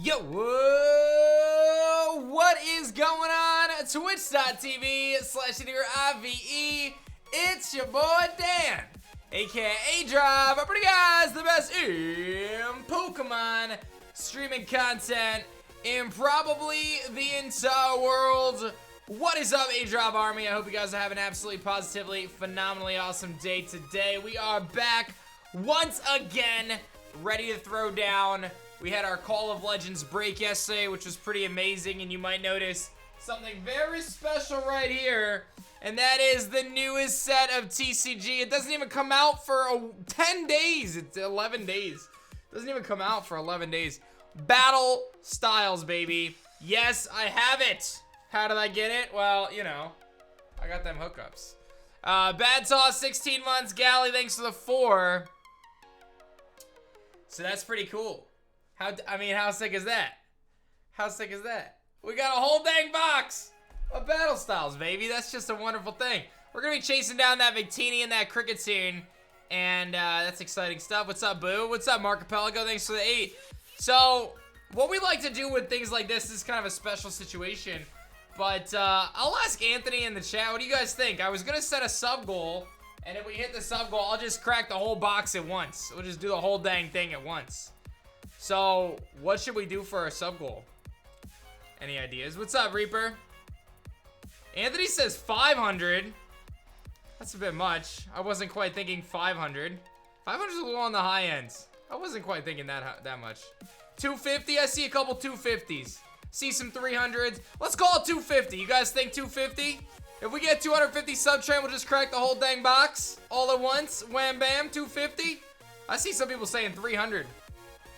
Yo, whoa, what is going on? Twitch.tv/IVE. It's your boy Dan, aka Drive. Up pretty guys, the best in Pokemon streaming content in probably the entire world. What is up, A-Drop Army? I hope you guys are having an absolutely positively phenomenally awesome day today. We are back once again, ready to throw down. We had our Call of Legends break yesterday, which was pretty amazing, and you might notice something very special right here, and that is the newest set of TCG. It doesn't even come out for 10 days. It's 11 days. It doesn't even come out for 11 days. Battle Styles, baby. Yes, I have it. How did I get it? Well, you know, I got them hookups. Bad Toss, 16 months. Galley, thanks for the 4. So that's pretty cool. How sick is that? How sick is that? We got a whole dang box of Battle Styles, baby. That's just a wonderful thing. We're going to be chasing down that Victini and that Cricketune, and that's exciting stuff. What's up, Boo? What's up, Marcapelago? Thanks for the 8. So, what we like to do with things like this is kind of a special situation, but I'll ask Anthony in the chat. What do you guys think? I was going to set a sub goal, and if we hit the sub goal, I'll just crack the whole box at once. We'll just do the whole dang thing at once. So, what should we do for our sub goal? Any ideas? What's up, Reaper? Anthony says 500. That's a bit much. I wasn't quite thinking 500. 500 is a little on the high end. I wasn't quite thinking that much. 250? I see a couple 250s. See some 300s. Let's call it 250. You guys think 250? If we get 250 sub train, we'll just crack the whole dang box all at once. Wham bam, 250. I see some people saying 300.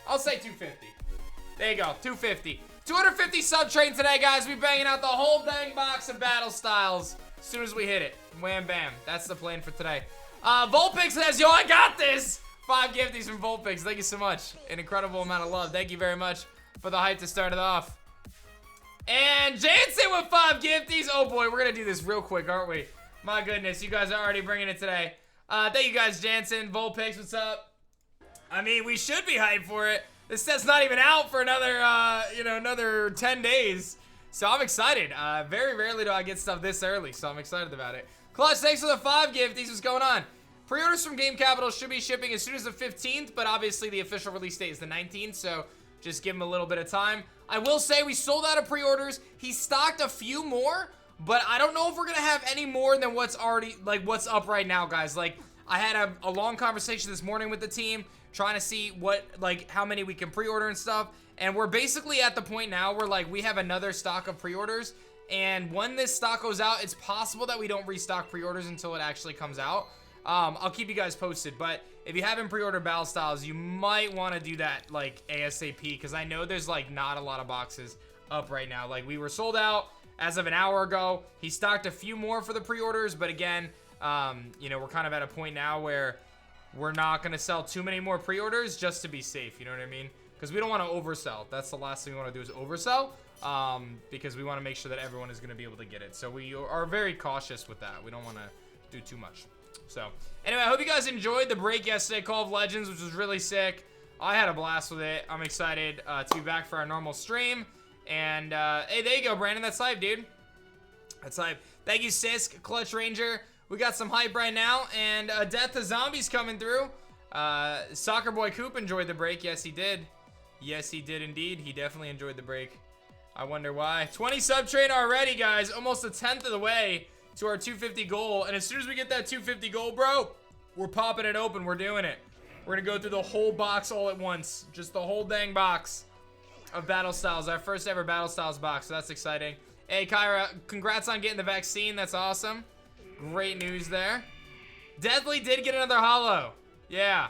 I'll say 250. There you go, 250. 250 sub train today, guys. We banging out the whole dang box of Battle Styles as soon as we hit it. Wham bam. That's the plan for today. Volpix says, yo, I got this. 5 gifties from Volpix. Thank you so much. An incredible amount of love. Thank you very much for the hype to start it off. And Jansen with 5 gifties. Oh boy, we're gonna do this real quick, aren't we? My goodness, you guys are already bringing it today. Thank you guys, Jansen. Volpix, what's up? I mean, we should be hyped for it. This set's not even out for another, another 10 days. So I'm excited. Very rarely do I get stuff this early, so I'm excited about it. Clutch, thanks for the 5 gifties. What's going on? Pre-orders from Game Capital should be shipping as soon as the 15th, but obviously the official release date is the 19th, so just give him a little bit of time. I will say we sold out of pre-orders. He stocked a few more, but I don't know if we're gonna have any more than what's already, like, what's up right now, guys. Like, I had a long conversation this morning with the team, trying to see how many we can pre-order and stuff. And we're basically at the point now where, like, we have another stock of pre-orders. And when this stock goes out, it's possible that we don't restock pre-orders until it actually comes out. I'll keep you guys posted. But if you haven't pre-ordered Battle Styles, you might want to do that, like, ASAP. Because I know there's, like, not a lot of boxes up right now. Like, we were sold out as of an hour ago. He stocked a few more for the pre-orders. But again, you know, we're kind of at a point now where we're not going to sell too many more pre-orders just to be safe, you know what I mean? Because we don't want to oversell. That's the last thing we want to do is oversell, because we want to make sure that everyone is going to be able to get it. So we are very cautious with that. We don't want to do too much. So anyway, I hope you guys enjoyed the break yesterday, Call of Legends, which was really sick. I had a blast with it. I'm excited to be back for our normal stream. And hey, there you go, Brandon. That's hype, dude. That's hype. Thank you, Sisk, Clutch Ranger. We got some hype right now, and Death to Zombies coming through. Soccer Boy Coop enjoyed the break. Yes, he did. Yes, he did indeed. He definitely enjoyed the break. I wonder why. 20 sub train already, guys. Almost a 10th of the way to our 250 goal. And as soon as we get that 250 goal, bro, we're popping it open. We're doing it. We're going to go through the whole box all at once. Just the whole dang box of Battle Styles. Our first ever Battle Styles box. So that's exciting. Hey, Kyra, congrats on getting the vaccine. That's awesome. Great news there. Deadly did get another holo. Yeah.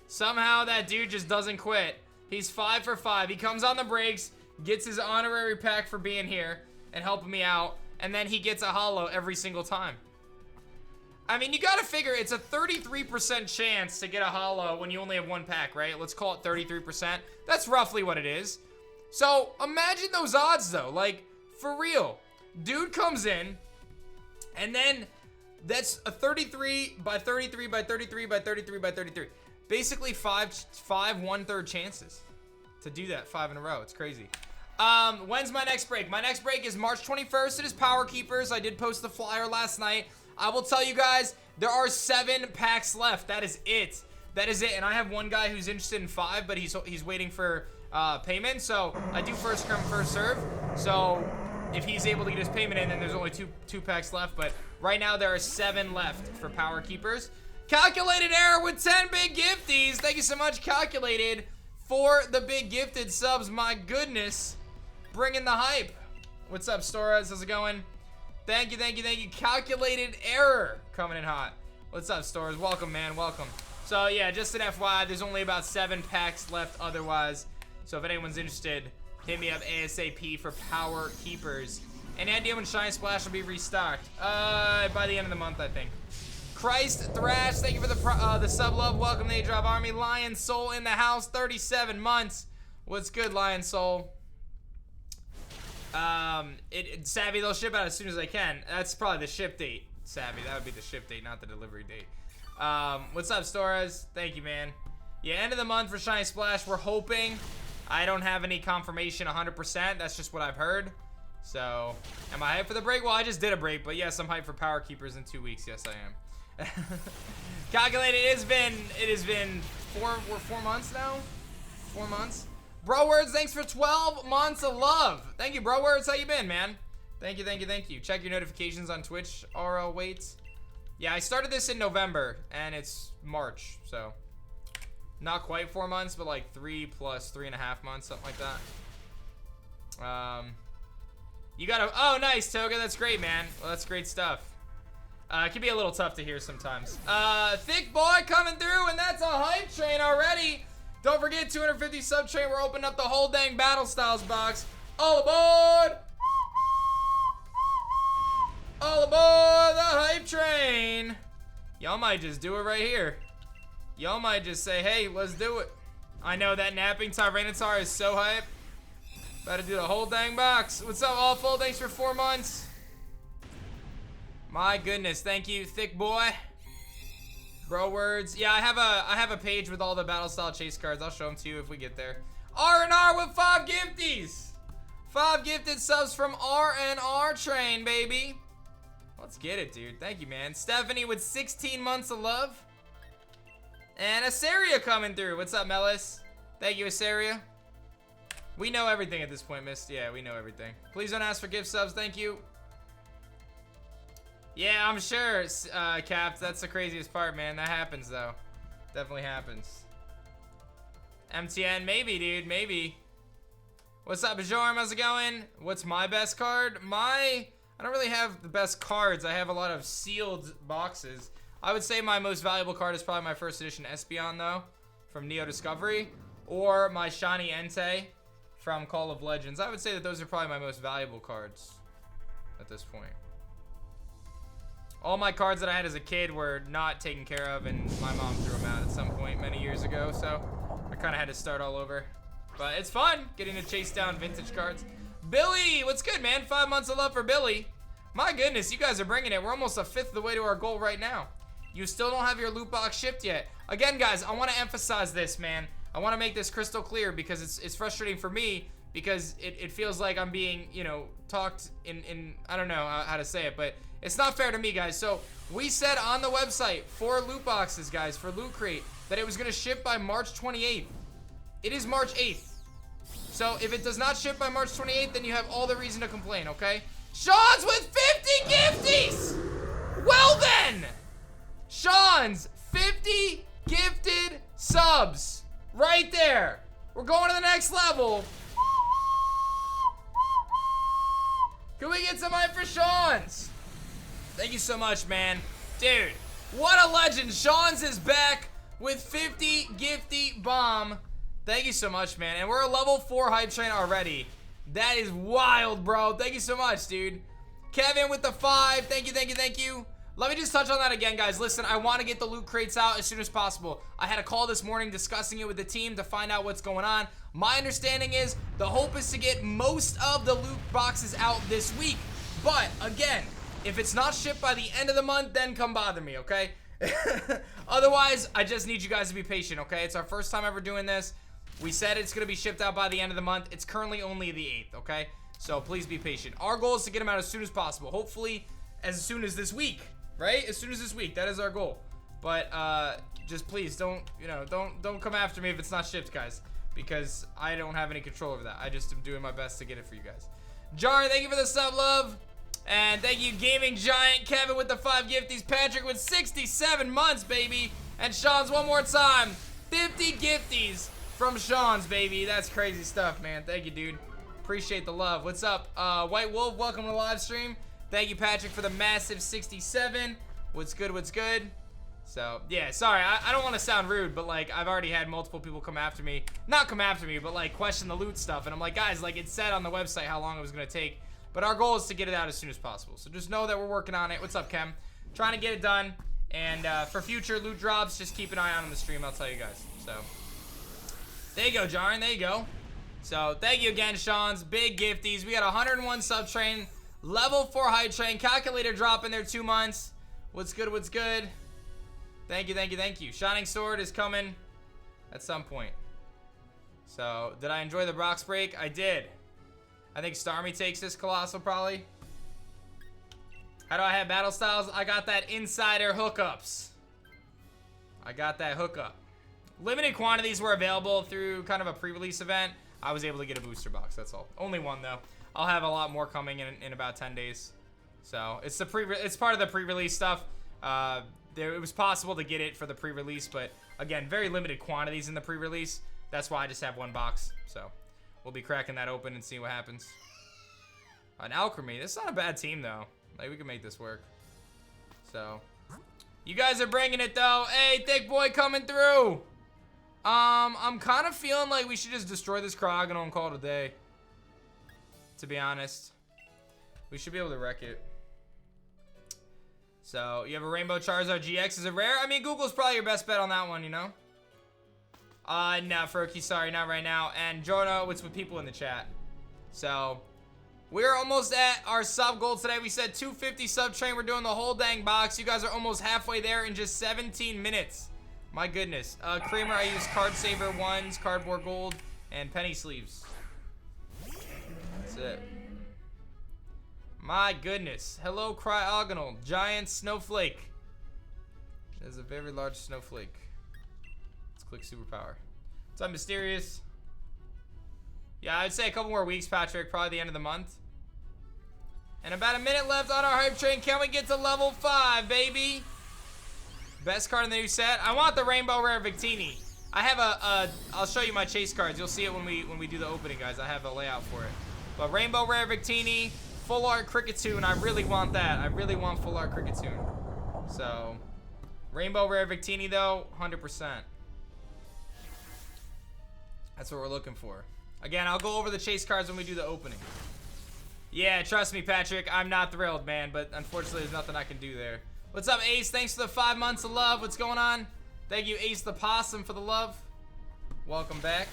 Somehow that dude just doesn't quit. He's 5 for 5. He comes on the breaks, gets his honorary pack for being here and helping me out, and then he gets a holo every single time. I mean, you gotta figure it's a 33% chance to get a holo when you only have one pack, right? Let's call it 33%. That's roughly what it is. So imagine those odds though. Like, for real. Dude comes in, and then that's a 33 by 33 by 33 by 33 by 33. Basically 5 1/3 chances to do that 5 in a row. It's crazy. When's my next break? My next break is March 21st. It is Power Keepers. I did post the flyer last night. I will tell you guys, there are 7 packs left. That is it. That is it. And I have one guy who's interested in 5, but he's waiting for payment. So I do first come, first serve. So if he's able to get his payment in, then there's only two packs left. But right now there are 7 left for Power Keepers. Calculated error with 10 big gifties. Thank you so much, Calculated, for the big gifted subs. My goodness. Bringing the hype. What's up, Storez? How's it going? Thank you, thank you, thank you. Calculated error coming in hot. What's up, Storez? Welcome, man. Welcome. So, yeah, just an FYI, there's only about 7 packs left otherwise. So, if anyone's interested, hit me up ASAP for Power Keepers. Any idea when Shiny Splash will be restocked? By the end of the month, I think. Christ Thrash, thank you for the sub love. Welcome to the A-Drop Army. Lion Soul in the house, 37 months. What's good, Lion Soul? Savvy, they'll ship out as soon as I can. That's probably the ship date, Savvy. That would be the ship date, not the delivery date. What's up, Storez? Thank you, man. Yeah, end of the month for Shiny Splash. We're hoping. I don't have any confirmation 100%. That's just what I've heard. So, am I hyped for the break? Well, I just did a break, but yes, I'm hyped for Power Keepers in 2 weeks. Yes, I am. Calculated, it has been 4 months now? 4 months? Bro Words, thanks for 12 months of love. Thank you, Bro Words. How you been, man? Thank you, thank you, thank you. Check your notifications on Twitch, RL Waits. Yeah, I started this in November, and it's March, so not quite 4 months, but like 3 plus 3.5 months, something like that. You gotta, oh, nice, Toga. That's great, man. Well, that's great stuff. It can be a little tough to hear sometimes. Thick Boy coming through, and that's a hype train already. Don't forget, 250 sub train. We're opening up the whole dang Battle Styles box. All aboard! All aboard the hype train. Y'all might just do it right here. Y'all might just say, hey, let's do it. I know that napping Tyranitar is so hype. About to do the whole dang box. What's up, Awful? Thanks for 4 months. My goodness, thank you, Thick Boy. Bro Words. Yeah, I have a page with all the Battle Style chase cards. I'll show them to you if we get there. R&R with 5 gifties. 5 gifted subs from R&R train, baby. Let's get it, dude. Thank you, man. Stephanie with 16 months of love. And Asaria coming through. What's up, Melis? Thank you, Asaria. We know everything at this point, Mist. Yeah, we know everything. Please don't ask for gift subs. Thank you. Yeah, I'm sure, Caps. That's the craziest part, man. That happens, though. Definitely happens. MTN, maybe, dude. Maybe. What's up, Bajorm? How's it going? What's my best card? I don't really have the best cards. I have a lot of sealed boxes. I would say my most valuable card is probably my first edition Espeon, though, from Neo Discovery, or my Shiny Entei from Call of Legends. I would say that those are probably my most valuable cards at this point. All my cards that I had as a kid were not taken care of, and my mom threw them out at some point many years ago, so I kind of had to start all over. But it's fun getting to chase down vintage cards. Billy, what's good, man? 5 months of love for Billy. My goodness, you guys are bringing it. We're almost a fifth of the way to our goal right now. You still don't have your loot box shipped yet. Again, guys, I want to emphasize this, man. I want to make this crystal clear because it's frustrating for me because it feels like I'm being, you know, talked in I don't know how to say it, but it's not fair to me, guys. So we said on the website for loot boxes, guys, for Loot Crate, that it was going to ship by March 28th. It is March 8th. So if it does not ship by March 28th, then you have all the reason to complain, okay? Sean's with 50 gifties! Well then! Sean's 50 gifted subs. Right there. We're going to the next level. Can we get some hype for Sean's? Thank you so much, man. Dude, what a legend. Sean's is back with 50 gifty bomb. Thank you so much, man. And we're a level 4 hype train already. That is wild, bro. Thank you so much, dude. Kevin with the 5. Thank you, thank you, thank you. Let me just touch on that again, guys. Listen, I want to get the loot crates out as soon as possible. I had a call this morning discussing it with the team to find out what's going on. My understanding is the hope is to get most of the loot boxes out this week. But, again, if it's not shipped by the end of the month, then come bother me, okay? Otherwise, I just need you guys to be patient, okay? It's our first time ever doing this. We said it's going to be shipped out by the end of the month. It's currently only the 8th, okay? So please be patient. Our goal is to get them out as soon as possible. Hopefully as soon as this week, right? As soon as this week. That is our goal. But just please don't, you know, don't come after me if it's not shipped, guys, because I don't have any control over that. I just am doing my best to get it for you guys. Jar, thank you for the sub, love. And thank you, Gaming Giant. Kevin with the 5 gifties. Patrick with 67 months, baby. And Sean's one more time. 50 gifties from Sean's, baby. That's crazy stuff, man. Thank you, dude. Appreciate the love. What's up? White Wolf, welcome to the live stream. Thank you, Patrick, for the massive 67. What's good? What's good? So, yeah, sorry. I don't want to sound rude, but, like, I've already had multiple people come after me. Not come after me, but, like, question the loot stuff. And I'm like, guys, like, it said on the website how long it was going to take. But our goal is to get it out as soon as possible. So just know that we're working on it. What's up, Kem? Trying to get it done. And for future loot drops, just keep an eye on the stream. I'll tell you guys. So there you go, Jaren. There you go. So thank you again, Sean's. Big gifties. We got 101 sub train. Level 4 hype train. Calculator drop in there 2 months. What's good? What's good? Thank you, thank you, thank you. Shining Sword is coming at some point. So did I enjoy the Brock's break? I did. I think Starmie takes this Colossal probably. How do I have battle styles? I got that insider hookups. I got that hookup. Limited quantities were available through kind of a pre-release event. I was able to get a booster box, that's all. Only one though. I'll have a lot more coming in about 10 days. So it's it's part of the pre-release stuff. It was possible to get it for the pre-release, but again, very limited quantities in the pre-release. That's why I just have one box. So we'll be cracking that open and see what happens. An Alchemy. This is not a bad team, though. Like, we can make this work. So, you guys are bringing it, though. Hey, Thick Boy coming through. I'm kind of feeling like we should just destroy this Cryogonal and call it a day. To be honest. We should be able to wreck it. So, you have a Rainbow Charizard GX. Is it rare? I mean, Google's probably your best bet on that one, you know? No, Furky, sorry, not right now. And Jorno, it's with people in the chat. So, we're almost at our sub goal today. We said 250 sub train. We're doing the whole dang box. You guys are almost halfway there in just 17 minutes. My goodness. Kramer, I use Card Saver 1s, Cardboard Gold, and Penny Sleeves. That's it. My goodness. Hello, Cryogonal. Giant Snowflake. There's a very large snowflake. Click superpower. What's up, Mysterious? Yeah, I'd say a couple more weeks, Patrick. Probably the end of the month. And about a minute left on our hype train. Can we get to level 5, baby? Best card in the new set. I want the Rainbow Rare Victini. I have I'll show you my chase cards. You'll see it when we do the opening, guys. I have a layout for it. But Rainbow Rare Victini, Full Art Cricketune. I really want that. I really want Full Art Cricketune. So, Rainbow Rare Victini, though, 100%. That's what we're looking for. Again, I'll go over the chase cards when we do the opening. Yeah, trust me, Patrick. I'm not thrilled, man, but unfortunately, there's nothing I can do there. What's up, Ace? Thanks for the 5 months of love. What's going on? Thank you, Ace the Possum, for the love. Welcome back.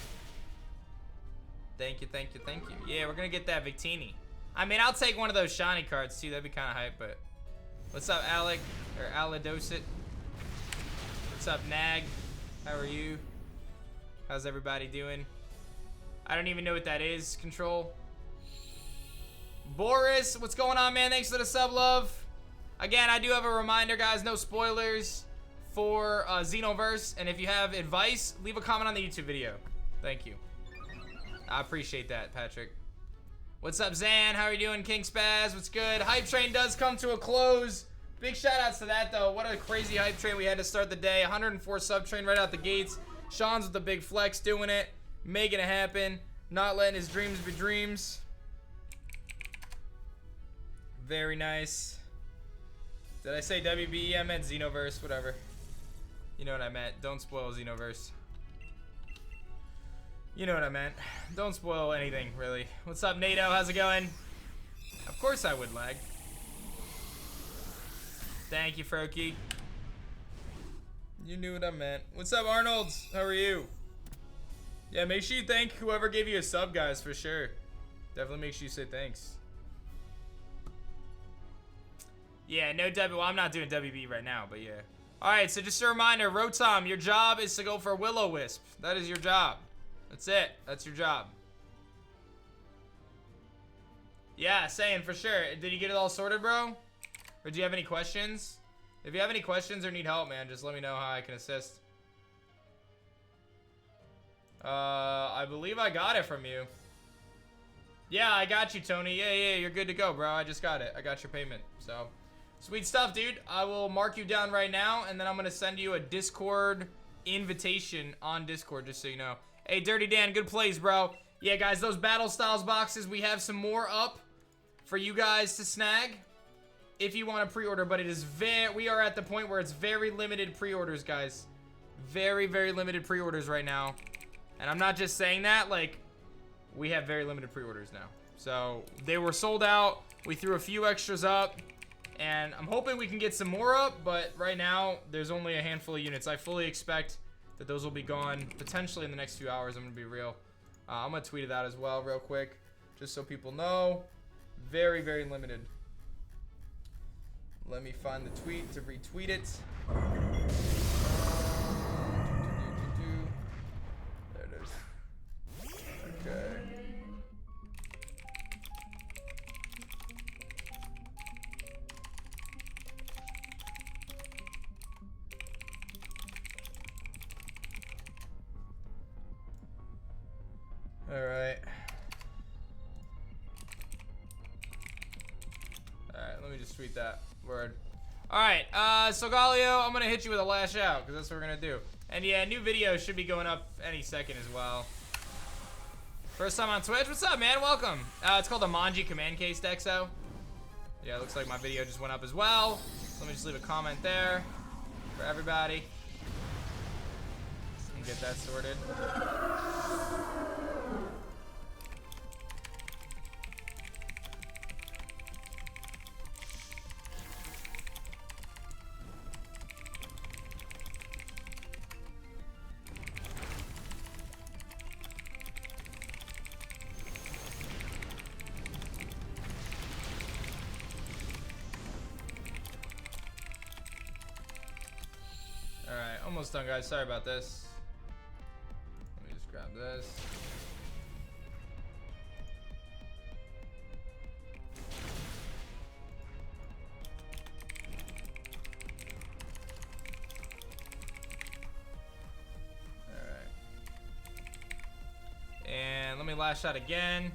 Thank you, thank you, thank you. Yeah, we're going to get that Victini. I mean, I'll take one of those shiny cards, too. That'd be kind of hype, but... What's up, Alec? Or Aladosit? What's up, Nag? How are you? How's everybody doing? I don't even know what that is. Control. Boris, what's going on, man? Thanks for the sub, love. Again, I do have a reminder, guys. No spoilers for Xenoverse. And if you have advice, leave a comment on the YouTube video. Thank you. I appreciate that, Patrick. What's up, Zan? How are you doing, King Spaz? What's good? Hype train does come to a close. Big shout outs to that, though. What a crazy hype train we had to start the day. 104 sub train right out the gates. Sean's with the big flex, doing it, making it happen, not letting his dreams be dreams. Very nice. Did I say WBE? I meant Xenoverse, whatever. You know what I meant. Don't spoil Xenoverse. You know what I meant. Don't spoil anything, really. What's up, NATO? How's it going? Of course I would lag. Thank you, Froky. You knew what I meant. What's up, Arnold? How are you? Yeah, make sure you thank whoever gave you a sub, guys, for sure. Definitely make sure you say thanks. Yeah, no W. Well, I'm not doing WB right now, but yeah. All right, so just a reminder, Rotom, your job is to go for Will-O-Wisp. That is your job. That's it. That's your job. Yeah, saying for sure. Did you get it all sorted, bro? Or do you have any questions? If you have any questions or need help, man, just let me know how I can assist. I believe I got it from you. Yeah, I got you, Tony. Yeah, you're good to go, bro. I just got it. I got your payment. So, sweet stuff, dude. I will mark you down right now, and then I'm going to send you a Discord invitation on Discord, just so you know. Hey, Dirty Dan, good plays, bro. Yeah, guys, those Battle Styles boxes, we have some more up for you guys to snag if you want to pre-order, but it is we are at the point where it's very limited pre-orders, guys. Very, very limited pre-orders right now. And I'm not just saying that, like, we have very limited pre-orders now. So, they were sold out. We threw a few extras up. And I'm hoping we can get some more up, but right now, there's only a handful of units. I fully expect that those will be gone potentially in the next few hours. I'm going to be real. I'm going to tweet it out as well real quick, just so people know. Very, very limited. Let me find the tweet to retweet it. There it is. Okay. Alright. Alright, let me just tweet that. Word. Alright, Solgaleo, I'm gonna hit you with a lash out, because that's what we're gonna do. And yeah, new video should be going up any second as well. First time on Twitch? What's up, man? Welcome. It's called a Manji Command Case Dexo. Yeah, it looks like my video just went up as well. So let me just leave a comment there for everybody. And get that sorted. Almost done, guys. Sorry about this. Let me just grab this. Alright. And let me lash out again.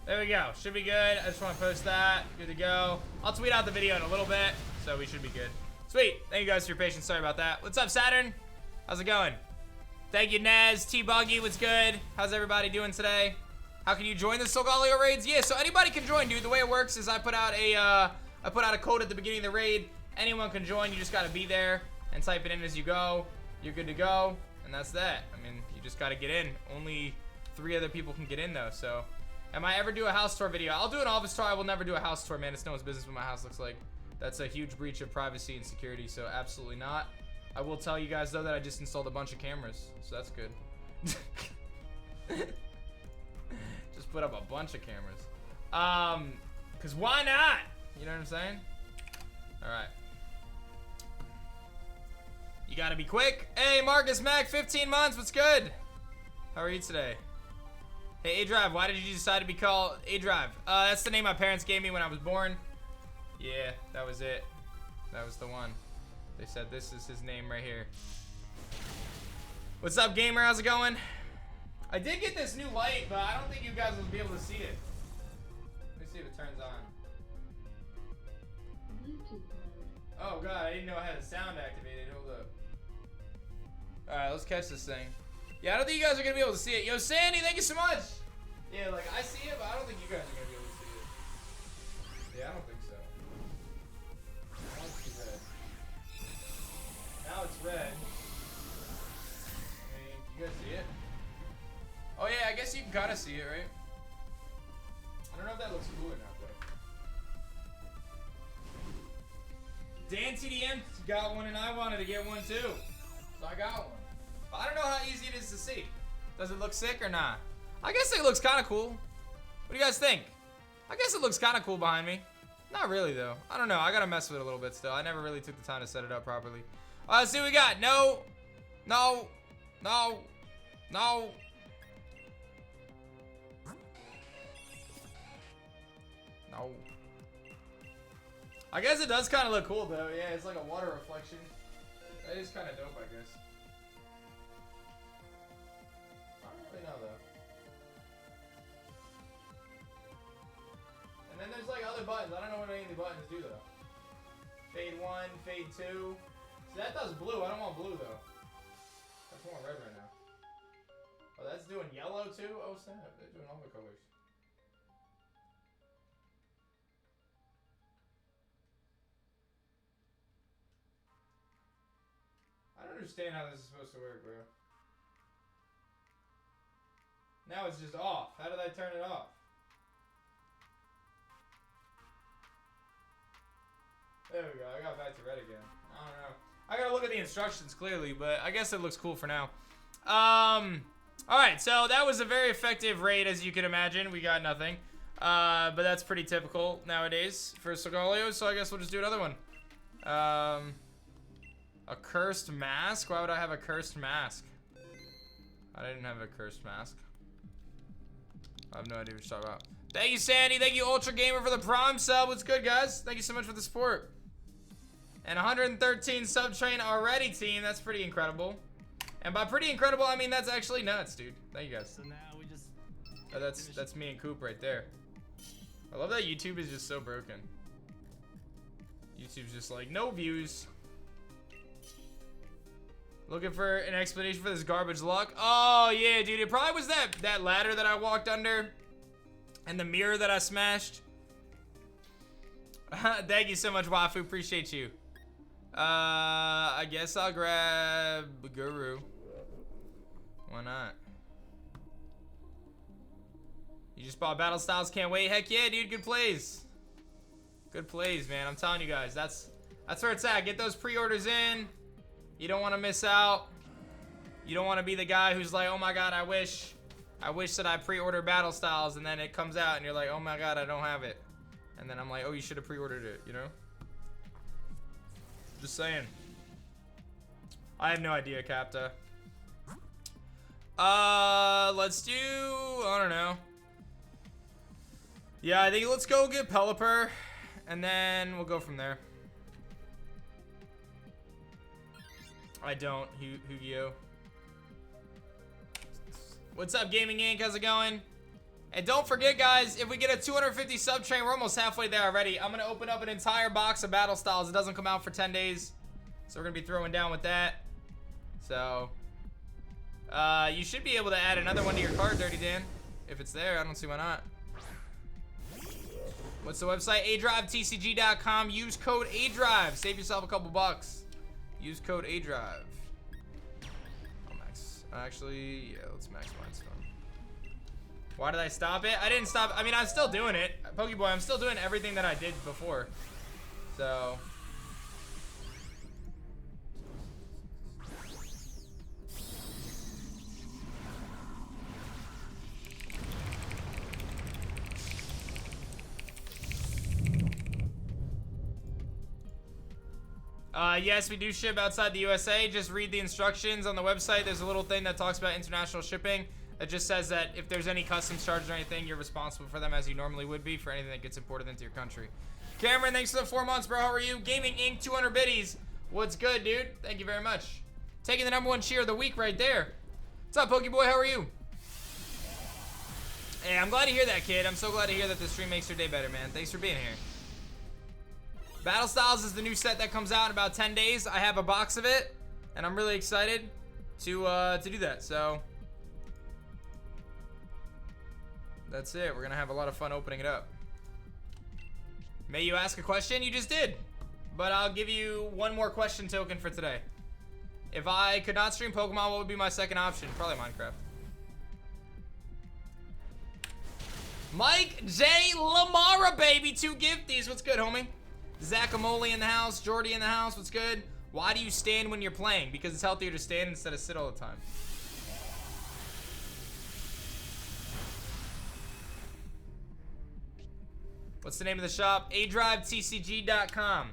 There we go. Should be good. I just want to post that. Good to go. I'll tweet out the video in a little bit, so we should be good. Sweet. Thank you guys for your patience. Sorry about that. What's up, Saturn? How's it going? Thank you, Nez. T-Buggy, what's good? How's everybody doing today? How can you join the Solgaleo raids? Yeah, so anybody can join, dude. The way it works is I put out a code at the beginning of the raid. Anyone can join. You just got to be there and type it in as you go. You're good to go, and that's that. I mean, you just got to get in. Only 3 other people can get in, though, so... Am I ever do a house tour video? I'll do an office tour. I will never do a house tour, man. It's no one's business what my house looks like. That's a huge breach of privacy and security, so absolutely not. I will tell you guys, though, that I just installed a bunch of cameras, so that's good. Just put up a bunch of cameras. Because why not? You know what I'm saying? All right. You got to be quick. Hey, Marcus Mac, 15 months. What's good? How are you today? Hey, A-Drive, why did you decide to be called A-Drive? That's the name my parents gave me when I was born. Yeah, that was it. That was the one. They said this is his name right here. What's up, gamer? How's it going? I did get this new light, but I don't think you guys will be able to see it. Let me see if it turns on. Oh, God, I didn't know I had the sound activated. Hold up. All right, let's catch this thing. Yeah, I don't think you guys are going to be able to see it. Yo, Sandy, thank you so much. Yeah, like, I see it, but I don't think you guys are going to be able to see it. Yeah, I don't think so. Now it's red. Now it's red. I mean, you guys see it? Oh, yeah, I guess you can kind of see it, right? I don't know if that looks cool or not, though. Dan TDM got one, and I wanted to get one, too. So I got one. I don't know how easy it is to see. Does it look sick or not? I guess it looks kind of cool. What do you guys think? I guess it looks kind of cool behind me. Not really, though. I don't know. I gotta mess with it a little bit still. I never really took the time to set it up properly. Let's see what we got. No. No. No. No. No. I guess it does kind of look cool, though. Yeah, it's like a water reflection. That is kind of dope, I guess. I don't really know, though. And then there's like other buttons. I don't know what any of the buttons do, though. Fade 1, fade 2. See, that does blue. I don't want blue, though. I just want red right now. Oh, that's doing yellow, too? Oh, snap. They're doing all the colors. I don't understand how this is supposed to work, bro. Now it's just off. How did I turn it off? There we go. I got back to red again. I don't know. I gotta look at the instructions clearly, but I guess it looks cool for now. Alright, so that was a very effective raid, as you can imagine. We got nothing. But that's pretty typical nowadays for Solgaleo, so I guess we'll just do another one. A cursed mask? Why would I have a cursed mask? I didn't have a cursed mask. I have no idea what you're talking about. Thank you, Sandy. Thank you, Ultra Gamer, for the Prime sub. What's good, guys? Thank you so much for the support. And 113 sub train already, team. That's pretty incredible. And by pretty incredible, I mean that's actually nuts, dude. Thank you, guys. So now we just... Oh, that's me and Coop right there. I love that YouTube is just so broken. YouTube's just like, no views. Looking for an explanation for this garbage luck. Oh, yeah, dude. It probably was that ladder that I walked under. And the mirror that I smashed. Thank you so much, Wafu. Appreciate you. I guess I'll grab Guru. Why not? You just bought Battle Styles. Can't wait. Heck yeah, dude. Good plays. Good plays, man. I'm telling you guys. That's where it's at. Get those pre-orders in. You don't want to miss out. You don't want to be the guy who's like, oh my god, I wish that I pre-ordered Battle Styles, and then it comes out and you're like, oh my god, I don't have it. And then I'm like, oh, you should have pre-ordered it, you know? Just saying. I have no idea, Capta. Let's do, I don't know. Yeah, I think let's go get Pelipper, and then we'll go from there. I don't, Yu-Gi-Oh. What's up, Gaming Inc? How's it going? And don't forget, guys, if we get a 250 sub train, we're almost halfway there already. I'm gonna open up an entire box of Battle Styles. It doesn't come out for 10 days. So we're gonna be throwing down with that. So, you should be able to add another one to your card, Dirty Dan. If it's there, I don't see why not. What's the website? adrivetcg.com. Use code ADRIVE. Save yourself a couple bucks. Use code ADRIVE. I'll max. Actually, yeah, let's max mine stuff. Why did I stop it? I didn't stop. I mean, I'm still doing it. Pokeboy, I'm still doing everything that I did before. So. Yes, we do ship outside the USA. Just read the instructions on the website. There's a little thing that talks about international shipping. It just says that if there's any customs charges or anything, you're responsible for them as you normally would be for anything that gets imported into your country. Cameron, thanks for the 4 months, bro. How are you? Gaming Inc. 200 biddies. What's good, dude? Thank you very much. Taking the #1 cheer of the week right there. What's up, Pokeboy? How are you? Hey, I'm glad to hear that, kid. I'm so glad to hear that the stream makes your day better, man. Thanks for being here. Battle Styles is the new set that comes out in about 10 days. I have a box of it, and I'm really excited to do that. So that's it. We're gonna have a lot of fun opening it up. May you ask a question? You just did, but I'll give you one more question token for today. If I could not stream Pokemon, what would be my second option? Probably Minecraft. Mike J. Lamara, baby, 2 gifties. What's good, homie? Zackamole in the house, Jordy in the house, what's good? Why do you stand when you're playing? Because it's healthier to stand instead of sit all the time. What's the name of the shop? adrivetcg.com.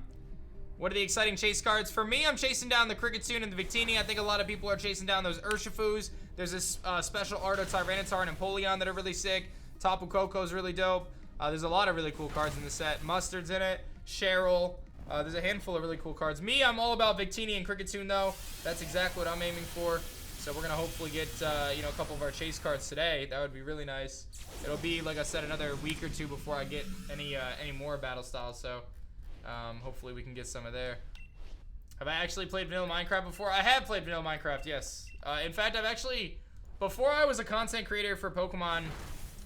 What are the exciting chase cards? For me, I'm chasing down the Kricketune and the Victini. I think a lot of people are chasing down those Urshifus. There's this special Arto Tyranitar and Empoleon that are really sick. Tapu Koko is really dope. There's a lot of really cool cards in the set. Mustard's in it. Cheryl. There's a handful of really cool cards. Me, I'm all about Victini and Kricketune, though. That's exactly what I'm aiming for. So we're going to hopefully get, you know, a couple of our chase cards today. That would be really nice. It'll be, like I said, another week or two before I get any more battle styles. So hopefully we can get some of there. Have I actually played Vanilla Minecraft before? I have played Vanilla Minecraft, yes. In fact, I've actually, before I was a content creator for Pokemon,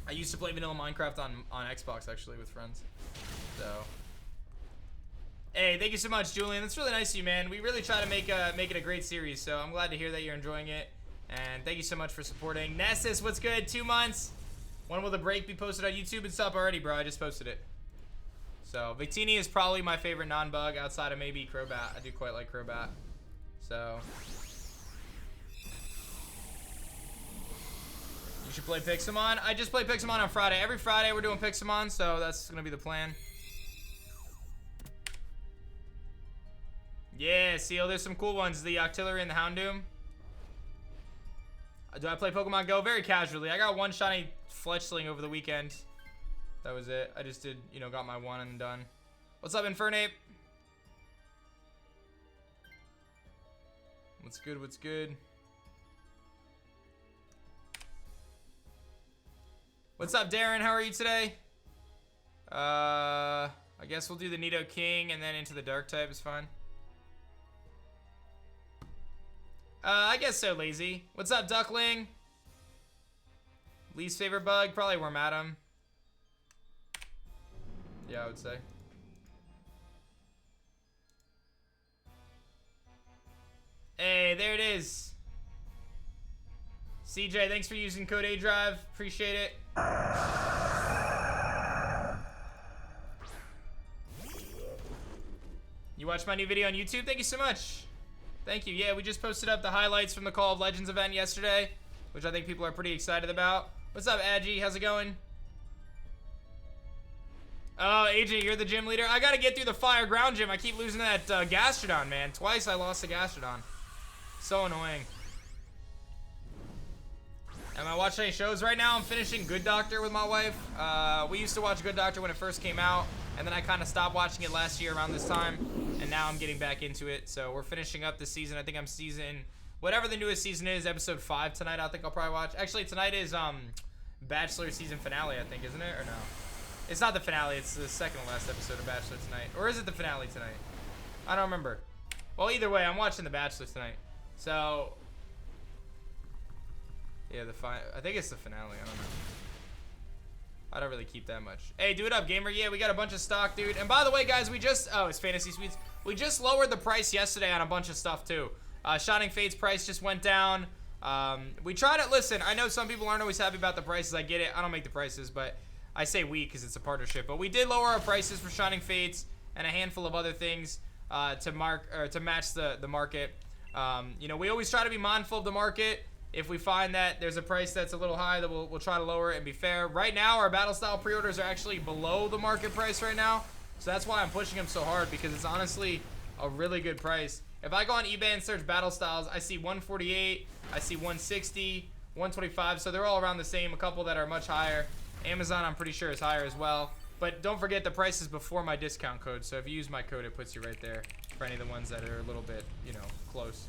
I used to play Vanilla Minecraft on Xbox, actually, with friends. So, hey, thank you so much, Julian. That's really nice of you, man. We really try to make it a great series, so I'm glad to hear that you're enjoying it. And thank you so much for supporting. Nessus, what's good? 2 months. When will the break be posted on YouTube? It's up already, bro. I just posted it. So, Victini is probably my favorite non-bug outside of maybe Crobat. I do quite like Crobat. So, you should play Pixelmon. I just play Pixelmon on Friday. Every Friday we're doing Pixelmon, so that's going to be the plan. Yeah, Seal, there's some cool ones. The Octillery and the Houndoom. Do I play Pokemon Go? Very casually. I got one shiny Fletchling over the weekend. That was it. I just did, you know, got my one and done. What's up, Infernape? What's good? What's good? What's up, Darren? How are you today? I guess we'll do the Nido King and then into the Dark type is fine. I guess so, Lazy. What's up, Duckling? Least favorite bug? Probably Wormadam. Yeah, I would say. Hey, there it is. CJ, thanks for using code ADRIVE. Appreciate it. You watched my new video on YouTube? Thank you so much. Thank you. Yeah, we just posted up the highlights from the Call of Legends event yesterday, which I think people are pretty excited about. What's up, Agi? How's it going? Oh, AJ, you're the gym leader? I gotta get through the Fire Ground Gym. I keep losing that Gastrodon, man. Twice I lost a Gastrodon. So annoying. Am I watching any shows right now? I'm finishing Good Doctor with my wife. We used to watch Good Doctor when it first came out, and then I kind of stopped watching it last year around this time, and now I'm getting back into it. So we're finishing up this season. I think I'm season, whatever the newest season is, episode 5 tonight. I think I'll probably watch. Actually, tonight is Bachelor season finale, I think, isn't it? Or no? It's not the finale. It's the second to last episode of Bachelor tonight. Or is it the finale tonight? I don't remember. Well, either way, I'm watching The Bachelor tonight. So, yeah, I think it's the finale. I don't know. I don't really keep that much. Hey, do it up, gamer. Yeah, we got a bunch of stock, dude. And by the way, guys, we just... Oh, it's Fantasy Suites. We just lowered the price yesterday on a bunch of stuff, too. Shining Fate's price just went down. We tried it. Listen, I know some people aren't always happy about the prices. I get it. I don't make the prices, but... I say we because it's a partnership, but we did lower our prices for Shining Fates and a handful of other things to match the market. You know, we always try to be mindful of the market. If we find that there's a price that's a little high, then we'll try to lower it and be fair. Right now, our battle style pre-orders are actually below the market price right now, so that's why I'm pushing them so hard, because it's honestly a really good price. If I go on eBay and search battle styles, I see 148, I see 160, 125, so they're all around the same. A couple that are much higher. Amazon, I'm pretty sure, is higher as well. But don't forget the price is before my discount code. So if you use my code, it puts you right there for any of the ones that are a little bit, you know, close.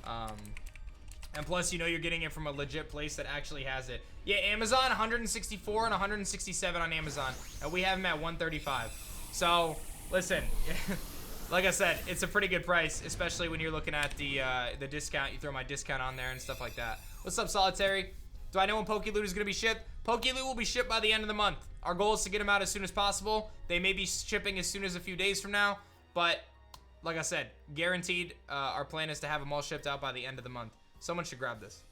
And plus, you know you're getting it from a legit place that actually has it. Yeah, Amazon, 164 and 167 on Amazon. And we have them at 135. So, listen. Like I said, it's a pretty good price, especially when you're looking at the discount. You throw my discount on there and stuff like that. What's up, Solitary? Do I know when Pokeloot is going to be shipped? Pokeloot will be shipped by the end of the month. Our goal is to get them out as soon as possible. They may be shipping as soon as a few days from now. But, like I said, guaranteed, our plan is to have them all shipped out by the end of the month. Someone should grab this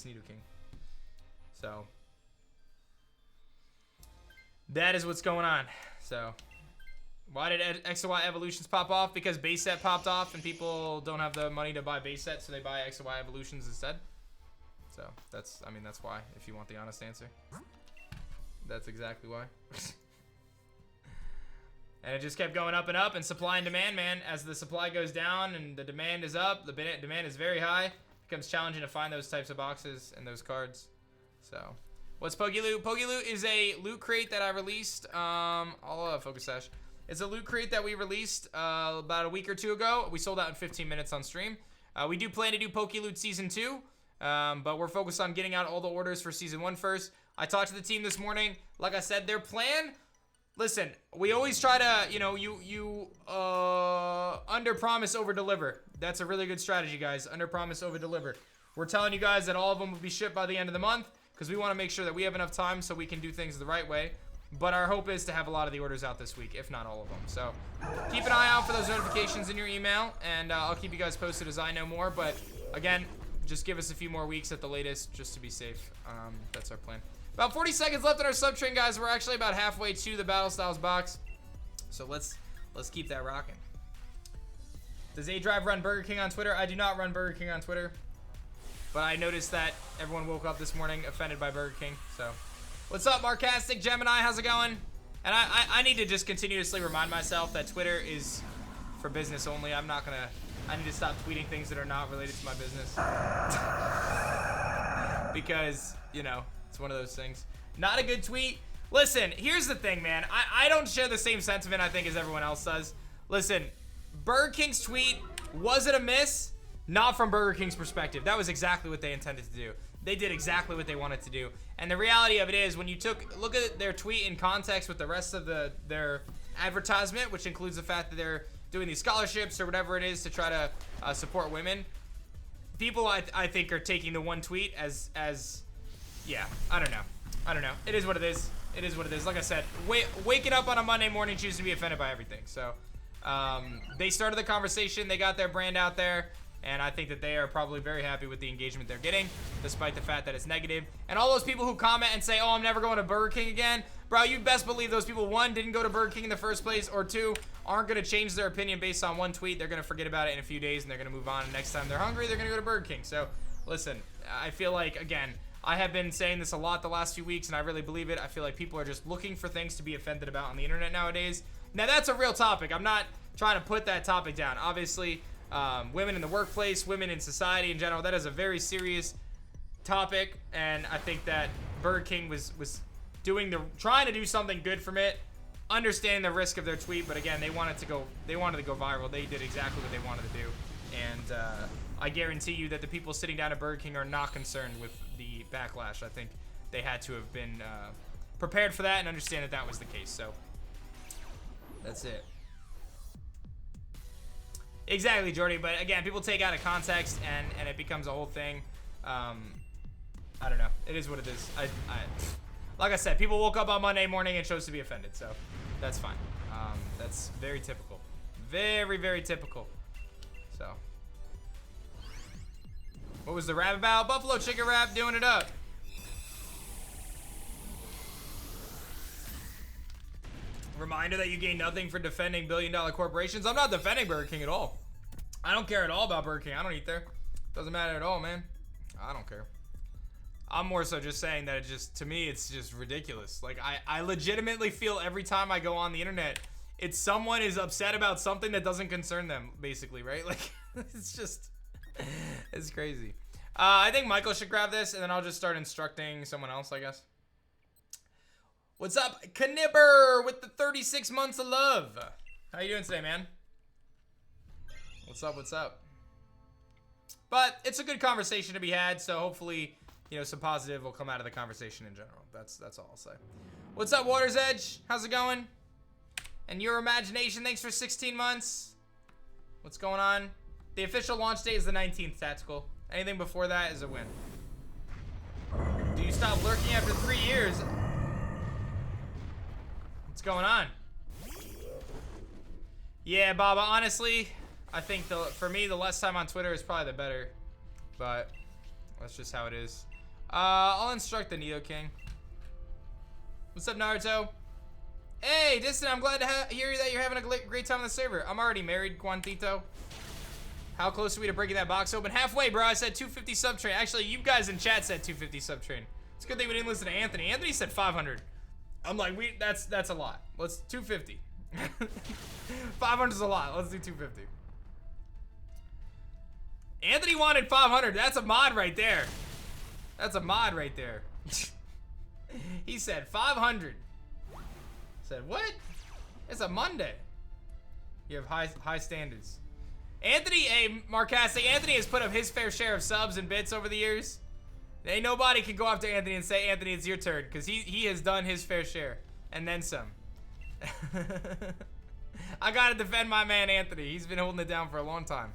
Nido King. So, that is what's going on. So, why did X and Y Evolutions pop off? Because base set popped off and people don't have the money to buy base sets, so they buy X and Y Evolutions instead. So, that's why, if you want the honest answer. That's exactly why. And it just kept going up and up, and supply and demand, man. As the supply goes down and the demand is up, the demand is very high. It becomes challenging to find those types of boxes and those cards. So, what's Poke Loot? Poke Loot is a loot crate that I released. I'll focus Sash. It's a loot crate that we released about a week or two ago. We sold out in 15 minutes on stream. We do plan to do Poke Loot Season 2, but we're focused on getting out all the orders for Season 1 first. I talked to the team this morning. Like I said, their plan... Listen, we always try to, you know, under-promise, over-deliver. That's a really good strategy, guys. Under-promise, over-deliver. We're telling you guys that all of them will be shipped by the end of the month because we want to make sure that we have enough time so we can do things the right way. But our hope is to have a lot of the orders out this week, if not all of them. So keep an eye out for those notifications in your email, and I'll keep you guys posted as I know more. But, again, just give us a few more weeks at the latest just to be safe. That's our plan. About 40 seconds left in our sub train, guys. We're actually about halfway to the Battle Styles box. So let's keep that rocking. Does A-Drive run Burger King on Twitter? I do not run Burger King on Twitter. But I noticed that everyone woke up this morning offended by Burger King. So, what's up, Marcastic Gemini? How's it going? And I need to just continuously remind myself that Twitter is for business only. I need to stop tweeting things that are not related to my business. Because, you know, it's one of those things. Not a good tweet. Listen, here's the thing, man. I don't share the same sentiment, I think, as everyone else does. Listen, Burger King's tweet, was it a miss? Not from Burger King's perspective. That was exactly what they intended to do. They did exactly what they wanted to do. And the reality of it is, when you look at their tweet in context with the rest of their advertisement, which includes the fact that they're doing these scholarships or whatever it is to try to support women, people, I think, are taking the one tweet as yeah, I don't know. It is what it is. It is what it is. Like I said, waking up on a Monday morning choosing to be offended by everything. So, they started the conversation. They got their brand out there. And I think that they are probably very happy with the engagement they're getting, despite the fact that it's negative. And all those people who comment and say, oh, I'm never going to Burger King again. Bro, you best believe those people, one, didn't go to Burger King in the first place, or two, aren't going to change their opinion based on one tweet. They're going to forget about it in a few days, and they're going to move on. And next time they're hungry, they're going to go to Burger King. So, listen, I feel like, again, I have been saying this a lot the last few weeks, and I really believe it. I feel like people are just looking for things to be offended about on the internet nowadays. Now, that's a real topic. I'm not trying to put that topic down. Obviously, women in the workplace, women in society in general, that is a very serious topic, and I think that Burger King was trying to do something good from it, understanding the risk of their tweet, but again, they wanted to go viral. They did exactly what they wanted to do, and I guarantee you that the people sitting down at Burger King are not concerned with the backlash. I think they had to have been prepared for that and understand that that was the case. So that's it. Exactly, Jordy. But again, people take out of context and it becomes a whole thing. I don't know. It is what it is. Like I said, people woke up on Monday morning and chose to be offended, so that's fine. That's very typical. Very, very typical. So, what was the rap about? Buffalo Chicken Rap doing it up. Reminder that you gain nothing for defending billion-dollar corporations. I'm not defending Burger King at all. I don't care at all about Burger King. I don't eat there. Doesn't matter at all, man. I don't care. I'm more so just saying that to me, it's just ridiculous. Like, I legitimately feel every time I go on the internet, it's someone is upset about something that doesn't concern them, basically, right? Like, it's crazy. I think Michael should grab this, and then I'll just start instructing someone else, I guess. What's up, Knibber, with the 36 months of love? How you doing today, man? What's up, what's up? But it's a good conversation to be had, so hopefully, you know, some positive will come out of the conversation in general. That's all I'll say. What's up, Water's Edge? How's it going? And Your Imagination, thanks for 16 months. What's going on? The official launch date is the 19th, Tactical. Anything before that is a win. Do you stop lurking after 3 years? What's going on? Yeah, Baba, honestly, I think for me, the less time on Twitter is probably the better. But that's just how it is. I'll instruct the Nido King. What's up, Naruto? Hey, Distant, I'm glad to hear that you're having a great time on the server. I'm already married, Quantito. How close are we to breaking that box open? Halfway, bro. I said 250 sub train. Actually, you guys in chat said 250 sub train. It's a good thing we didn't listen to Anthony. Anthony said 500. I'm like, that's a lot. Let's 250. 500 is a lot. Let's do 250. Anthony wanted 500. That's a mod right there. That's a mod right there. He said 500. Said what? It's a Monday. You have high standards. Anthony, Marcastic, Anthony has put up his fair share of subs and bits over the years. Ain't nobody can go up to Anthony and say, Anthony, it's your turn, because he has done his fair share. And then some. I gotta defend my man Anthony. He's been holding it down for a long time.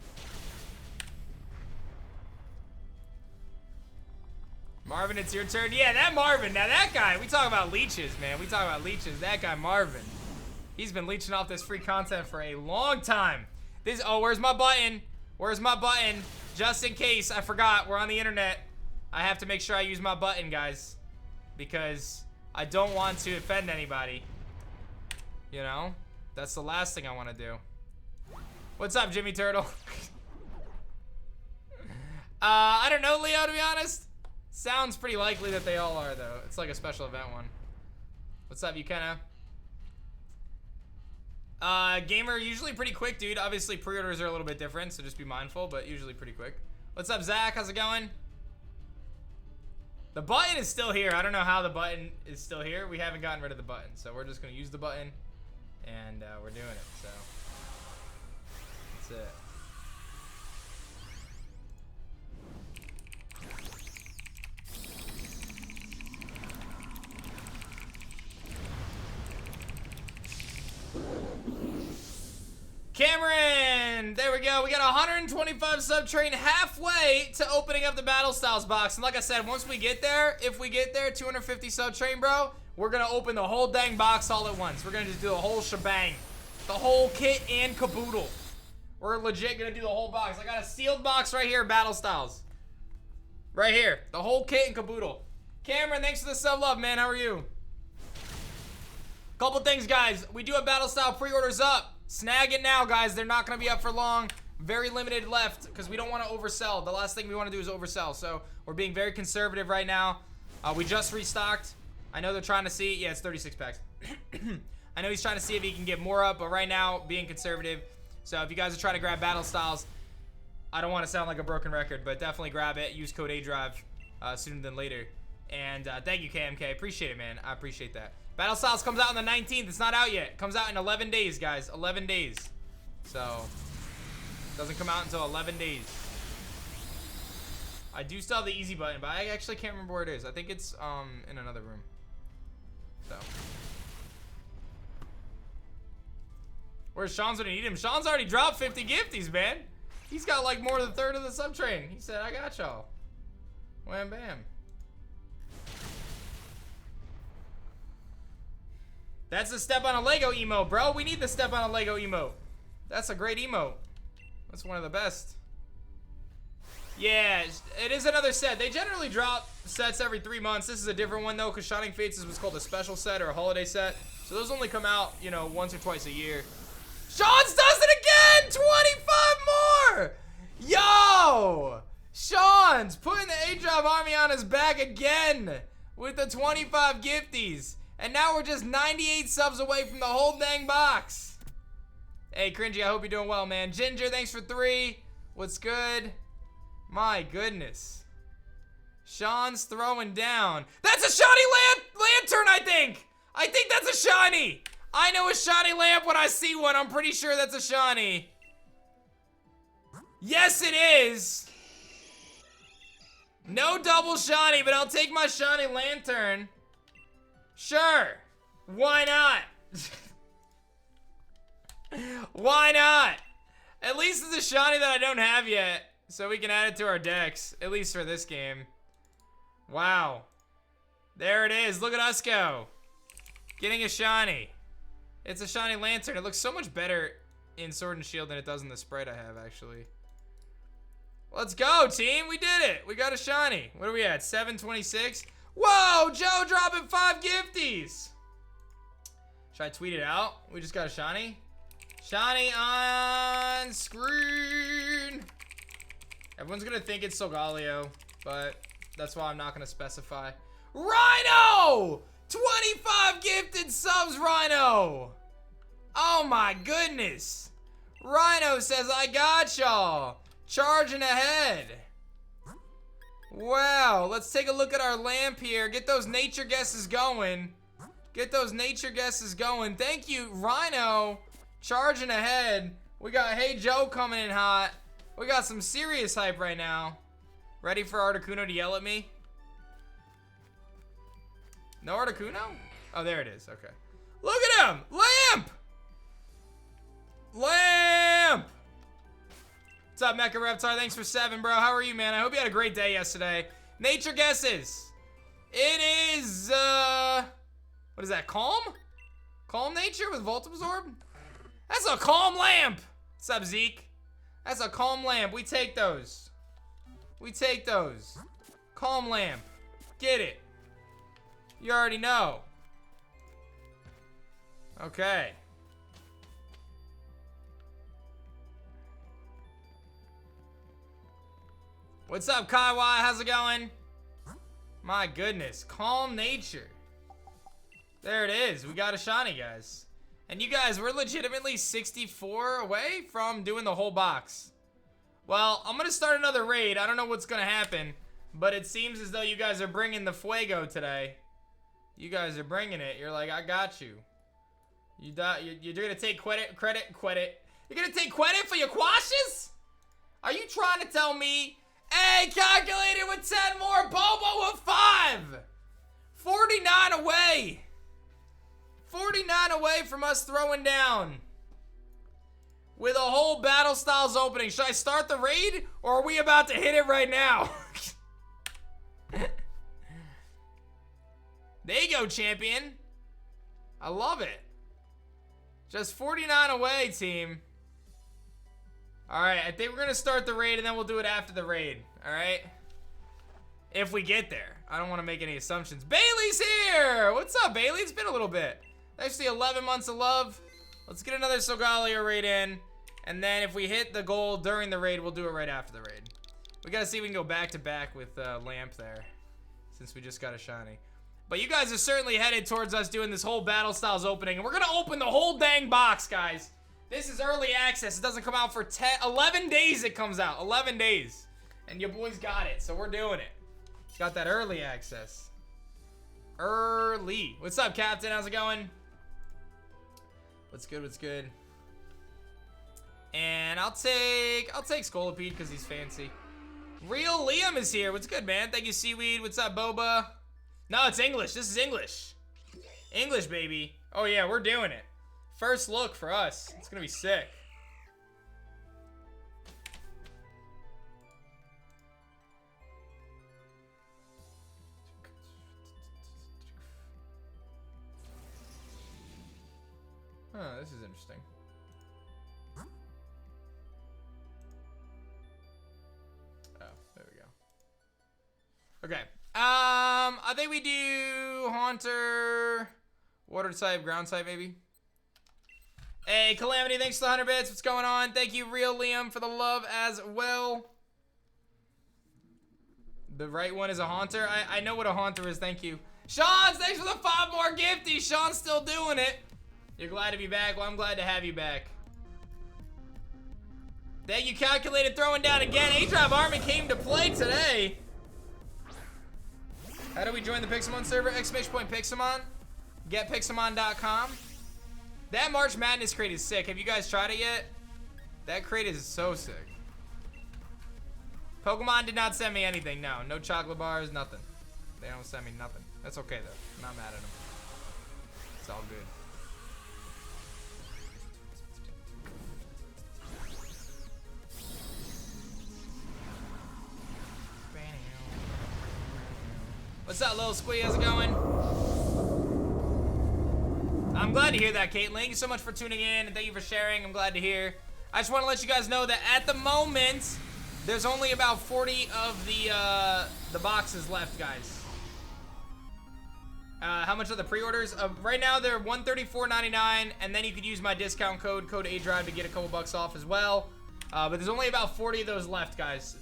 Marvin, it's your turn. Yeah, that Marvin. Now that guy, we talk about leeches, man. We talk about leeches. That guy Marvin. He's been leeching off this free content for a long time. Oh, where's my button? Where's my button? Just in case I forgot, we're on the internet. I have to make sure I use my button, guys, because I don't want to offend anybody. You know, that's the last thing I want to do. What's up, Jimmy Turtle? I don't know, Leo, to be honest. Sounds pretty likely that they all are, though. It's like a special event one. What's up, Ukenna? Gamer, usually pretty quick, dude. Obviously, pre-orders are a little bit different, so just be mindful, but usually pretty quick. What's up, Zach? How's it going? The button is still here. I don't know how the button is still here. We haven't gotten rid of the button, so we're just going to use the button, and we're doing it, so that's it. Cameron, there we go. We got 125 sub train halfway to opening up the Battle Styles box. And like I said, once we get there, if we get there, 250 sub train, bro, we're going to open the whole dang box all at once. We're going to just do the whole shebang. The whole kit and caboodle. We're legit going to do the whole box. I got a sealed box right here, Battle Styles. Right here. The whole kit and caboodle. Cameron, thanks for the sub love, man. How are you? Couple things, guys. We do have Battle Style pre-orders up. Snag it now, guys. They're not going to be up for long. Very limited left because we don't want to oversell. The last thing we want to do is oversell. So we're being very conservative right now. We just restocked. I know they're trying to see. Yeah, it's 36 packs. I know he's trying to see if he can get more up, but right now, being conservative. So if you guys are trying to grab Battle Styles, I don't want to sound like a broken record, but definitely grab it. Use code ADRIVE sooner than later. And thank you, KMK. Appreciate it, man. I appreciate that. Battle Styles comes out on the 19th. It's not out yet. It comes out in 11 days, guys. 11 days. So, it doesn't come out until 11 days. I do still have the easy button, but I actually can't remember where it is. I think it's in another room. So. Where's Sean's when you need him? Sean's already dropped 50 gifties, man. He's got like more than a third of the sub train. He said, I got y'all. Wham bam. That's the step on a Lego emote, bro. We need the step on a Lego emote. That's a great emote. That's one of the best. Yeah, it is another set. They generally drop sets every 3 months. This is a different one, though, because Shining Fates is what's called a special set or a holiday set. So those only come out, you know, once or twice a year. Sean's does it again! 25 more! Yo! Sean's putting the A-Drop Army on his back again with the 25 gifties. And now we're just 98 subs away from the whole dang box. Hey, Cringy, I hope you're doing well, man. Ginger, thanks for 3. What's good? My goodness. Sean's throwing down. That's a shiny lantern, I think. I think that's a shiny. I know a shiny lamp when I see one. I'm pretty sure that's a shiny. Yes, it is. No double shiny, but I'll take my shiny lantern. Sure. Why not? Why not? At least it's a shiny that I don't have yet, so we can add it to our decks, at least for this game. Wow. There it is. Look at us go. Getting a shiny. It's a shiny lantern. It looks so much better in Sword and Shield than it does in the sprite I have, actually. Let's go, team. We did it. We got a shiny. What are we at? 726? Whoa, Joe dropping 5 gifties. Should I tweet it out? We just got a shiny. Shiny on screen. Everyone's gonna think it's Solgaleo, but that's why I'm not gonna specify. Rhino! 25 gifted subs, Rhino! Oh my goodness. Rhino says, I got y'all. Charging ahead. Wow, let's take a look at our lamp here. Get those nature guesses going. Get those nature guesses going. Thank you, Rhino. Charging ahead. We got Hey Joe coming in hot. We got some serious hype right now. Ready for Articuno to yell at me? No Articuno? Oh, there it is. Okay. Look at him! Lamp! Lamp! What's up, Mecha Reptar? Thanks for 7, bro. How are you, man? I hope you had a great day yesterday. Nature guesses. It is, what is that, Calm? Calm Nature with Volt Absorb? That's a Calm Lamp! What's up, Zeke? That's a Calm Lamp. We take those. We take those. Calm Lamp. Get it. You already know. Okay. What's up, Kaiwa? How's it going? My goodness. Calm Nature. There it is. We got a shiny, guys. And you guys, we're legitimately 64 away from doing the whole box. Well, I'm going to start another raid. I don't know what's going to happen. But it seems as though you guys are bringing the Fuego today. You guys are bringing it. You're like, I got you. You're going to take credit. You're going to take credit for your quashes? Are you trying to tell me... Hey, calculated with 10 more. Bobo with 5. 49 away. 49 away from us throwing down. With a whole Battle Styles opening. Should I start the raid? Or are we about to hit it right now? There you go, champion. I love it. Just 49 away, team. Alright, I think we're going to start the raid and then we'll do it after the raid. Alright? If we get there. I don't want to make any assumptions. Bailey's here! What's up, Bailey? It's been a little bit. Actually, 11 months of love. Let's get another Solgaleo raid in. And then if we hit the goal during the raid, we'll do it right after the raid. We got to see if we can go back to back with Lamp there. Since we just got a shiny. But you guys are certainly headed towards us doing this whole Battle Styles opening. And we're going to open the whole dang box, guys. This is early access. It doesn't come out for 11 days it comes out. 11 days. And your boys got it. So we're doing it. Got that early access. Early. What's up, Captain? How's it going? What's good? What's good? And I'll take Scolipede because he's fancy. Real Liam is here. What's good, man? Thank you, Seaweed. What's up, Boba? No, it's English. This is English. English, baby. Oh, yeah, we're doing it. First look for us. It's going to be sick. Huh, this is interesting. Oh, there we go. Okay. I think we do Haunter, Water type, Ground type, maybe. Hey, Calamity, thanks for the 100 bits. What's going on? Thank you, Real Liam, for the love as well. The right one is a Haunter. I know what a Haunter is. Thank you. Sean, thanks for the 5 more gifties. Sean's still doing it. You're glad to be back? Well, I'm glad to have you back. Thank you, Calculated, throwing down again. A-Drive Army came to play today. How do we join the Pixelmon server? !Pixelmon. GetPixelmon.com. That March Madness crate is sick. Have you guys tried it yet? That crate is so sick. Pokemon did not send me anything. No chocolate bars, nothing. They don't send me nothing. That's okay, though. I'm not mad at them. It's all good. What's up, Lil Squee? How's it going? I'm glad to hear that, Caitlin. Thank you so much for tuning in, and thank you for sharing. I'm glad to hear. I just want to let you guys know that at the moment, there's only about 40 of the boxes left, guys. How much are the pre-orders? Right now, they're $134.99, and then you could use my discount code ADRIVE, to get a couple bucks off as well. But there's only about 40 of those left, guys.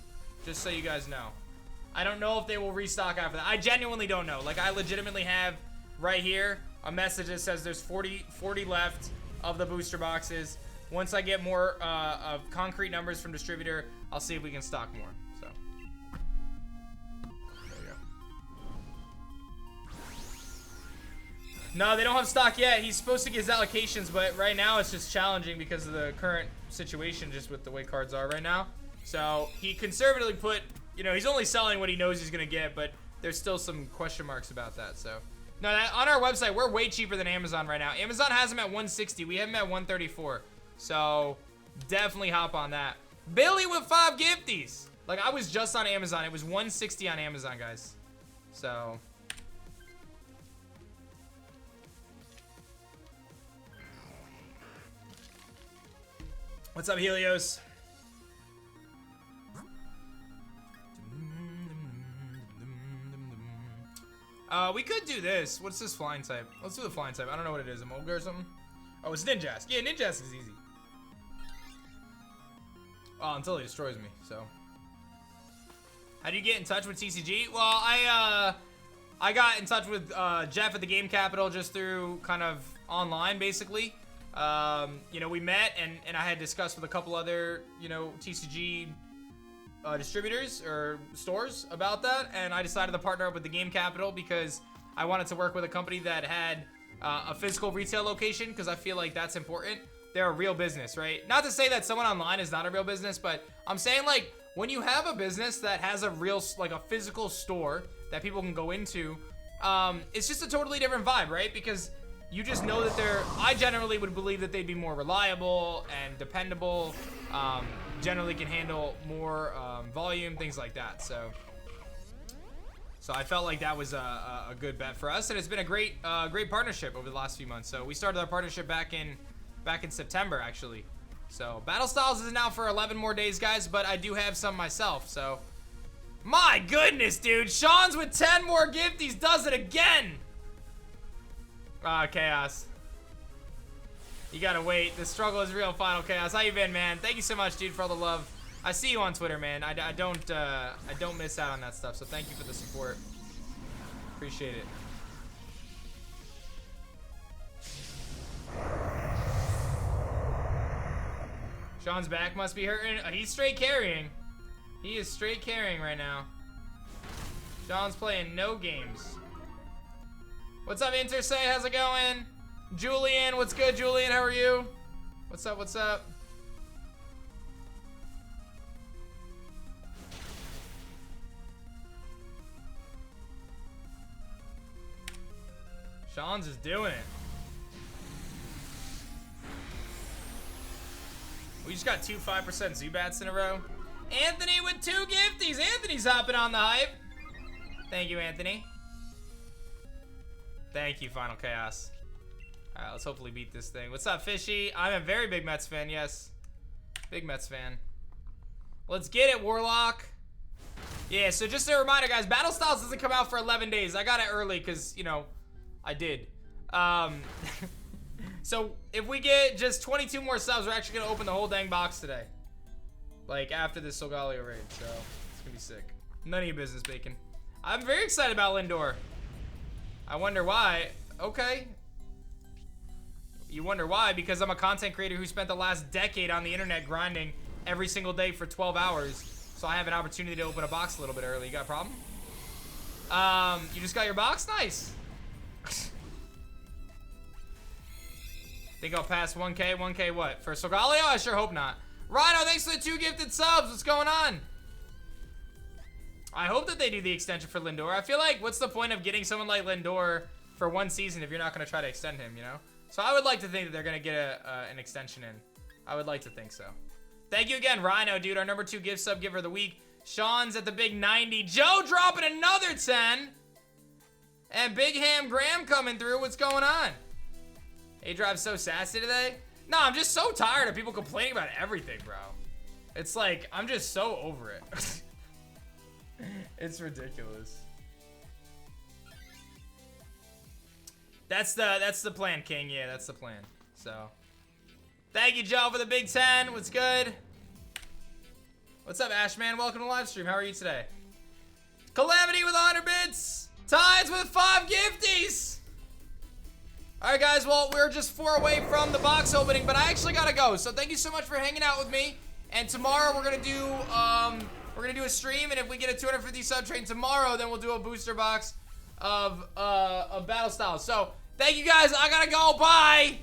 Just so you guys know. I don't know if they will restock after that. I genuinely don't know. Like, I legitimately have right here a message that says there's 40 left, of the booster boxes. Once I get more of concrete numbers from distributor, I'll see if we can stock more. So there we go. No, they don't have stock yet. He's supposed to get his allocations, but right now it's just challenging because of the current situation, just with the way cards are right now. So he conservatively put, you know, he's only selling what he knows he's gonna get, but there's still some question marks about that. So no, on our website, we're way cheaper than Amazon right now. Amazon has them at 160. We have them at 134. So definitely hop on that. Billy with 5 gifties. Like, I was just on Amazon. It was 160 on Amazon, guys. So what's up, Helios? We could do this. What's this flying type? Let's do the flying type. I don't know what it is. A Molga or something? Oh, it's Ninjask. Yeah, Ninjask is easy. Oh, until he destroys me, so. How do you get in touch with TCG? Well, I got in touch with Jeff at the Game Capital just through kind of online, basically. You know, we met, and I had discussed with a couple other, you know, TCG distributors or stores about that, and I decided to partner up with the Game Capital because I wanted to work with a company that had a physical retail location, because I feel like that's important. They're a real business, right? Not to say that someone online is not a real business, but I'm saying, like, when you have a business that has a real, like, a physical store that people can go into, it's just a totally different vibe, right? Because you just know that I generally would believe that they'd be more reliable and dependable, generally can handle more volume, things like that. So I felt like that was a good bet for us, and it's been a great partnership over the last few months. So we started our partnership back in September, actually. So Battle Styles is now for 11 more days, guys, but I do have some myself. So my goodness, dude, Sean's with 10 more gifties, does it again. Chaos. You gotta wait. The struggle is real, Final Chaos. How you been, man? Thank you so much, dude, for all the love. I see you on Twitter, man. I don't miss out on that stuff, so thank you for the support. Appreciate it. Sean's back must be hurting. He's straight carrying. He is straight carrying right now. Sean's playing no games. What's up, Intersay? How's it going? Julian, what's good, Julian? How are you? What's up, what's up? Sean's is doing it. We just got 2 5% Zubats in a row. Anthony with 2 gifties. Anthony's hopping on the hype. Thank you, Anthony. Thank you, Final Chaos. All right, let's hopefully beat this thing. What's up, Fishy? I'm a very big Mets fan, yes. Big Mets fan. Let's get it, Warlock. Yeah, so just a reminder, guys, Battle Styles doesn't come out for 11 days. I got it early because, you know, I did. So if we get just 22 more subs, we're actually going to open the whole dang box today. Like, after this Solgaleo raid, so it's going to be sick. None of your business, Bacon. I'm very excited about Lindor. I wonder why. Okay. You wonder why? Because I'm a content creator who spent the last decade on the internet grinding every single day for 12 hours. So I have an opportunity to open a box a little bit early. You got a problem? You just got your box? Nice. Think I'll pass 1K? 1K what? For Solgaleo? I sure hope not. Rhino, thanks for the 2 gifted subs. What's going on? I hope that they do the extension for Lindor. I feel like, what's the point of getting someone like Lindor for 1 season if you're not going to try to extend him, you know? So I would like to think that they're going to get an extension in. I would like to think so. Thank you again, Rhino, dude. Our number 2 gift sub giver of the week. Sean's at the big 90. Joe dropping another 10. And Big Ham Graham coming through. What's going on? A-Drive's so sassy today. No, I'm just so tired of people complaining about everything, bro. It's like, I'm just so over it. It's ridiculous. That's the plan, King. Yeah, that's the plan. So, thank you, Joe, for the big 10. What's good? What's up, Ashman? Welcome to live stream. How are you today? Calamity with 100 bits. Tides with 5 gifties. All right, guys. Well, we're just 4 away from the box opening, but I actually gotta go. So thank you so much for hanging out with me. And tomorrow we're gonna do a stream, and if we get a 250 sub train tomorrow, then we'll do a booster box of Battle Styles. So thank you guys. I gotta go. Bye.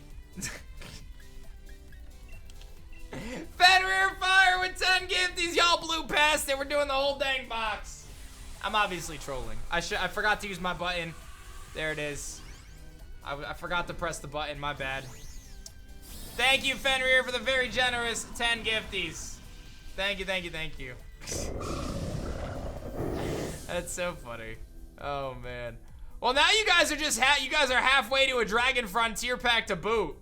Fenrir Fire with 10 gifties. Y'all blew past it. We're doing the whole dang box. I'm obviously trolling. I forgot to use my button. There it is. I forgot to press the button. My bad. Thank you, Fenrir, for the very generous 10 gifties. Thank you, thank you, thank you. That's so funny. Oh man. Well, now you guys are just halfway to a Dragon Frontier pack to boot.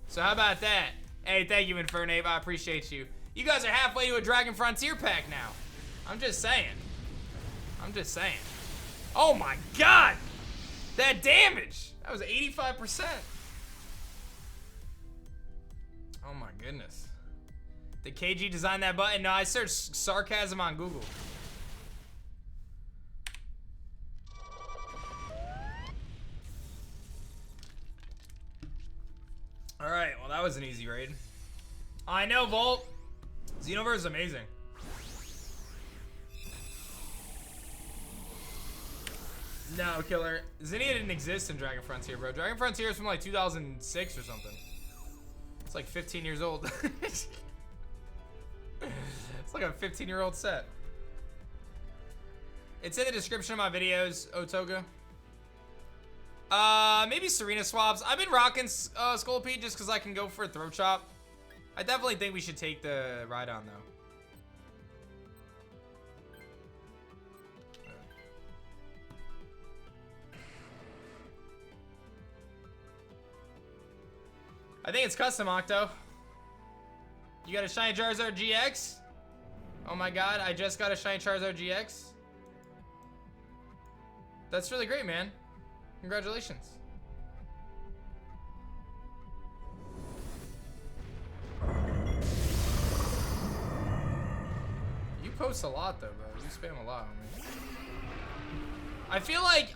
So how about that? Hey, thank you, Infernape. I appreciate you. You guys are halfway to a Dragon Frontier pack now. I'm just saying. I'm just saying. Oh my God! That damage! That was 85%. Oh my goodness. Did KG design that button? No, I searched sarcasm on Google. Alright, well that was an easy raid. I know, Volt. Xenoverse is amazing. No, Killer. Zinnia didn't exist in Dragon Frontier, bro. Dragon Frontier is from like 2006 or something. It's like 15 years old. It's like a 15-year-old set. It's in the description of my videos, Otoga. Maybe Serena swaps. I've been rocking Scolpede just because I can go for a throat chop. I definitely think we should take the ride on though. I think it's custom, Octo. You got a Shiny Charizard GX? Oh my God, I just got a Shiny Charizard GX. That's really great, man. Congratulations. You post a lot though, bro. You spam a lot on me. I feel like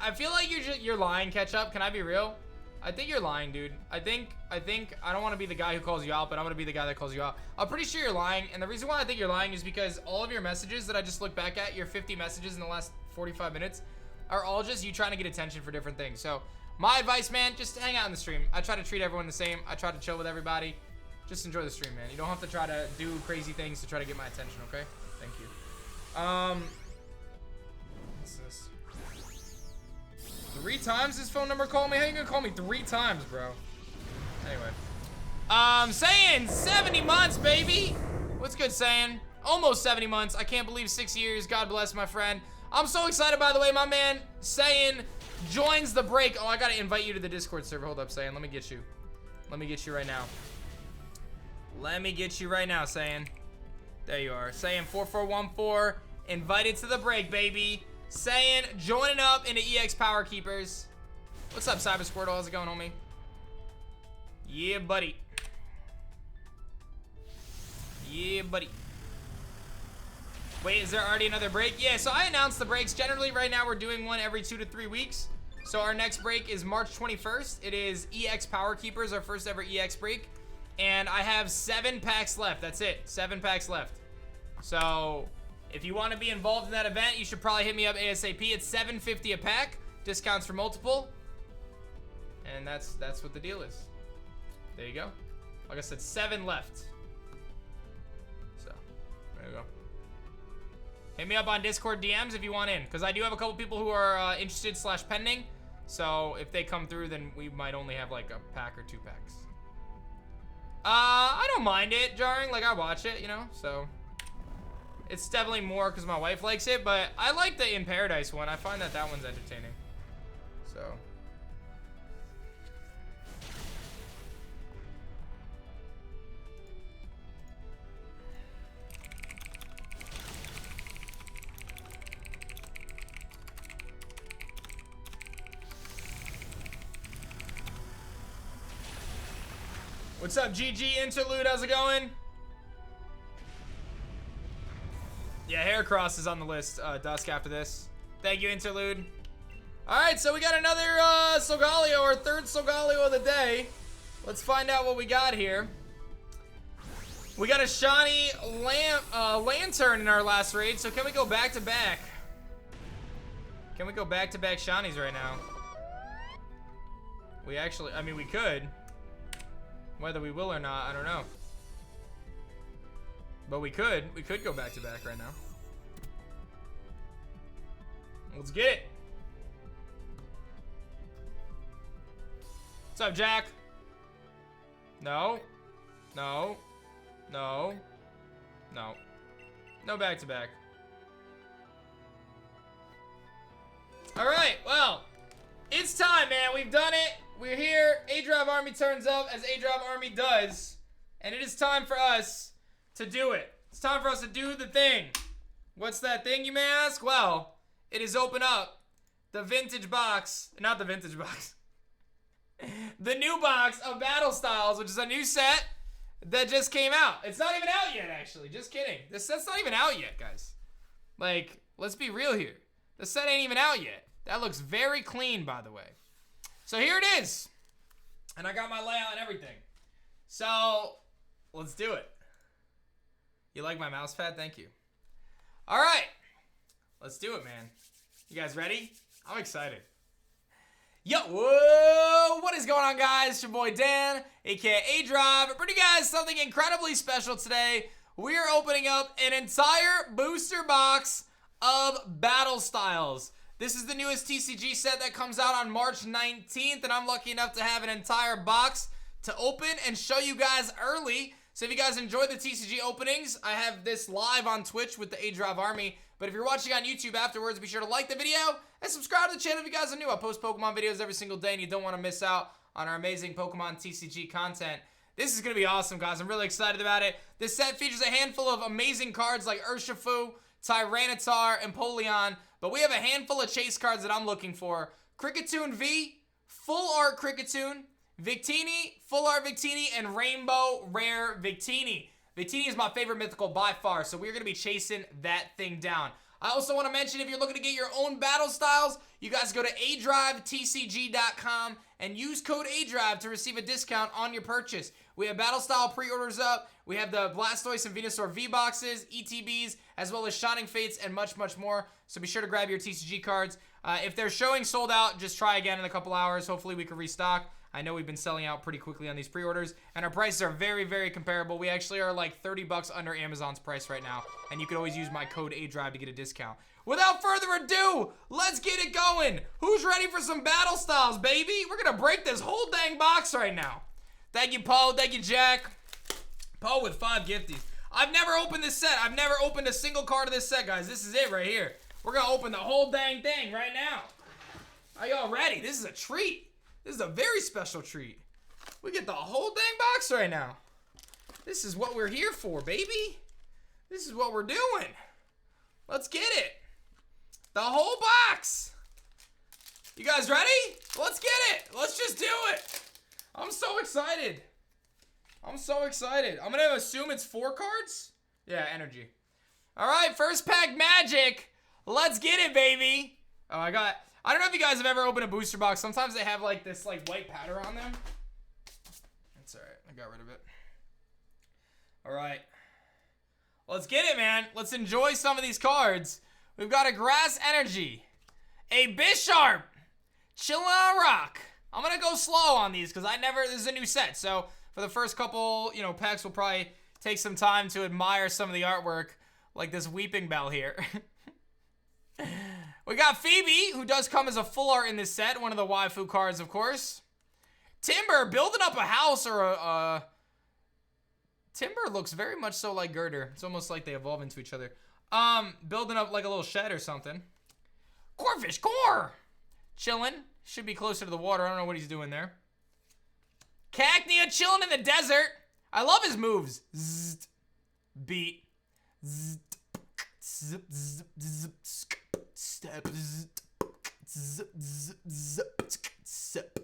you're lying, Ketchup. Can I be real? I think you're lying, dude. I think I don't want to be the guy who calls you out, but I'm gonna be the guy that calls you out. I'm pretty sure you're lying, and the reason why I think you're lying is because all of your messages that I just looked back at, your 50 messages in the last 45 minutes, are all just you trying to get attention for different things. So my advice, man, just hang out in the stream. I try to treat everyone the same. I try to chill with everybody. Just enjoy the stream, man. You don't have to try to do crazy things to try to get my attention, okay? Thank you. What's this? 3 times his phone number called me? How you gonna call me 3 times, bro? Anyway. Saying 70 months, baby. What's good, saying? Almost 70 months. I can't believe 6 years. God bless, my friend. I'm so excited, by the way, my man, saying joins the break. Oh, I gotta invite you to the Discord server. Hold up, saying. Let me get you. Let me get you right now. Let me get you right now, saying. There you are. Saying 4414. Invited to the break, baby. Saying joining up into EX Power Keepers. What's up, Cyber Squirtle? How's it going, homie? Yeah, buddy. Yeah, buddy. Wait, is there already another break? Yeah, so I announced the breaks. Generally, right now, we're doing one every 2 to 3 weeks. So our next break is March 21st. It is EX Power Keepers, our first ever EX break. And I have 7 packs left. That's it. 7 packs left. So if you want to be involved in that event, you should probably hit me up ASAP. It's $7.50 a pack. Discounts for multiple. And that's what the deal is. There you go. Like I said, 7 left. So, there you go. Hit me up on Discord DMs if you want in, because I do have a couple people who are interested / pending. So if they come through, then we might only have like a pack or 2 packs. I don't mind it jarring. Like, I watch it, you know. So it's definitely more because my wife likes it, but I like the In Paradise one. I find that one's entertaining. So. What's up, GG Interlude? How's it going? Yeah, Heracross is on the list, Dusk, after this. Thank you, Interlude. Alright, so we got another Solgaleo, our third Solgaleo of the day. Let's find out what we got here. We got a shiny lantern in our last raid, so can we go back to back? Can we go back to back shinies right now? We actually, I mean, we could. Whether we will or not, I don't know. But we could go back to back right now. Let's get it. What's up, Jack? No. No. No. No. No back to back. Alright, well. It's time, man. We've done it. We're here. A-Drive Army turns up as A-Drive Army does. And it is time for us to do it. It's time for us to do the thing. What's that thing, you may ask? Well, it is open up the vintage box. Not the vintage box. The new box of Battle Styles, which is a new set that just came out. It's not even out yet, actually. Just kidding. This set's not even out yet, guys. Like, let's be real here. The set ain't even out yet. That looks very clean, by the way. So here it is. And I got my layout and everything. So, let's do it. You like my mouse pad? Thank you. All right. Let's do it, man. You guys ready? I'm excited. Yo, whoa, what is going on, guys? It's your boy Dan, aka A-Drive. Bring you guys something incredibly special today. We are opening up an entire booster box of Battle Styles. This is the newest TCG set that comes out on March 19th, and I'm lucky enough to have an entire box to open and show you guys early. So if you guys enjoy the TCG openings, I have this live on Twitch with the A-Drive Army. But if you're watching on YouTube afterwards, be sure to like the video and subscribe to the channel if you guys are new. I post Pokemon videos every single day, and you don't want to miss out on our amazing Pokemon TCG content. This is going to be awesome, guys. I'm really excited about it. This set features a handful of amazing cards like Urshifu, Tyranitar, and Polion. But we have a handful of chase cards that I'm looking for. Kricketune V, Full Art Kricketune, Victini, Full Art Victini, and Rainbow Rare Victini. Victini is my favorite mythical by far, so we're going to be chasing that thing down. I also want to mention, if you're looking to get your own Battle Styles, you guys go to adrivetcg.com and use code ADRIVE to receive a discount on your purchase. We have Battle Style pre-orders up. We have the Blastoise and Venusaur V-Boxes, ETBs, as well as Shining Fates, and much, much more. So be sure to grab your TCG cards. If they're showing sold out, just try again in a couple hours. Hopefully we can restock. I know we've been selling out pretty quickly on these pre-orders, and our prices are very, very comparable. We actually are like 30 bucks under Amazon's price right now, and you can always use my code ADRIVE to get a discount. Without further ado, let's get it going. Who's ready for some Battle Styles, baby? We're gonna break this whole dang box right now. Thank you, Poe. Thank you, Jack. Poe with 5 gifties. I've never opened this set. I've never opened a single card of this set, guys. This is it right here. We're gonna open the whole dang thing right now. Are y'all ready? This is a treat. This is a very special treat. We get the whole dang box right now. This is what we're here for, baby. This is what we're doing. Let's get it. The whole box. You guys ready? Let's get it. Let's just do it. I'm so excited. I'm so excited. I'm gonna assume it's 4 cards? Yeah, energy. All right, first pack magic. Let's get it, baby. Oh, I don't know if you guys have ever opened a booster box. Sometimes they have like this like white powder on them. That's all right. I got rid of it. All right. Let's get it, man. Let's enjoy some of these cards. We've got a Grass Energy, a Bisharp, chilling on a rock. I'm going to go slow on these because this is a new set. So for the first couple, packs, we'll probably take some time to admire some of the artwork, like this Weeping Bell here. We got Phoebe, who does come as a full art in this set. One of the waifu cards, of course. Timber, building up a house or a... Timber looks very much so like Girder. It's almost like they evolve into each other. Building up like a little shed or something. Corfish Core! Chilling. Should be closer to the water. I don't know what he's doing there. Cacnea chilling in the desert. I love his moves. Zzzt. Beat. Zzzt. Zip, zip, zip, step, zip, zip, zip, zip, zip,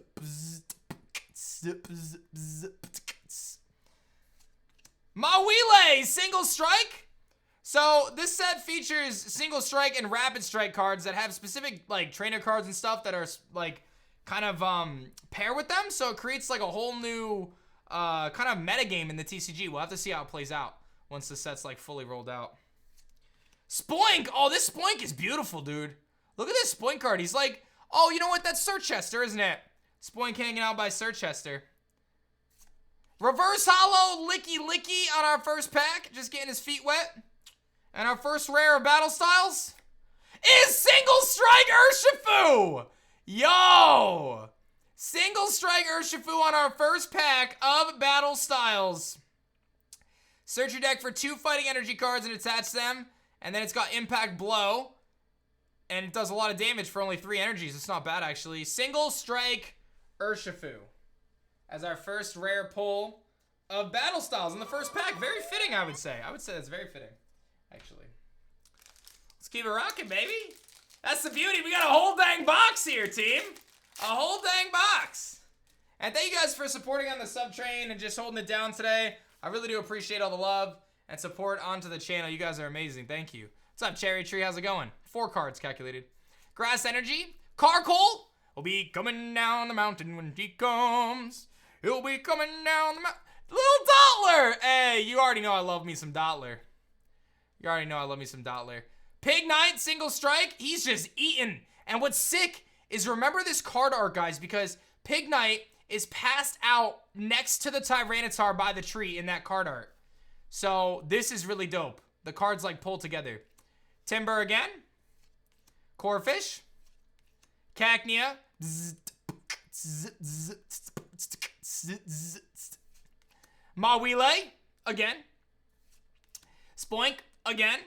zip, zip, Mawile, single strike. So this set features single strike and rapid strike cards that have specific like trainer cards and stuff that are like kind of pair with them. So it creates like a whole new kind of meta game in the TCG. We'll have to see how it plays out once the set's like fully rolled out. Spoink! Oh, this Spoink is beautiful, dude. Look at this Spoink card. He's like, oh, you know what? That's Sir Chester, isn't it? Spoink hanging out by Sir Chester. Reverse Hollow Licky Licky on our first pack. Just getting his feet wet. And our first rare of Battle Styles is Single Strike Urshifu! Yo! Single Strike Urshifu on our first pack of Battle Styles. Search your deck for 2 fighting energy cards and attach them. And then it's got Impact Blow. And it does a lot of damage for only 3 energies. It's not bad, actually. Single Strike Urshifu as our first rare pull of Battle Styles in the first pack. Very fitting, I would say. I would say that's very fitting, actually. Let's keep it rocking, baby. That's the beauty. We got a whole dang box here, team. A whole dang box. And thank you guys for supporting on the sub train and just holding it down today. I really do appreciate all the love and support onto the channel. You guys are amazing. Thank you. What's up, Cherry Tree? How's it going? 4 cards calculated. Grass Energy. Carcoal will be coming down the mountain when he comes. He'll be coming down the mountain. Little Dottler! Hey, you already know I love me some Dottler. You already know I love me some Dottler. Pig Knight, single strike. He's just eating. And what's sick is remember this card art, guys, because Pig Knight is passed out next to the Tyranitar by the tree in that card art. So this is really dope. The cards like pull together. Timber again. Corphish. Cacnea. Mawile again. Spoink again.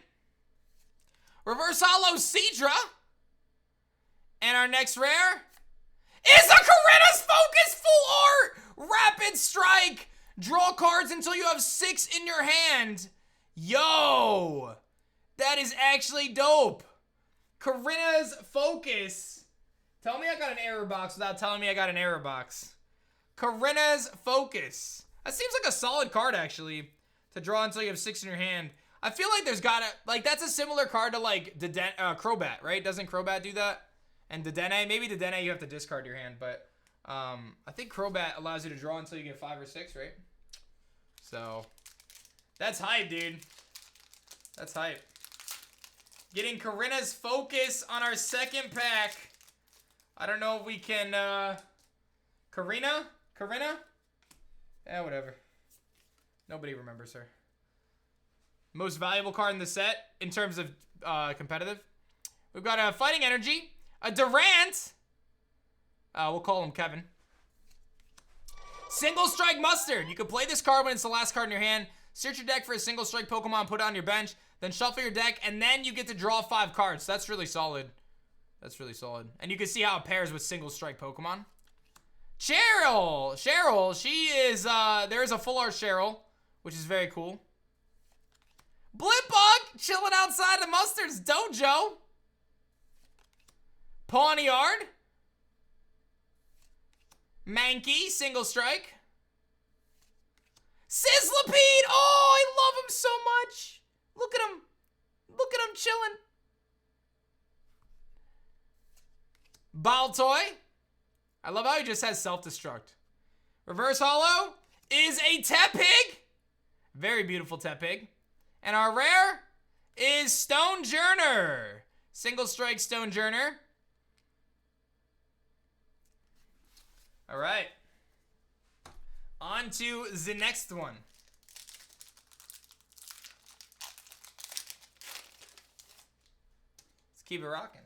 Reverse Hollow Seadra. And our next rare is a Corinna's Focus Full Art! Rapid Strike! Draw cards until you have 6 in your hand. Yo! That is actually dope. Corinna's Focus. Tell me I got an error box without telling me I got an error box. Corinna's Focus. That seems like a solid card, actually, to draw until you have 6 in your hand. I feel like there's gotta, like, that's a similar card to, like, Crobat, right? Doesn't Crobat do that? And Dedenne, maybe Dedenne you have to discard your hand, but I think Crobat allows you to draw until you get 5 or 6, right? So, that's hype, dude. That's hype. Getting Corinna's Focus on our second pack. I don't know if we can, Corinna? Whatever. Nobody remembers her. Most valuable card in the set in terms of competitive. We've got a Fighting Energy, a Durant. We'll call him Kevin. Single Strike Mustard. You can play this card when it's the last card in your hand. Search your deck for a single strike Pokemon, put it on your bench, then shuffle your deck, and then you get to draw 5 cards. That's really solid. That's really solid. And you can see how it pairs with single strike Pokemon. Cheryl, she is, there's a full art Cheryl, which is very cool. Blipbug, chilling outside of Mustard's dojo. Pawniard. Mankey, single strike. Sizzlipede, oh, I love him so much. Look at him. Look at him chilling. Baltoy. I love how he just has self-destruct. Reverse Hollow is a Tepig. Very beautiful Tepig. And our rare is Stonejourner. Single strike Stonejourner. All right. On to the next one. Let's keep it rocking.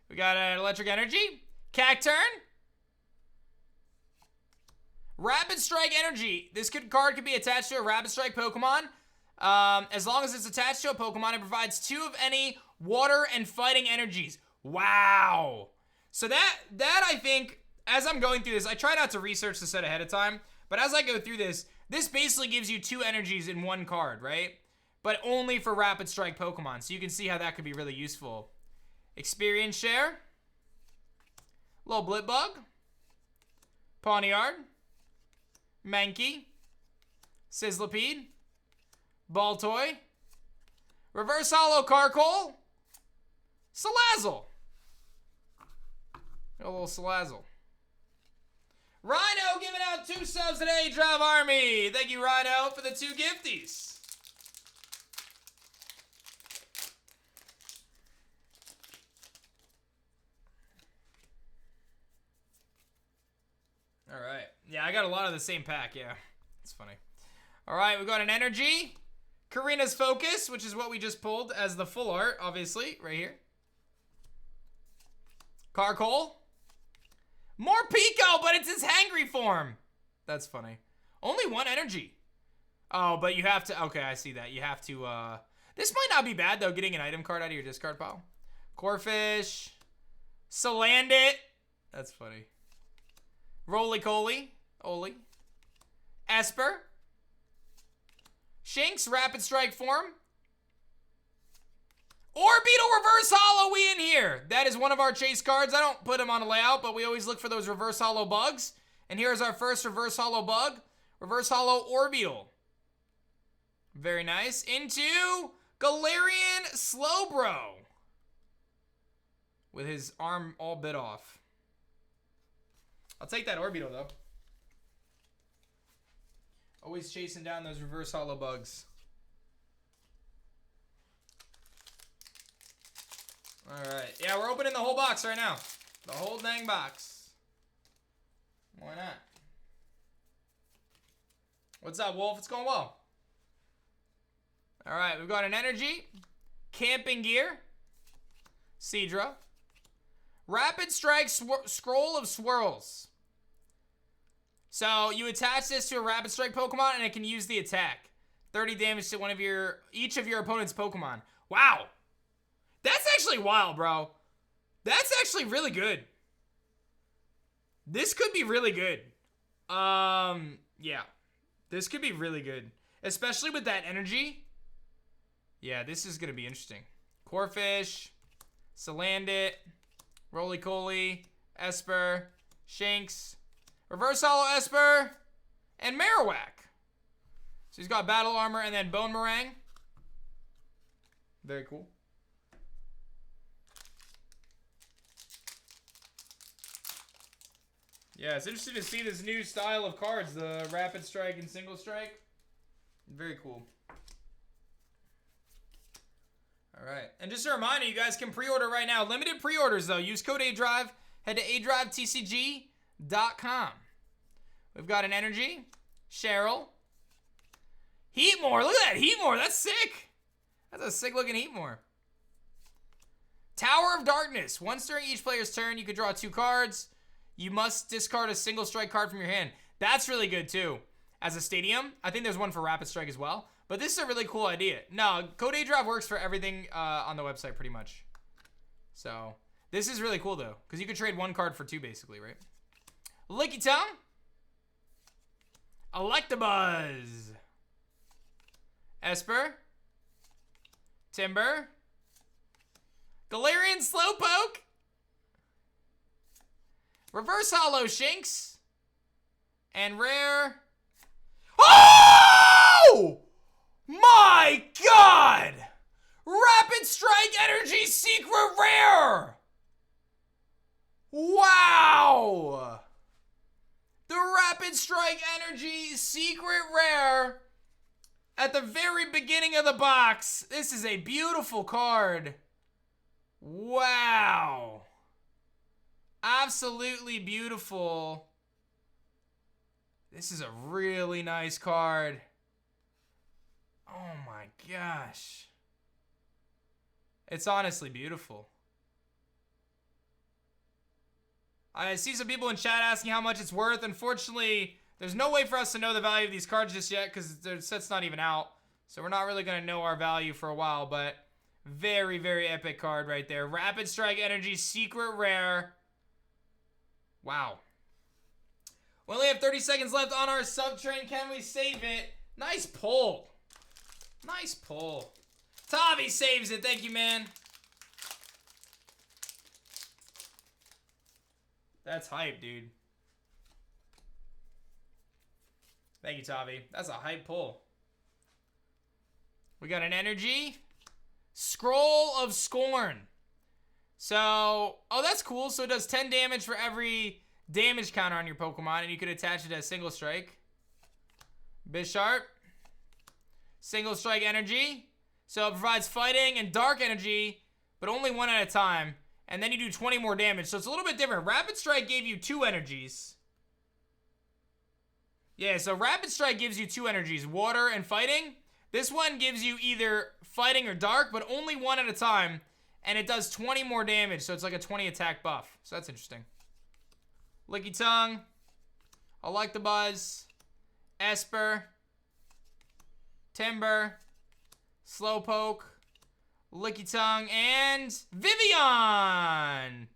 We got an Electric Energy, Cacturn, Rapid Strike Energy. This card could be attached to a Rapid Strike Pokemon. As long as it's attached to a Pokemon, it provides 2 of any water and fighting energies. Wow. So that I think, as I'm going through this, I try not to research the set ahead of time, but as I go through this basically gives you 2 energies in 1 card, right? But only for Rapid Strike Pokemon, so you can see how that could be really useful. Experience Share, little Blipbug, Pawniard, Mankey. Sizzlipede. Baltoy. Reverse Hollow Carkol. Salazzle. A little Salazzle. Rhino giving out 2 subs today, Drive Army. Thank you, Rhino, for the 2 gifties. All right. Yeah, I got a lot of the same pack, yeah. It's funny. All right, we got an Energy. Karina's Focus, which is what we just pulled as the full art, obviously, right here. Carkol. More Pico, but it's his hangry form. That's funny. Only 1 energy. Oh, but you have to... Okay, I see that. You have to... This might not be bad, though, getting an item card out of your discard pile. Corphish. Salandit. That's funny. Roly-Coly. Oli. Esper. Shinx, Rapid Strike form. Orbeetle Reverse Hollow we in here. That is one of our chase cards. I don't put them on a layout, but we always look for those Reverse Hollow bugs. And here's our first Reverse Hollow bug. Reverse Hollow Orbeetle. Very nice. Into Galarian Slowbro. With his arm all bit off. I'll take that Orbeetle, though. Always chasing down those Reverse Hollow bugs. Alright. Yeah, we're opening the whole box right now. The whole dang box. Why not? What's up, Wolf? It's going well. Alright, we've got an Energy. Camping Gear. Seadra. Rapid Strike Scroll of Swirls. So, you attach this to a Rapid Strike Pokemon and it can use the attack. 30 damage to each of your opponent's Pokemon. Wow! That's actually wild, bro. That's actually really good. This could be really good. Yeah. This could be really good. Especially with that energy. Yeah, this is going to be interesting. Corphish. Salandit. Roly-Coly. Esper. Shinx. Reverse Hollow Esper. And Marowak. So he's got Battle Armor and then Bone Meringue. Very cool. Yeah, it's interesting to see this new style of cards, the Rapid Strike and Single Strike. Very cool. All right. And just a reminder, you guys can pre-order right now. Limited pre-orders, though. Use code ADRIVE. Head to adrivetcg.com. We've got an Energy. Cheryl. Heatmore. Look at that Heatmore. That's sick. That's a sick-looking Heatmore. Tower of Darkness. Once during each player's turn, you can draw 2 cards. You must discard a Single Strike card from your hand. That's really good, too. As a stadium. I think there's one for Rapid Strike as well. But this is a really cool idea. No, Code A-Drive works for everything on the website, pretty much. So, this is really cool, though. Because you could trade 1 card for 2, basically, right? Lickitung. Electabuzz. Esper. Timber. Galarian Slowpoke. Reverse Hollow Shinx. And rare. Oh! My God! Rapid Strike Energy Secret Rare! Wow! The Rapid Strike Energy Secret Rare at the very beginning of the box. This is a beautiful card. Wow. Absolutely beautiful. This is a really nice card. Oh my gosh. It's honestly beautiful. I see some people in chat asking how much it's worth. Unfortunately, there's no way for us to know the value of these cards just yet because their set's not even out. So we're not really going to know our value for a while, but very, very epic card right there. Rapid Strike Energy Secret Rare. Wow. We only have 30 seconds left on our sub train. Can we save it? Nice pull. Nice pull. Tavi saves it. Thank you, man. That's hype, dude. Thank you, Tavi. That's a hype pull. We got an energy. Scroll of Scorn. So, oh, that's cool. So it does 10 damage for every damage counter on your Pokemon, and you could attach it as single strike. Bisharp. Single strike energy. So it provides fighting and dark energy, but only one at a time. And then you do 20 more damage. So it's a little bit different. Rapid Strike gave you 2 energies. Yeah, so Rapid Strike gives you 2 energies, water and fighting. This one gives you either fighting or dark, but only one at a time. And it does 20 more damage, so it's like a 20 attack buff. So that's interesting. Licky Tongue. I like the buzz. Esper. Timber. Slowpoke. Licky Tongue. And Vivian.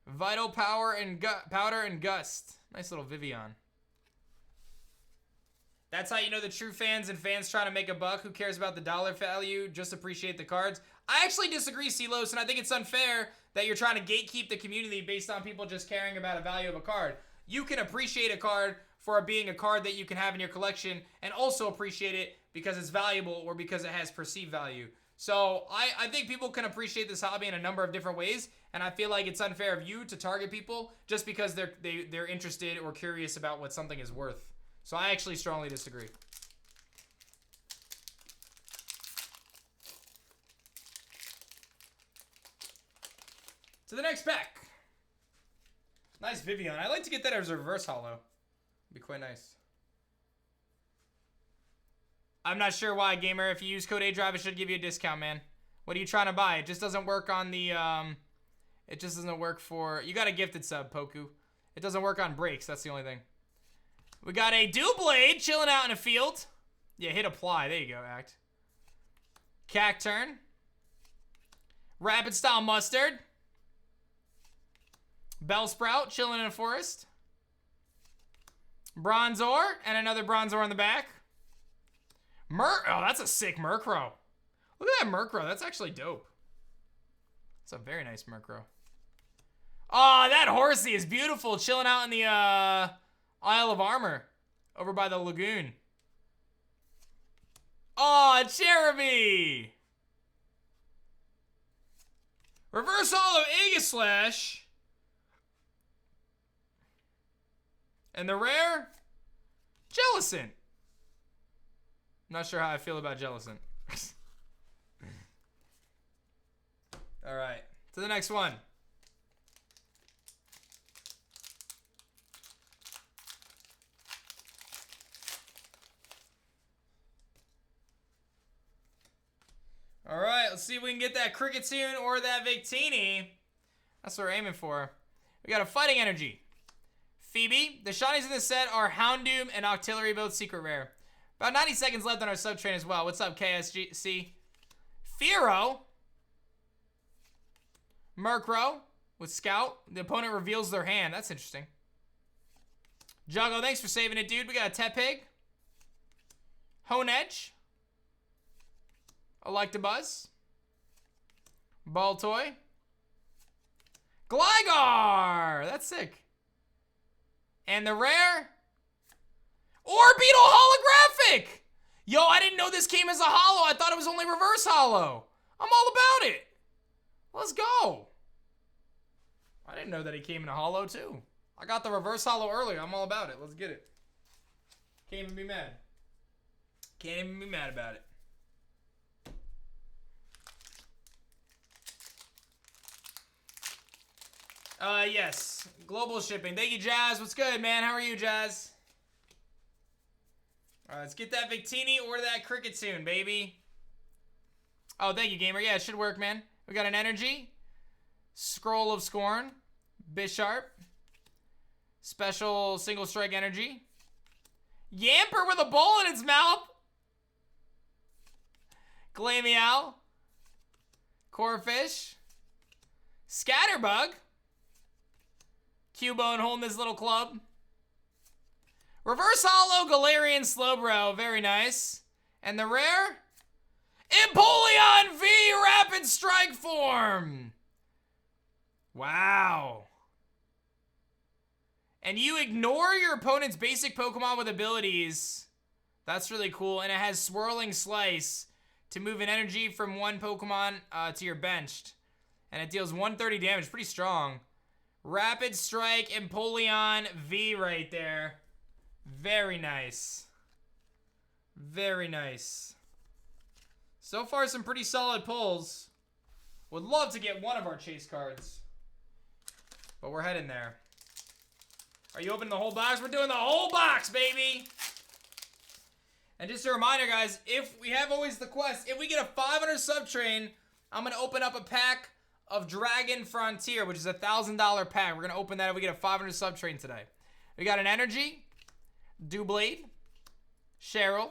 Vital Power and Powder and Gust. Nice little Vivian. That's how you know the true fans and fans trying to make a buck. Who cares about the dollar value? Just appreciate the cards. I actually disagree, Celos, and I think it's unfair that you're trying to gatekeep the community based on people just caring about the value of a card. You can appreciate a card for it being a card that you can have in your collection and also appreciate it because it's valuable or because it has perceived value. So I think people can appreciate this hobby in a number of different ways, and I feel like it's unfair of you to target people just because they're interested or curious about what something is worth. So I actually strongly disagree. To the next pack. Nice Vivian. I'd like to get that as a reverse holo. Be quite nice. I'm not sure why, gamer. If you use code ADRIVE, it should give you a discount, man. What are you trying to buy? It just doesn't work on the, it just doesn't work for, you got a gifted sub, Poku. It doesn't work on breaks. That's the only thing. We got a Doublade chilling out in a field. Yeah, hit apply. There you go, Act. Cacturn. Rapid Style Mustard. Bellsprout chilling in a forest. Bronzor and another Bronzor on the back. Oh, that's a sick Murkrow. Look at that Murkrow. That's actually dope. That's a very nice Murkrow. Oh, that Horsey is beautiful. Chilling out in the Isle of Armor over by the lagoon. Oh, Cherubi. Reverse Holo Aegislash. And the rare, Jellicent. Not sure how I feel about Jellicent. All right, to the next one. All right, let's see if we can get that Kricketune or that Victini. That's what we're aiming for. We got a Fighting Energy. Phoebe. The shinies in this set are Houndoom and Octillery, both secret rare. About 90 seconds left on our sub train as well. What's up, KSGC? Fearow. Murkrow with Scout. The opponent reveals their hand. That's interesting. Juggo, thanks for saving it, dude. We got a Tepig. Honedge. Electabuzz. Baltoy. Gligar! That's sick. And the rare? Orbeetle Holographic! Yo, I didn't know this came as a holo. I thought it was only reverse holo. I'm all about it. Let's go. I didn't know that he came in a holo too. I got the reverse holo earlier. I'm all about it. Let's get it. Can't even be mad. Can't even be mad about it. Yes. Global shipping. Thank you, Jazz. What's good, man? How are you, Jazz? All right, let's get that Victini or that Kricketune, baby. Oh, thank you, gamer. Yeah, it should work, man. We got an Energy. Scroll of Scorn. Bisharp. Special Single Strike Energy. Yamper with a bowl in its mouth. Glameow. Corphish. Scatterbug. Cubone holding this little club. Reverse Holo Galarian Slowbro. Very nice. And the rare? Empoleon V Rapid Strike Form. Wow. And you ignore your opponent's basic Pokemon with abilities. That's really cool. And it has Swirling Slice to move an energy from one Pokemon to your benched. And it deals 130 damage. Pretty strong. Rapid Strike, Empoleon V right there. Very nice. Very nice. So far, some pretty solid pulls. Would love to get one of our chase cards. But we're heading there. Are you opening the whole box? We're doing the whole box, baby! And just a reminder, guys, if we have always the quest, if we get a 500 sub train, I'm going to open up a pack of Dragon Frontier, which is a $1,000 pack. We're going to open that if we get a 500 sub train today. We got an Energy, Doublade, Cheryl,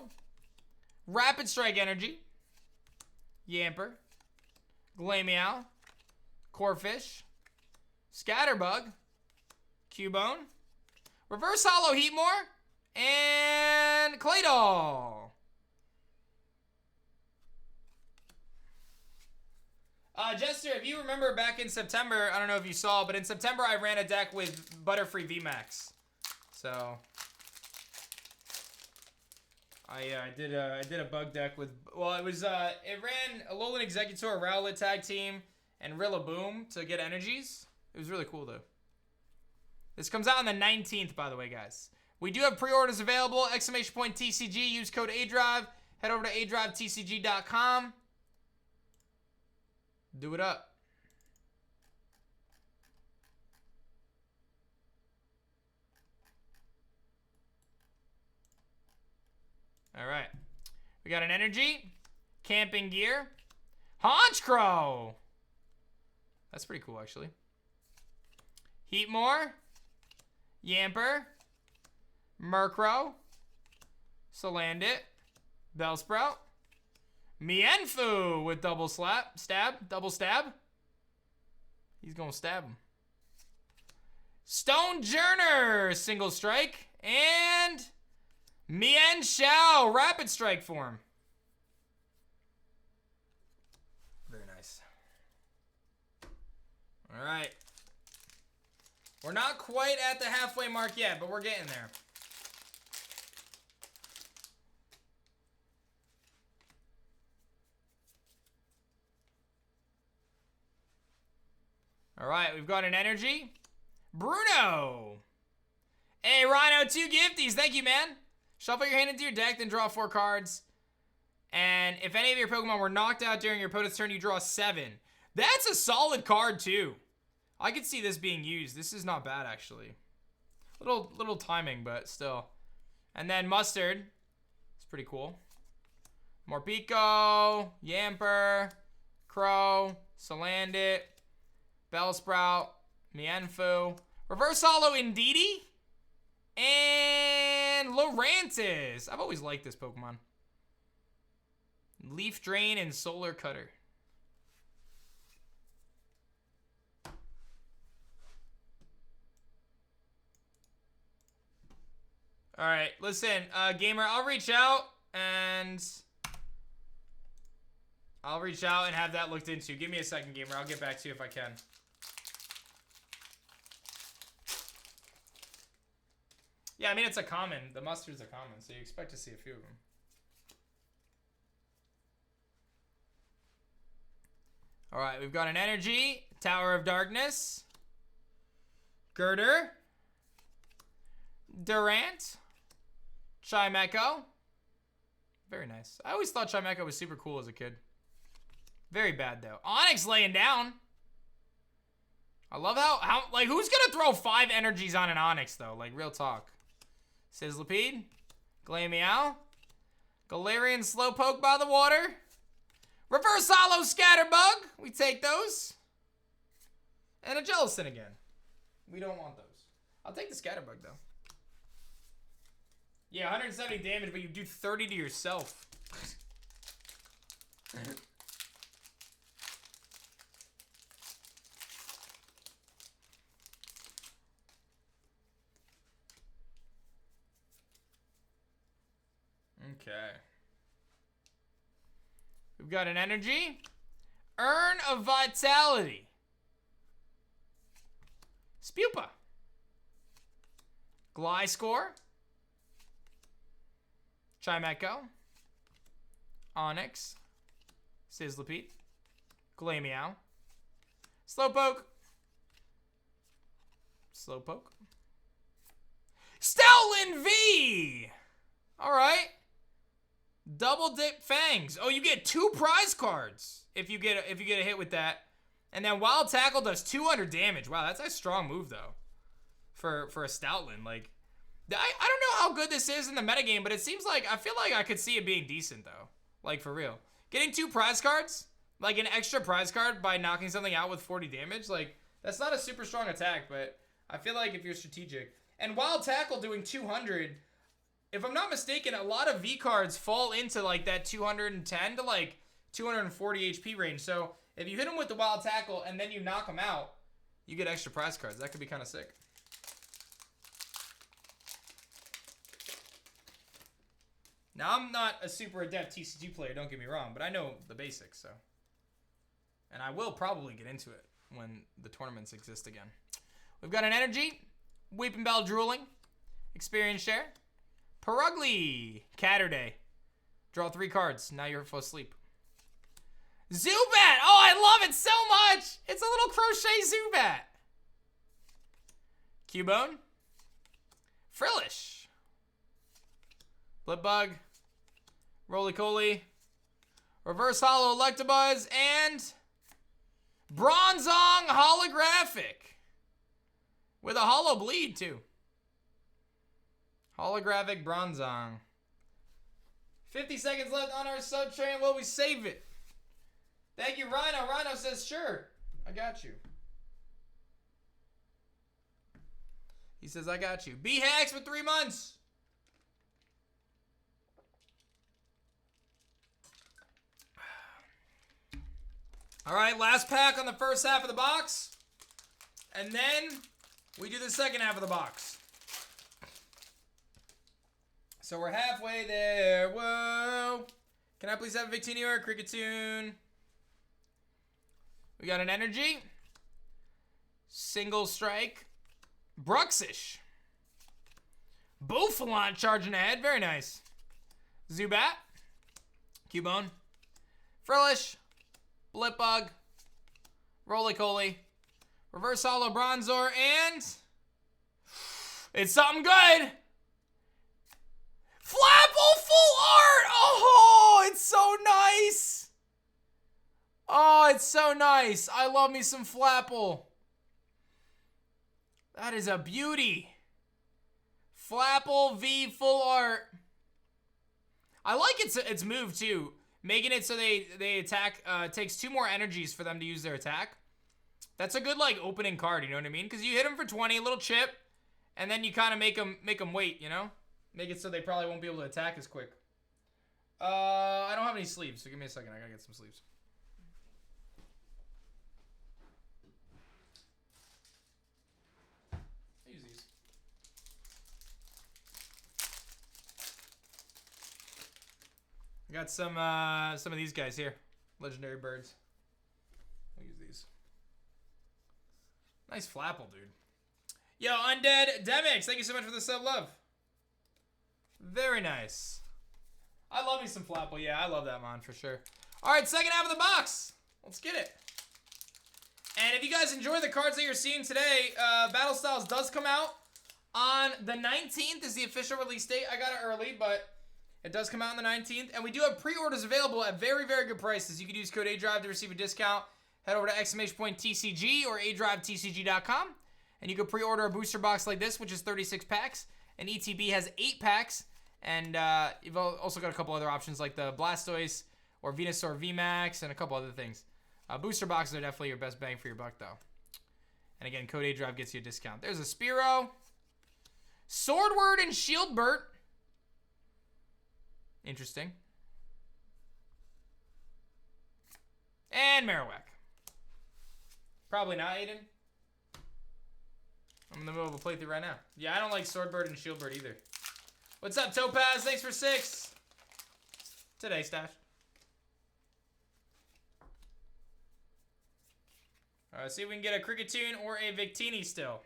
Rapid Strike Energy, Yamper, Glameow, Corphish, Scatterbug, Cubone, Reverse Hollow Heatmore, and Claydol. Jester, if you remember back in September, I don't know if you saw, but in September I ran a deck with Butterfree VMAX. So I did a bug deck with, well, it was it ran Alolan Executor, Rowlet Tag Team, and Rillaboom to get energies. It was really cool though. This comes out on the 19th, by the way, guys. We do have pre-orders available. Exclamation point TCG. Use code ADRIVE. Head over to adrivetcg.com. Do it up. All right. We got an Energy, Camping Gear, Honchkrow. That's pretty cool, actually. Heatmore, Yamper, Murkrow, Salandit, Bellsprout, Mienfoo with double stab. He's gonna stab him. Stonejourner, single strike, and Mienshao, rapid strike form. Very nice. All right. We're not quite at the halfway mark yet, but we're getting there. All right, we've got an Energy. Bruno. Hey, Rhino, 2 gifties. Thank you, man. Shuffle your hand into your deck, then draw 4 cards. And if any of your Pokemon were knocked out during your opponent's turn, you draw 7. That's a solid card, too. I could see this being used. This is not bad, actually. Little timing, but still. And then Mustard. It's pretty cool. Morpeko, Yamper, Crow, Salandit, Bellsprout, Mienfoo, Reverse Hollow Indeedee, and Lurantis. I've always liked this Pokemon. Leaf Drain and Solar Cutter. All right, listen, gamer, I'll reach out and have that looked into. Give me a second, gamer. I'll get back to you if I can. Yeah, I mean, it's a common. The mustards are common, so you expect to see a few of them. All right, we've got an Energy, Tower of Darkness, Girder, Durant, Chimecho. Very nice. I always thought Chimecho was super cool as a kid. Very bad, though. Onyx laying down. I love how like, who's going to throw 5 energies on an Onyx, though? Like, real talk. Sizzlipede, Glameow, Galarian Slowpoke by the water, Reverse Hollow Scatterbug. We take those. And a Jellicent again. We don't want those. I'll take the Scatterbug, though. Yeah, 170 damage, but you do 30 to yourself. Okay. We've got an Energy. Urn of Vitality. Spupa. Gliscor. Chimecho. Onyx. Sizzlipede. Glameow. Slowpoke. Slowpoke. Stoutland V! Alright. Double dip fangs. Oh, you get 2 prize cards if you get a hit with that. And then Wild Tackle does 200 damage. Wow, that's a strong move though. For a Stoutland. Like, I don't know how good this is in the metagame, but it seems like I feel like I could see it being decent though. Like, for real. Getting 2 prize cards, like an extra prize card by knocking something out with 40 damage, like, that's not a super strong attack, but I feel like if you're strategic. And Wild Tackle doing 200, if I'm not mistaken, a lot of V cards fall into like that 210 to like 240 HP range. So if you hit them with the Wild Tackle and then you knock them out, you get extra prize cards. That could be kind of sick. Now, I'm not a super adept TCG player, don't get me wrong, but I know the basics, so. And I will probably get into it when the tournaments exist again. We've got an Energy, Weeping Bell Drooling, Experience Share, Perugly, Catterday. Draw 3 cards, now you're full asleep. Zubat! Oh, I love it so much! It's a little crochet Zubat. Cubone, Frillish, Blipbug, Roly-Coly, Reverse Hollow Electabuzz, and Bronzong Holographic. With a Hollow Bleed, too. Holographic Bronzong. 50 seconds left on our sub train. Will we save it? Thank you, Rhino. Rhino says, sure. I got you. He says, I got you. B-Hacks for 3 months. All right, last pack on the first half of the box. And then we do the second half of the box. So we're halfway there. Whoa. Can I please have a Victini or a Kricketune? We got an Energy. Single Strike. Bruxish. Bouffalant charging ahead. Very nice. Zubat. Cubone. Frillish. Blipbug. Roly-Coly. Reverse Hollow Bronzor. And it's something good. Flapple full art. Oh, it's so nice. Oh, it's so nice. I love me some Flapple. That is a beauty. Flapple V full art. I like its move too. Making it so they attack, takes 2 more energies for them to use their attack. That's a good like opening card, you know what I mean? Because you hit them for 20, a little chip, and then you kind of make them wait, you know? Make it so they probably won't be able to attack as quick. I don't have any sleeves, so give me a second. I gotta get some sleeves. Use these. I got some of these guys here. Legendary birds. I'll use these. Nice Flapple, dude. Yo, Undead Demix, thank you so much for the sub love. Very nice. I love me some Flapple. Yeah, I love that mon for sure. All right, second half of the box. Let's get it. And if you guys enjoy the cards that you're seeing today, Battle Styles does come out on the 19th is the official release date. I got it early, but it does come out on the 19th. And we do have pre-orders available at very, very good prices. You can use code ADRIVE to receive a discount. Head over to !TCG or adrivetcg.com. And you can pre-order a booster box like this, which is 36 packs. And ETB has 8 packs. And you've also got a couple other options like the Blastoise or Venusaur VMAX and a couple other things. Booster boxes are definitely your best bang for your buck, though. And again, code ADRIVE gets you a discount. There's a Spearow. Swordward and Shieldbert. Interesting. And Marowak. Probably not, Aiden. I'm in the middle of a playthrough right now. Yeah, I don't like Swordbird and Shieldbird either. What's up, Topaz? Thanks for 6. Today, Stash. All right, see if we can get a Kricketune or a Victini still.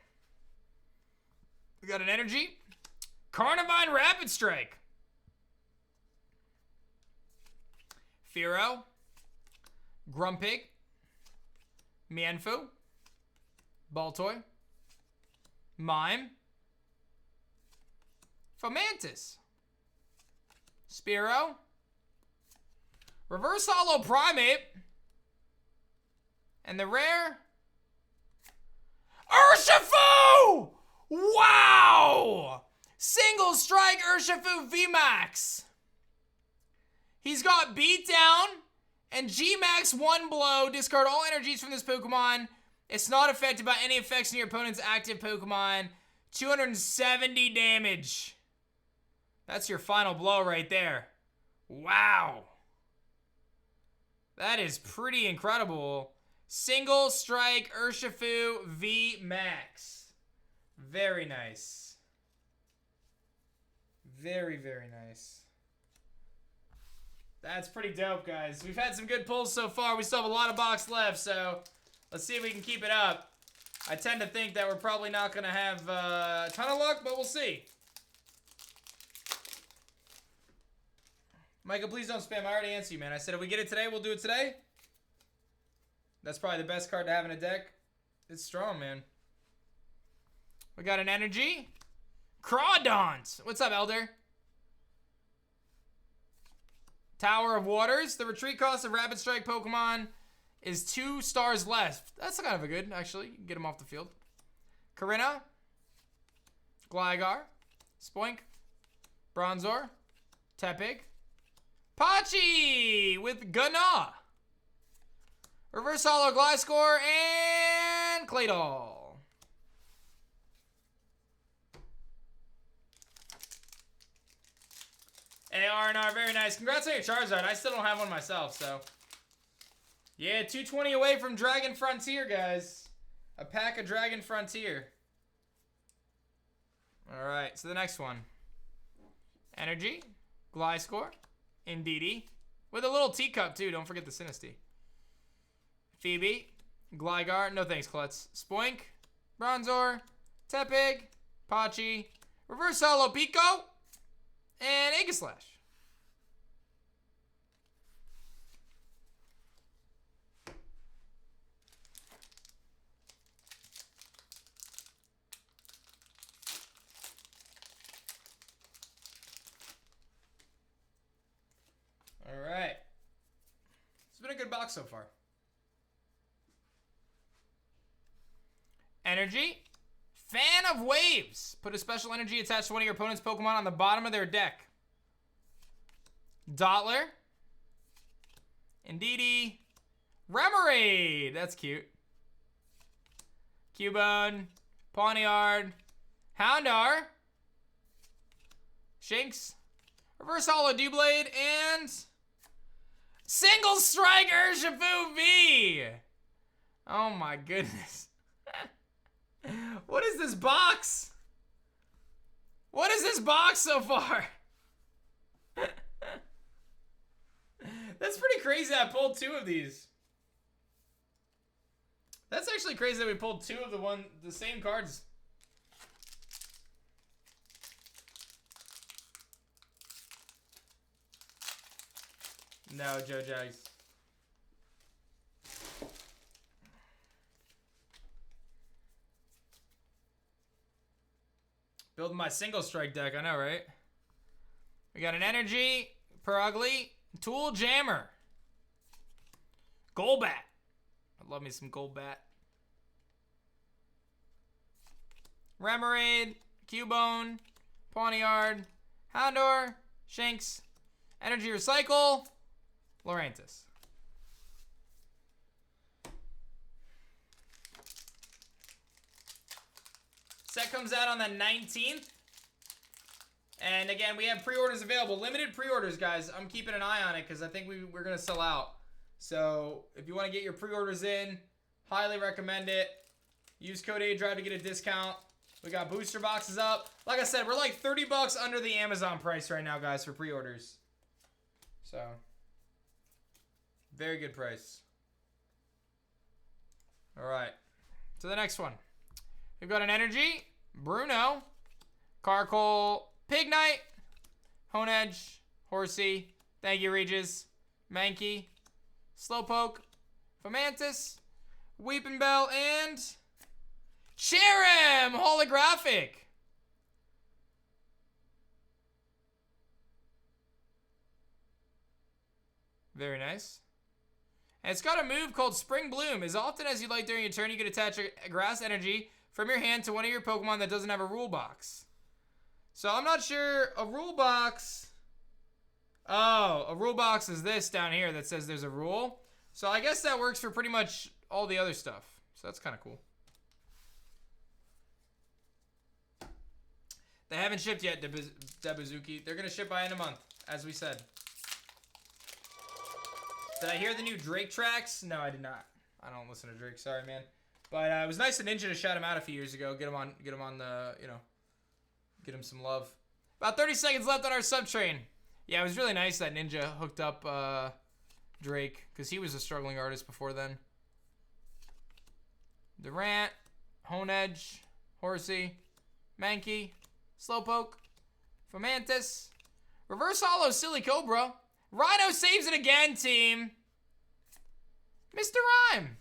We got an energy. Carnivine Rapid Strike. Fearow. Grumpig. Mienfoo. Baltoy. Mime. Fomantis. Spearow. Reverse Holo Primate. And the rare. Urshifu! Wow! Single Strike Urshifu VMAX. He's got Beat Down and G-Max 1 blow. Discard all energies from this Pokemon. It's not affected by any effects on your opponent's active Pokemon. 270 damage. That's your final blow right there. Wow. That is pretty incredible. Single Strike Urshifu VMAX. Very nice. Very, very nice. That's pretty dope, guys. We've had some good pulls so far. We still have a lot of box left, so let's see if we can keep it up. I tend to think that we're probably not going to have a ton of luck, but we'll see. Michael, please don't spam. I already answered you, man. I said if we get it today, we'll do it today. That's probably the best card to have in a deck. It's strong, man. We got an energy. Crawdont. What's up, Elder? Tower of Waters. The retreat cost of Rapid Strike Pokemon is 2 stars left. That's kind of a good, actually. You can get him off the field. Karina. Gligar. Spoink. Bronzor. Tepig. Pachi with Gana. Reverse Holo Gliscor and Claydol. AR&R, very nice. Congrats on your Charizard. I still don't have one myself, so. Yeah, 220 away from Dragon Frontier, guys. A pack of Dragon Frontier. Alright, so the next one. Energy. Gliscor. Indeedee. With a little teacup, too. Don't forget the Sinistea. Phoebe. Gligar. No thanks, Klutz. Spoink. Bronzor. Tepig. Pachi. Reverse Holo Pico. And Aegislash. All right. It's been a good box so far. Energy. Fan of Waves. Put a special energy attached to one of your opponent's Pokemon on the bottom of their deck. Dottler. Indeedee. Remoraid. That's cute. Cubone. Pawniard. Houndour. Shinx. Reverse Holo Doublade. And Single Strike Urshifu V. Oh my goodness. What is this box? What is this box so far? That's pretty crazy that I pulled 2 of these. That's actually crazy that we pulled 2 of the same cards. No, Joe Jags. Building my single strike deck, I know, right? We got an energy, Perugly, Tool Jammer, Golbat. I love me some Golbat. Remoraid, Cubone, Pawniard, Houndour, Shinx, Energy Recycle, Lurantis. Set comes out on the 19th. And again, we have pre-orders available. Limited pre-orders, guys. I'm keeping an eye on it because I think we're going to sell out. So if you want to get your pre-orders in, highly recommend it. Use code ADRIVE to get a discount. We got booster boxes up. Like I said, we're like 30 bucks under the Amazon price right now, guys, for pre-orders. So, very good price. All right. So the next one. We've got an energy, Bruno, Carkol, Pig Knight, Honedge, Horsey. Thank you, Regis. Mankey, Slowpoke, Fomantis, Weeping Bell, and Cherim holographic. Very nice. And it's got a move called Spring Bloom. As often as you like during your turn, you can attach a grass energy from your hand to one of your Pokemon that doesn't have a rule box. So I'm not sure. A rule box. Oh, a rule box is this down here that says there's a rule. So I guess that works for pretty much all the other stuff. So that's kind of cool. They haven't shipped yet, Debuzuki. They're going to ship by end of month, as we said. Did I hear the new Drake tracks? No, I did not. I don't listen to Drake. Sorry, man. But it was nice of Ninja to shout him out a few years ago. Get him on the, get him some love. About 30 seconds left on our sub train. Yeah, it was really nice that Ninja hooked up Drake, because he was a struggling artist before then. Durant, Honedge, Horsey, Mankey, Slowpoke, Fomantis, Reverse Hollow, Silly Cobra. Rhino saves it again, team. Mr. Rhyme.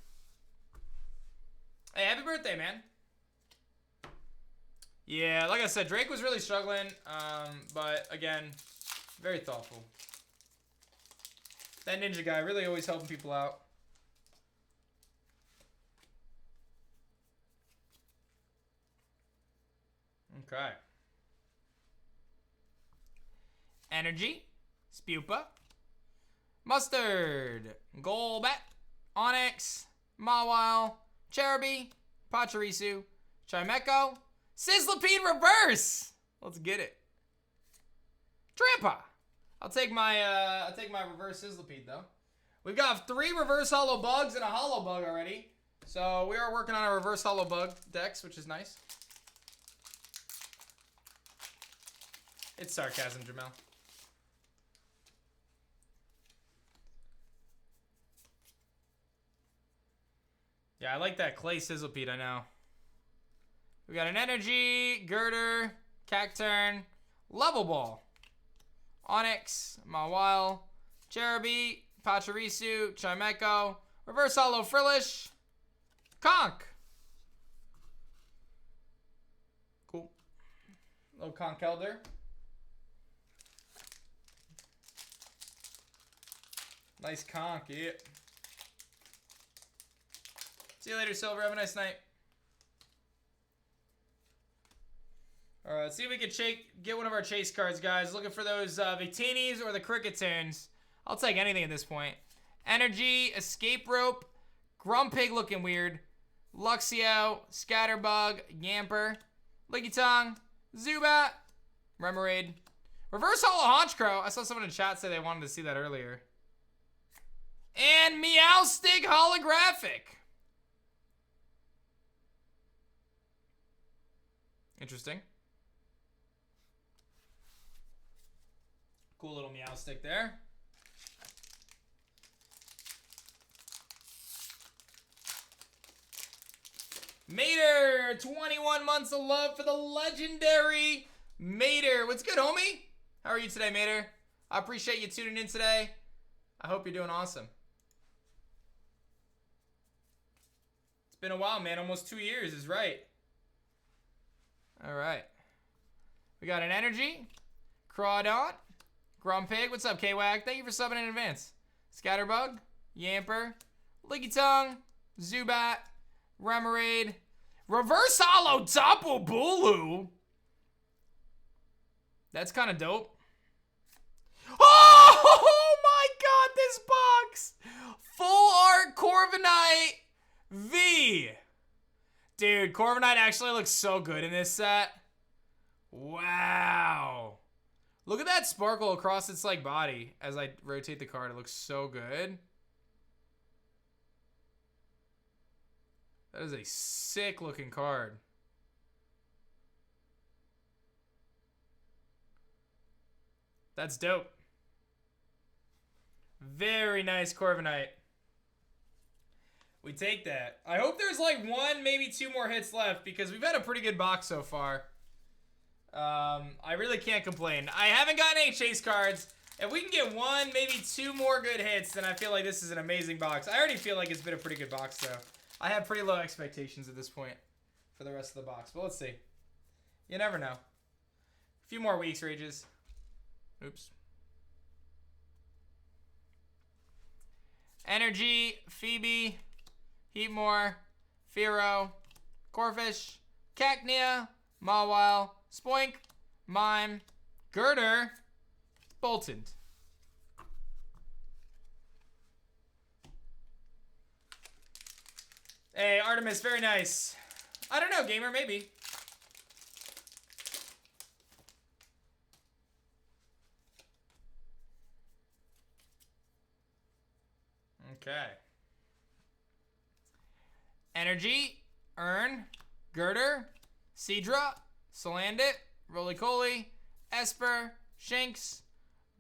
Hey, happy birthday, man. Yeah, like I said, Drake was really struggling, but again, very thoughtful. That Ninja guy really always helping people out. Okay. Energy, Spupa, Mustard, Golbat, Onyx, Mawile, Cherubi, Pachirisu, Chimecho, Sizzlipede Reverse. Let's get it. Trampa. I'll take my reverse Sizzlipede though. We've got 3 reverse hollow bugs and a hollow bug already. So we are working on our reverse hollow bug decks, which is nice. It's sarcasm, Jamel. Yeah, I like that clay Sizzlipede, I know. We got an Energy, Girder, Cacturn, Level Ball, Onyx, Mawile, Cherubi, Pachirisu, Chimecho, Reverse Hollow Frillish, Conk. Cool. Little Conk Elder. Nice Conk, yeah. See you later, Silver. Have a nice night. All right, let's see if we can get one of our chase cards, guys. Looking for those Victinis or the Cricket Tunes. I'll take anything at this point. Energy, Escape Rope, Grumpig looking weird, Luxio, Scatterbug, Yamper, Lickitung, Zubat, Remoraid, Reverse Hollow Honchkrow. I saw someone in chat say they wanted to see that earlier. And Meowstic holographic. Interesting. Cool little Meowstic there. Mater, 21 months of love for the legendary Mater. What's good, homie? How are you today, Mater? I appreciate you tuning in today. I hope you're doing awesome. It's been a while, man. Almost 2 years is right. All right. We got an Energy, Crawdaunt, Grumpig. What's up, K-Wag? Thank you for subbing in advance. Scatterbug, Yamper, Lickitung, Zubat, Remoraid, Reverse Hollow Tapu Bulu. That's kind of dope. Oh my god, this box! Full art Corviknight V. Dude, Corviknight actually looks so good in this set. Wow. Look at that sparkle across its like body as I rotate the card. It looks so good. That is a sick looking card. That's dope. Very nice Corviknight. We take that. I hope there's like 1, maybe 2 more hits left because we've had a pretty good box so far. I really can't complain. I haven't gotten any chase cards. If we can get one, maybe two more good hits, then I feel like this is an amazing box. I already feel like it's been a pretty good box, though. I have pretty low expectations at this point for the rest of the box. But let's see. You never know. A few more weeks, Rages. Oops. Energy, Phoebe, Heatmore, Fearow, Corphish, Cacnea, Mawile, Spoink, Mime, Girder, Bolton. Hey, Artemis, very nice. I don't know, gamer, maybe. Okay. Energy, Earn, Girder, Seadra, Salandit, Roly-Coly, Esper, Shanks,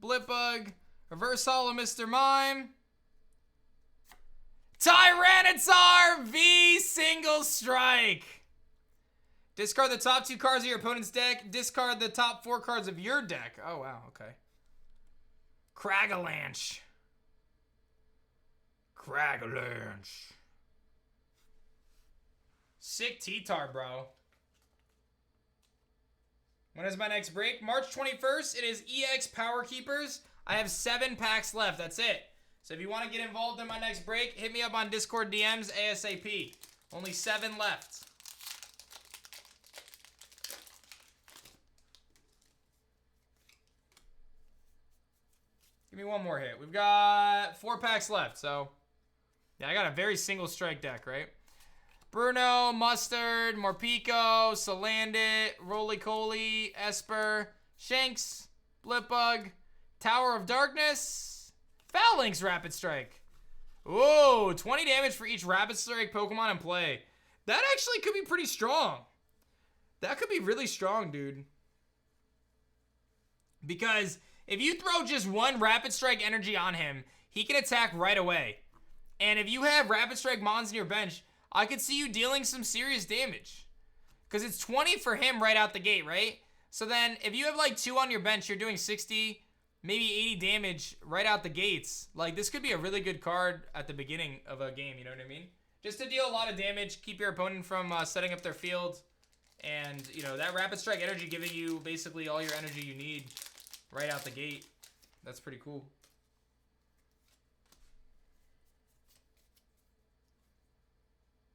Blipbug, Reverse Holo Mr. Mime, Tyranitar V Single Strike. Discard the top 2 cards of your opponent's deck. Discard the top 4 cards of your deck. Oh, wow, okay. Cragalanche. Cragalanche. Sick T-Tar, bro. When is my next break? March 21st. It is EX Power Keepers. I have 7 packs left. That's it. So if you want to get involved in my next break, hit me up on Discord DMs ASAP. Only 7 left. Give me one more hit. We've got 4 packs left, so... Yeah, I got a very single strike deck, right? Bruno, Mustard, Morpeko, Salandit, Roly-Coly, Esper, Shanks, Blipbug, Tower of Darkness, Phalanx Rapid Strike. Whoa, 20 damage for each Rapid Strike Pokemon in play. That actually could be pretty strong. That could be really strong, dude. Because if you throw just one Rapid Strike energy on him, he can attack right away. And if you have Rapid Strike Mons in your bench, I could see you dealing some serious damage. Because it's 20 for him right out the gate, right? So then, if you have like 2 on your bench, you're doing 60, maybe 80 damage right out the gates. Like, this could be a really good card at the beginning of a game, you know what I mean? Just to deal a lot of damage, keep your opponent from setting up their field. And, you know, that Rapid Strike energy giving you basically all your energy you need right out the gate. That's pretty cool.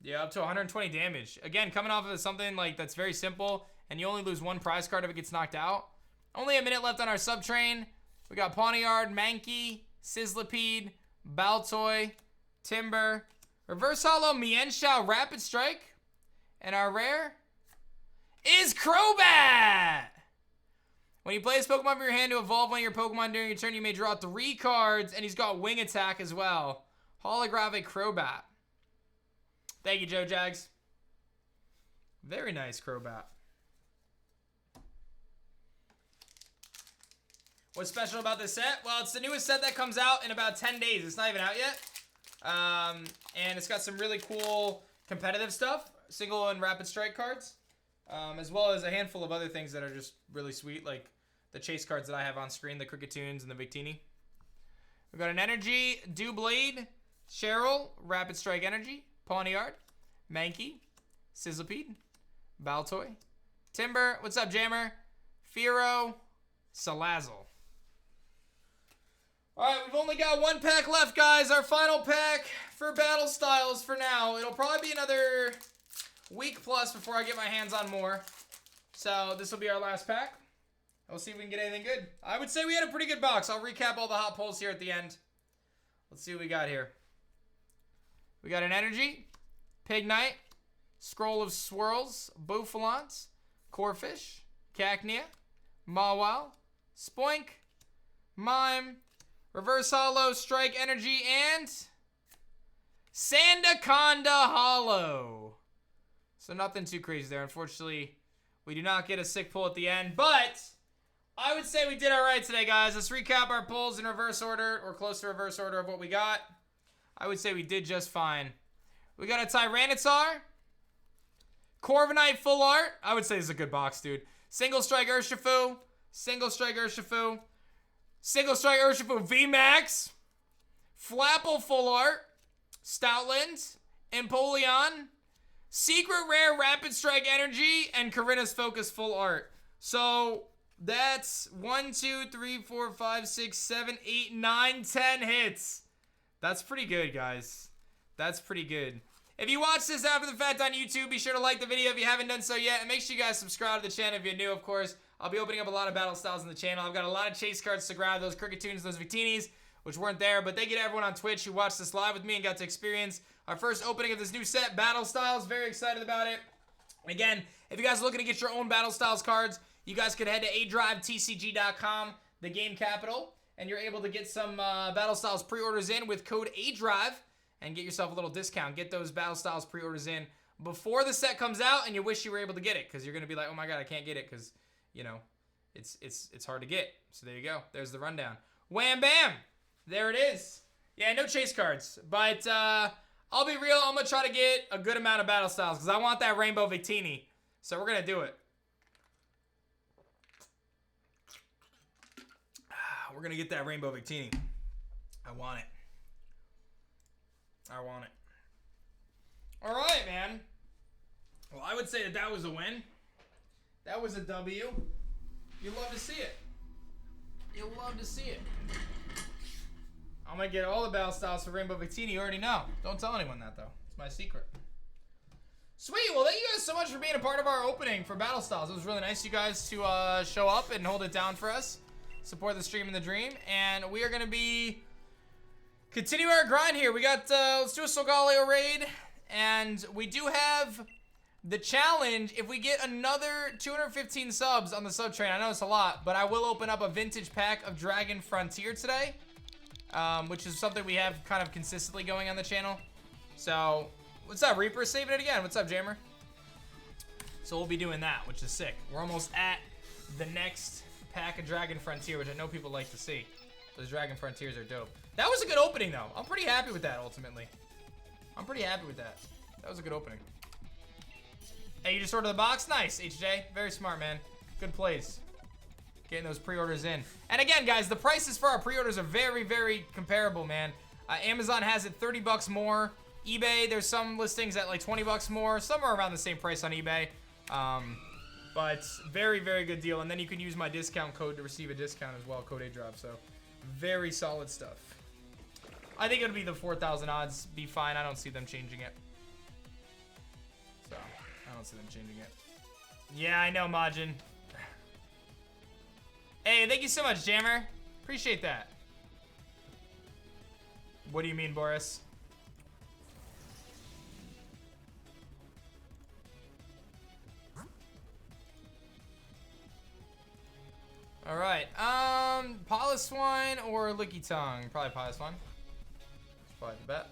Yeah, up to 120 damage. Again, coming off of something like that's very simple, and you only lose 1 prize card if it gets knocked out. Only a minute left on our sub-train. We got Pawniard, Mankey, Sizzlipede, Baltoy, Timber, Reverse Holo Mienshao Rapid Strike, and our rare is Crobat! When you play this Pokemon from your hand to evolve one of your Pokemon during your turn, you may draw 3 cards, and he's got Wing Attack as well. Holographic Crobat. Thank you, Joe Jags. Very nice, Crobat. What's special about this set? Well, it's the newest set that comes out in about 10 days. It's not even out yet. And it's got some really cool competitive stuff. Single and Rapid Strike cards. As well as a handful of other things that are just really sweet. Like the chase cards that I have on screen. The Cricketoons and the Victini. We've got an Energy, Doublade, Cheryl, Rapid Strike Energy. Pawniard, Mankey, Sizzlipede, Baltoy, Timber, what's up, Jammer? Fearow, Salazzle. Alright, we've only got 1 pack left, guys. Our final pack for Battle Styles for now. It'll probably be another week plus before I get my hands on more. So this will be our last pack. We'll see if we can get anything good. I would say we had a pretty good box. I'll recap all the hot pulls here at the end. Let's see what we got here. We got an Energy, Pignite, Scroll of Swirls, Bouffalance, Corphish, Cacnea, Mawile, Spoink, Mime, Reverse Holo, Strike Energy, and Sandaconda Holo. So nothing too crazy there. Unfortunately, we do not get a sick pull at the end, but I would say we did all right today, guys. Let's recap our pulls in reverse order, or close to reverse order of what we got. I would say we did just fine. We got a Tyranitar, Corviknight Full Art. I would say this is a good box, dude. Single Strike Urshifu. Single Strike Urshifu. Single Strike Urshifu VMAX. Flapple Full Art. Stoutland. Empoleon. Secret Rare Rapid Strike Energy. And Karina's Focus Full Art. So that's 1, 2, 3, 4, 5, 6, 7, 8, 9, 10 hits. That's pretty good, guys. That's pretty good. If you watch this after the fact on YouTube, be sure to like the video if you haven't done so yet. And make sure you guys subscribe to the channel if you're new, of course. I'll be opening up a lot of battle styles on the channel. I've got a lot of chase cards to grab, those Cricketoons, those Victinis, which weren't there. But thank you to everyone on Twitch who watched this live with me and got to experience our first opening of this new set, Battle Styles. Very excited about it. Again, if you guys are looking to get your own Battle Styles cards, you guys could head to adrivetcg.com, the game capital, and you're able to get some Battle Styles pre-orders in with code ADRIVE and get yourself a little discount. Get those Battle Styles pre-orders in before the set comes out, and you wish you were able to get it because you're going to be like, oh my god, I can't get it because, you know, it's hard to get. So there you go. There's the rundown. Wham bam! There it is. Yeah, no chase cards, but I'll be real. I'm going to try to get a good amount of Battle Styles because I want that Rainbow Victini. So we're going to do it. We're going to get that Rainbow Victini. I want it. I want it. All right, man. Well, I would say that was a win. That was a W. You love to see it. You love to see it. I'm going to get all the Battle Styles for Rainbow Victini. You already know. Don't tell anyone that, though. It's my secret. Sweet. Well, thank you guys so much for being a part of our opening for Battle Styles. It was really nice of you guys to show up and hold it down for us. Support the stream and the dream. And we are going to be continuing our grind here. We got, let's do a Solgaleo raid. And we do have the challenge. If we get another 215 subs on the sub train, I know it's a lot, but I will open up a vintage pack of Dragon Frontier today. Which is something we have kind of consistently going on the channel. So, what's up, Reaper? Saving it again. What's up, Jammer? So we'll be doing that, which is sick. We're almost at the next pack of Dragon Frontier, which I know people like to see. Those Dragon Frontiers are dope. That was a good opening, though. I'm pretty happy with that, ultimately. I'm pretty happy with that. That was a good opening. Hey, you just ordered the box? Nice, HJ. Very smart, man. Good plays. Getting those pre-orders in. And again, guys, the prices for our pre-orders are very, very comparable, man. Amazon has it 30 bucks more. eBay, there's some listings at like 20 bucks more. Some are around the same price on eBay. But very, very good deal. And then you can use my discount code to receive a discount as well, code ADROP. So very solid stuff. I think it'll be the 4,000 odds. Be fine. I don't see them changing it. So, I don't see them changing it. Yeah, I know, Majin. Hey, thank you so much, Jammer. Appreciate that. What do you mean, Boris? All right. Poliswine or Licky Tongue? Probably Poliswine. That's probably the bet.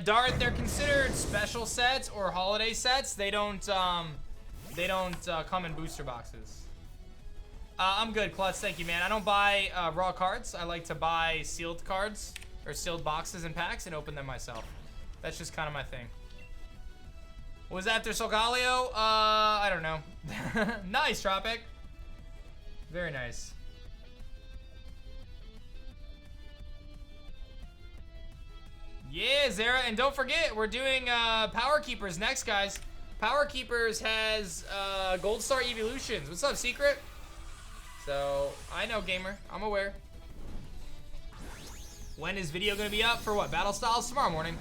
Dart, they're considered special sets or holiday sets. They don't come in booster boxes. I'm good, Klutz. Thank you, man. I don't buy raw cards. I like to buy sealed cards or sealed boxes and packs and open them myself. That's just kind of my thing. What was after Solgaleo? I don't know. Nice, Tropic. Very nice. Yeah, Zara, and don't forget, we're doing Power Keepers next, guys. Power Keepers has Gold Star Evolutions. What's up, Secret? So, I know, gamer. I'm aware. When is video gonna be up for what? Battle Styles? Tomorrow morning.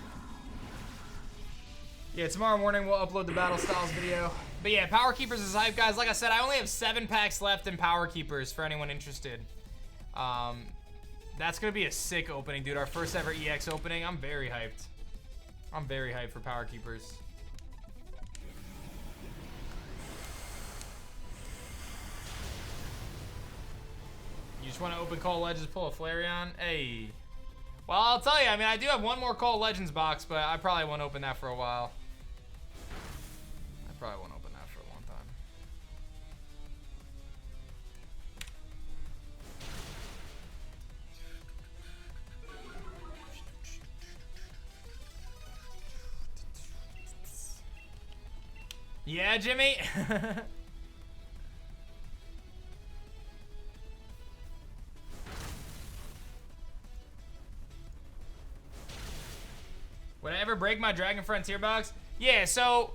Yeah, tomorrow morning we'll upload the Battle Styles video. But yeah, Power Keepers is hype, guys. Like I said, I only have 7 packs left in Power Keepers for anyone interested. That's gonna be a sick opening, dude. Our first ever EX opening. I'm very hyped. I'm very hyped for Power Keepers. You just want to open Call Legends, pull a Flareon? Hey. Well, I'll tell you, I mean, I do have one more Call of Legends box, but I probably won't open that for a while. I probably won't open that for a long time. Yeah, Jimmy? Would I ever break my Dragon Frontier box? Yeah, so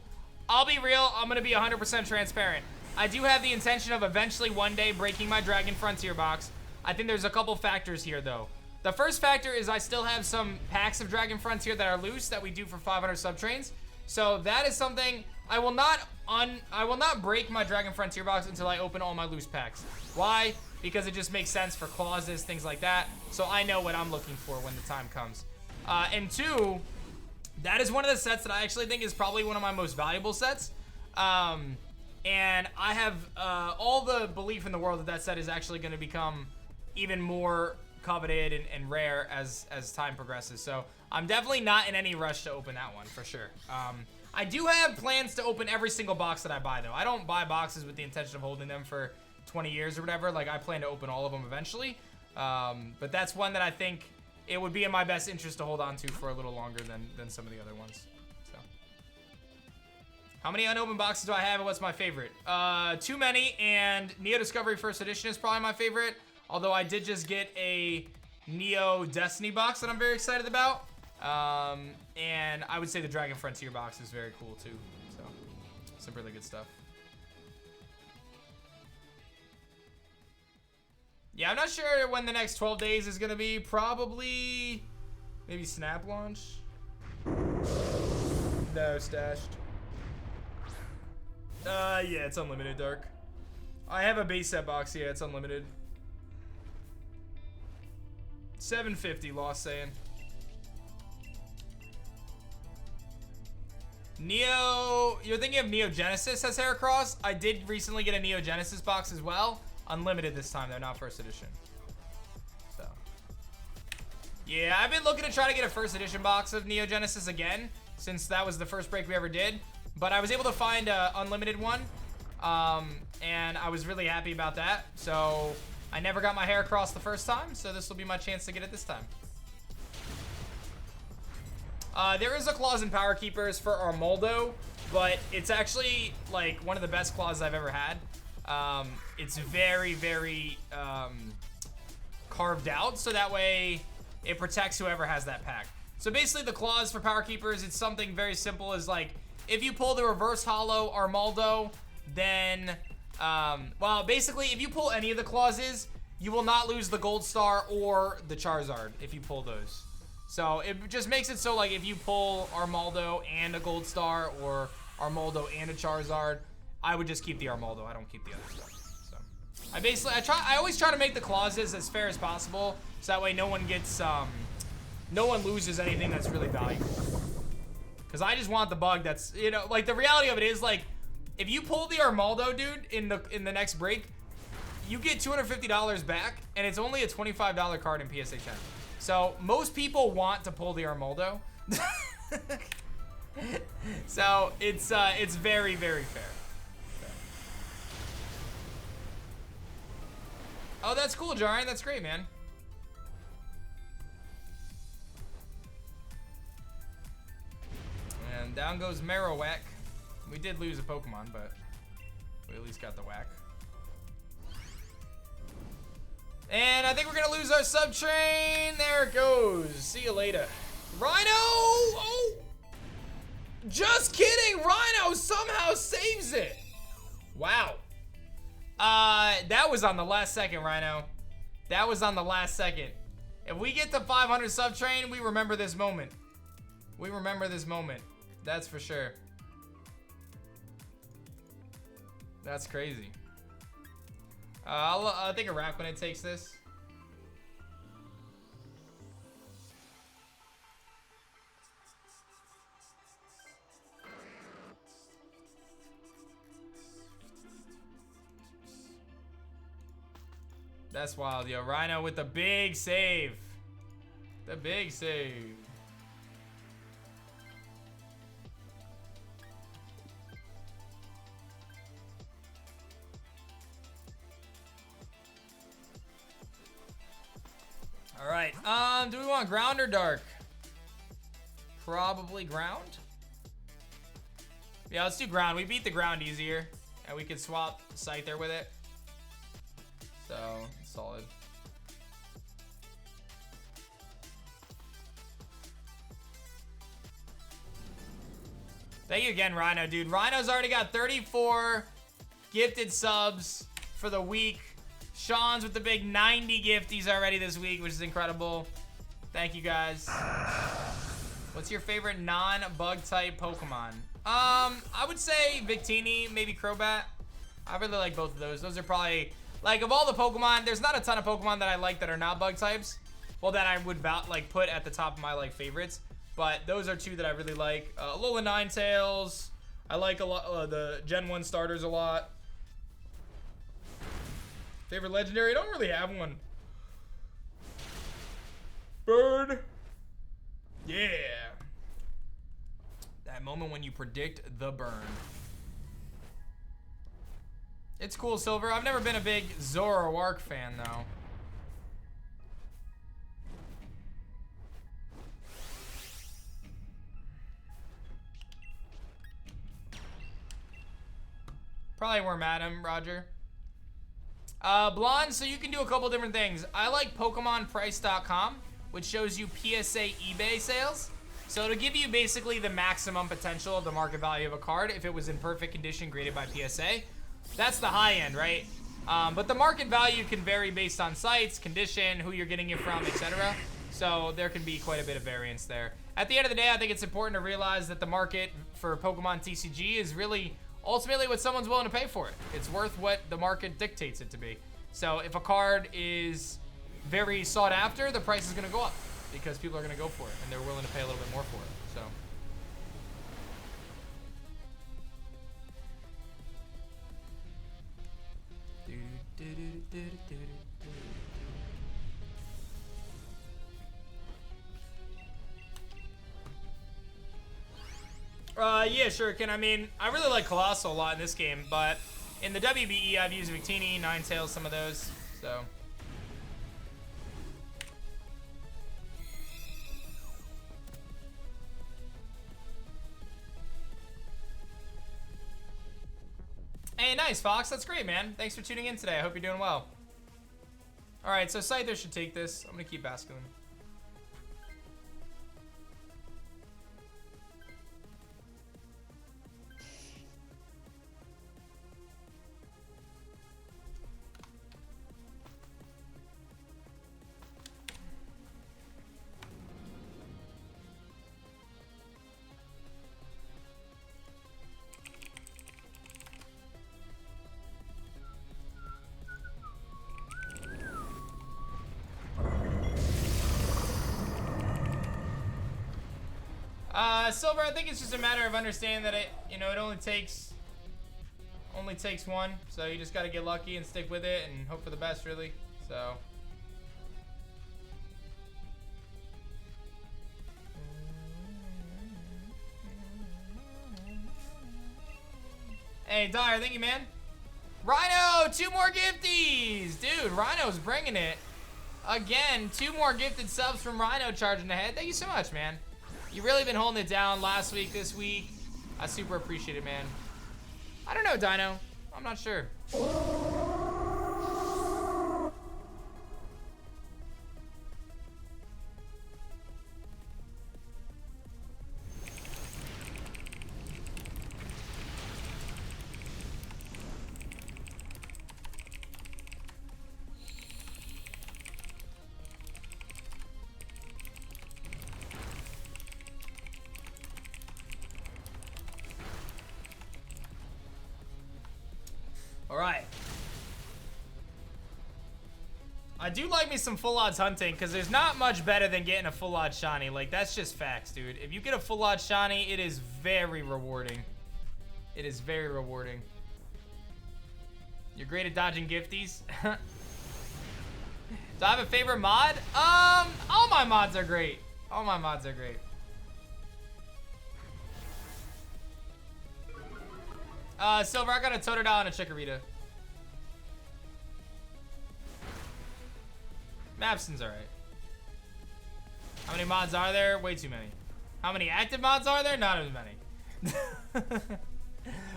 I'll be real. I'm going to be 100% transparent. I do have the intention of eventually one day breaking my Dragon Frontier box. I think there's a couple factors here, though. The first factor is I still have some packs of Dragon Frontier that are loose that we do for 500 subtrains. So that is something I will not break my Dragon Frontier box until I open all my loose packs. Why? Because it just makes sense for clauses, things like that. So I know what I'm looking for when the time comes. And two, that is one of the sets that I actually think is probably one of my most valuable sets. And I have all the belief in the world that that set is actually going to become even more coveted and rare as time progresses. So I'm definitely not in any rush to open that one for sure. I do have plans to open every single box that I buy, though. I don't buy boxes with the intention of holding them for 20 years or whatever. Like, I plan to open all of them eventually. But that's one that I think it would be in my best interest to hold on to for a little longer than some of the other ones. So, how many unopened boxes do I have and what's my favorite? Too many, and Neo Discovery First Edition is probably my favorite. Although I did just get a Neo Destiny box that I'm very excited about. And I would say the Dragon Frontier box is very cool too. So, some really good stuff. Yeah, I'm not sure when the next 12 days is gonna be. Probably, maybe Snap launch. No, stashed. Yeah, it's unlimited, Dark. I have a base set box. Yeah, it's unlimited. 750, Lost saying. Neo, you're thinking of Neo Genesis as Heracross? I did recently get a Neo Genesis box as well. Unlimited this time, though, not first edition. So, yeah, I've been looking to try to get a first edition box of Neo Genesis again, since that was the first break we ever did. But I was able to find an unlimited one, and I was really happy about that. So, I never got my Heracross the first time, so this will be my chance to get it this time. There is a clause in Power Keepers for Armaldo, but it's actually, like, one of the best clauses I've ever had. It's very, very, carved out, so that way it protects whoever has that pack. So basically the clause for Power Keepers, it's something very simple as, like, if you pull the reverse holo Armaldo, then, well, basically, if you pull any of the clauses, you will not lose the Gold Star or the Charizard if you pull those. So it just makes it so, like, if you pull Armaldo and a Gold Star or Armaldo and a Charizard, I would just keep the Armaldo. I don't keep the other stuff. So I always try to make the clauses as fair as possible, so that way no one gets, no one loses anything that's really valuable. Because I just want the bug that's, you know, like, the reality of it is, like, if you pull the Armaldo, dude, in the next break, you get $250 back, and it's only a $25 card in PSA 10. So most people want to pull the Armaldo. So it's very, very fair. Oh, that's cool, Jarian. That's great, man. And down goes Marowak. We did lose a Pokemon, but we at least got the whack. And I think we're gonna lose our sub train. There it goes. See you later. Rhino! Oh! Just kidding! Rhino somehow saves it! Wow. That was on the last second, Rhino. That was on the last second. If we get to 500 sub train, we remember this moment. We remember this moment. That's for sure. That's crazy. I'll take a wrap when it takes this. That's wild, yo. Rhino with the big save. The big save. All right. Do we want ground or dark? Probably ground. Yeah, let's do ground. We beat the ground easier, and we could swap Scyther with it. So, solid. Thank you again, Rhino, dude. Rhino's already got 34 gifted subs for the week. Sean's with the big 90 gifties already this week, which is incredible. Thank you, guys. What's your favorite non-bug type Pokemon? I would say Victini, maybe Crobat. I really like both of those. Those are probably, like, of all the Pokemon, there's not a ton of Pokemon that I like that are not bug types. Well, that I would like put at the top of my like favorites. But those are two that I really like. Alola Ninetales. I like a lot the Gen 1 starters a lot. Favorite legendary? I don't really have one. Bird. Yeah. That moment when you predict the burn. It's cool, Silver. I've never been a big Zoroark fan, though. Probably where I'm at him, Roger. Blonde, so you can do a couple different things. I like PokemonPrice.com, which shows you PSA eBay sales. So it'll give you basically the maximum potential of the market value of a card if it was in perfect condition graded by PSA. That's the high end, right? But the market value can vary based on sites, condition, who you're getting it from, etc. So there can be quite a bit of variance there. At the end of the day, I think it's important to realize that the market for Pokemon TCG is really ultimately what someone's willing to pay for it. It's worth what the market dictates it to be. So if a card is very sought after, the price is going to go up because people are going to go for it and they're willing to pay a little bit more for it. So. Yeah, sure, Ken. I mean, I really like Colossal a lot in this game, but in the WBE, I've used Victini, Ninetales, some of those, so. Hey, nice, Fox. That's great, man. Thanks for tuning in today. I hope you're doing well. All right, so Scyther should take this. I'm going to keep Basculin. Silver, I think it's just a matter of understanding that it only takes one, so you just got to get lucky and stick with it and hope for the best, really. So. Hey, Dyer, thank you, man. Rhino, 2 more gifties, dude. Rhino's bringing it again. 2 more gifted subs from Rhino charging ahead. Thank you so much, man. You've really been holding it down last week, this week. I super appreciate it, man. I don't know, Dino. I'm not sure. Alright. I do like me some full odds hunting because there's not much better than getting a full odds shiny. Like, that's just facts, dude. If you get a full odds shiny, it is very rewarding. It is very rewarding. You're great at dodging gifties. Do I have a favorite mod? All my mods are great. All my mods are great. Silver, I got a Totodile and a Chikorita. Mapson's alright. How many mods are there? Way too many. How many active mods are there? Not as many.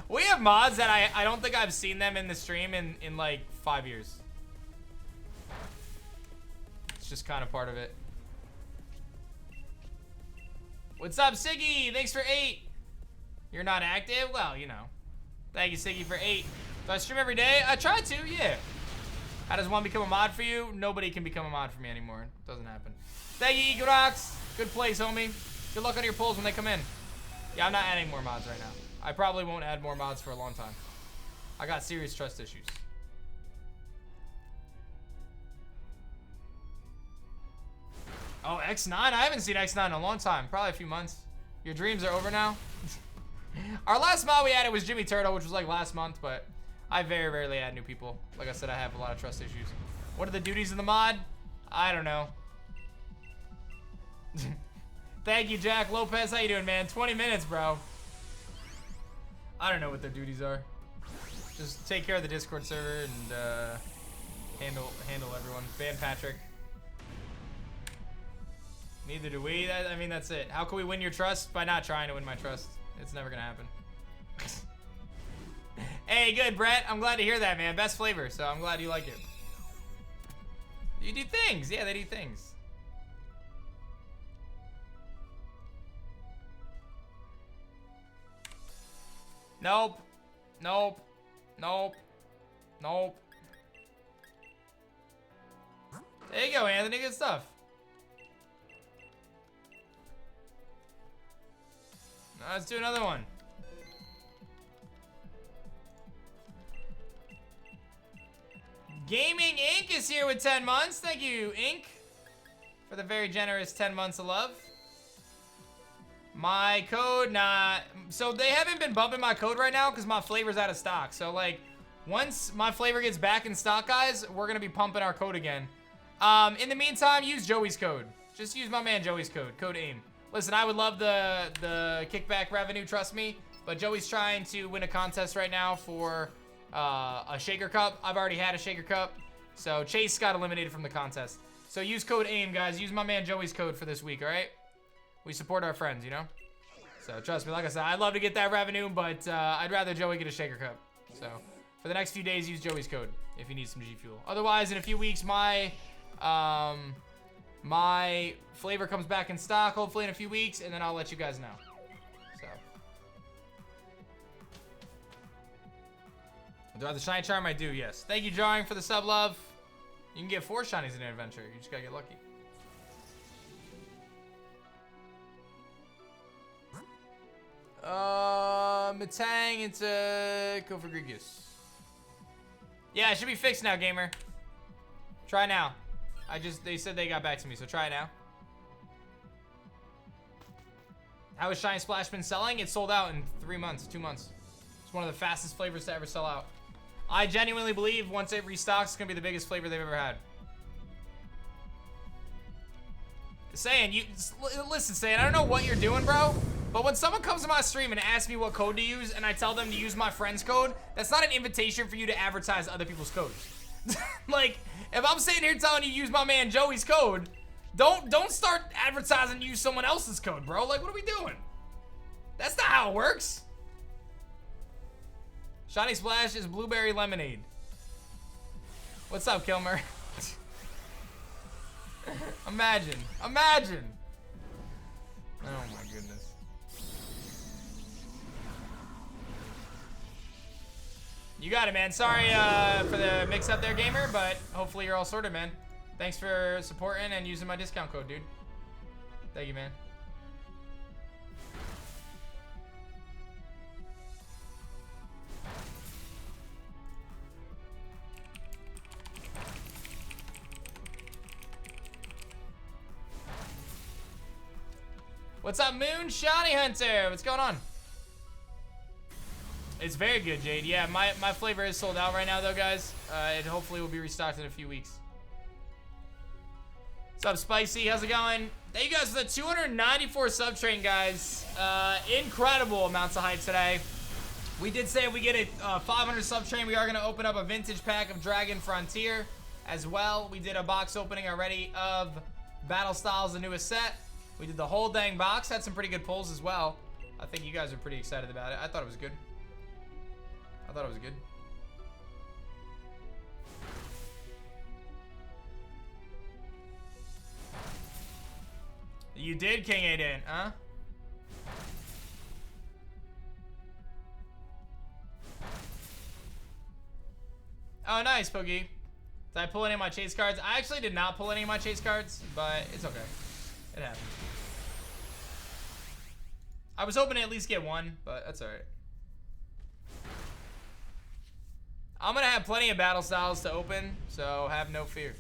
We have mods that I don't think I've seen them in the stream in like 5 years. It's just kind of part of it. What's up, Siggy? Thanks for 8. You're not active? Well, you know. Thank you, Siggy, for 8. Do I stream every day? I try to, yeah. How does one become a mod for you? Nobody can become a mod for me anymore. It doesn't happen. Thank you, Egodox. Good place, homie. Good luck on your polls when they come in. Yeah, I'm not adding more mods right now. I probably won't add more mods for a long time. I got serious trust issues. Oh, X9? I haven't seen X9 in a long time. Probably a few months. Your dreams are over now? Our last mod we added was Jimmy Turtle, which was like last month, but I very rarely add new people. Like I said, I have a lot of trust issues. What are the duties of the mod? I don't know. Thank you, Jack Lopez. How you doing, man? 20 minutes, bro. I don't know what their duties are. Just take care of the Discord server and handle everyone. Ban Patrick. Neither do we. I mean, that's it. How can we win your trust? By not trying to win my trust. It's never gonna happen. Hey, good, Brett. I'm glad to hear that, man. Best flavor, so I'm glad you like it. You do things. Yeah, they do things. Nope. Nope. Nope. Nope. There you go, Anthony. Good stuff. Let's do another one. Gaming Inc. is here with 10 months. Thank you, Inc. for the very generous 10 months of love. My code, nah. So they haven't been bumping my code right now because my flavor's out of stock. So like, once my flavor gets back in stock, guys, we're gonna be pumping our code again. In the meantime, use Joey's code. Just use my man Joey's code, code AIM. Listen, I would love the kickback revenue, trust me. But Joey's trying to win a contest right now for a Shaker Cup. I've already had a Shaker Cup. So Chase got eliminated from the contest. So use code AIM, guys. Use my man Joey's code for this week, all right? We support our friends, you know? So trust me, like I said, I'd love to get that revenue, but I'd rather Joey get a Shaker Cup. So for the next few days, use Joey's code if you need some G Fuel. Otherwise, in a few weeks, my flavor comes back in stock, hopefully in a few weeks, and then I'll let you guys know. So. Do I have the shiny charm? I do, yes. Thank you, Jarring, for the sub love. You can get 4 shinies in an adventure. You just gotta get lucky. Matang into go for Grigus. Yeah, it should be fixed now, gamer. Try now. They said they got back to me, so try it now. How has Shiny Splash been selling? It sold out in 3 months, 2 months. It's one of the fastest flavors to ever sell out. I genuinely believe once it restocks, it's gonna be the biggest flavor they've ever had. Listen, Saiyan, I don't know what you're doing, bro, but when someone comes to my stream and asks me what code to use and I tell them to use my friend's code, that's not an invitation for you to advertise other people's codes. Like, if I'm sitting here telling you use my man Joey's code, don't start advertising use someone else's code, bro. Like, what are we doing? That's not how it works. Shiny Splash is blueberry lemonade. What's up, Kilmer? Imagine. Oh my goodness. You got it, man. Sorry for the mix up there, gamer, but hopefully you're all sorted, man. Thanks for supporting and using my discount code, dude. Thank you, man. What's up, Moon Shiny Hunter? What's going on? It's very good, Jade. Yeah, my flavor is sold out right now, though, guys. It hopefully will be restocked in a few weeks. What's up, Spicy? How's it going? Thank you guys for the 294 sub train, guys. Incredible amounts of hype today. We did say if we get a 500 sub train, we are going to open up a vintage pack of Dragon Frontier as well. We did a box opening already of Battle Styles, the newest set. We did the whole dang box. Had some pretty good pulls as well. I think you guys are pretty excited about it. I thought it was good. I thought it was good. You did King 8 in, huh? Oh, nice, Poogie. Did I pull any of my chase cards? I actually did not pull any of my chase cards, but it's okay. It happens. I was hoping to at least get one, but that's alright. I'm gonna have plenty of battle styles to open, so have no fear.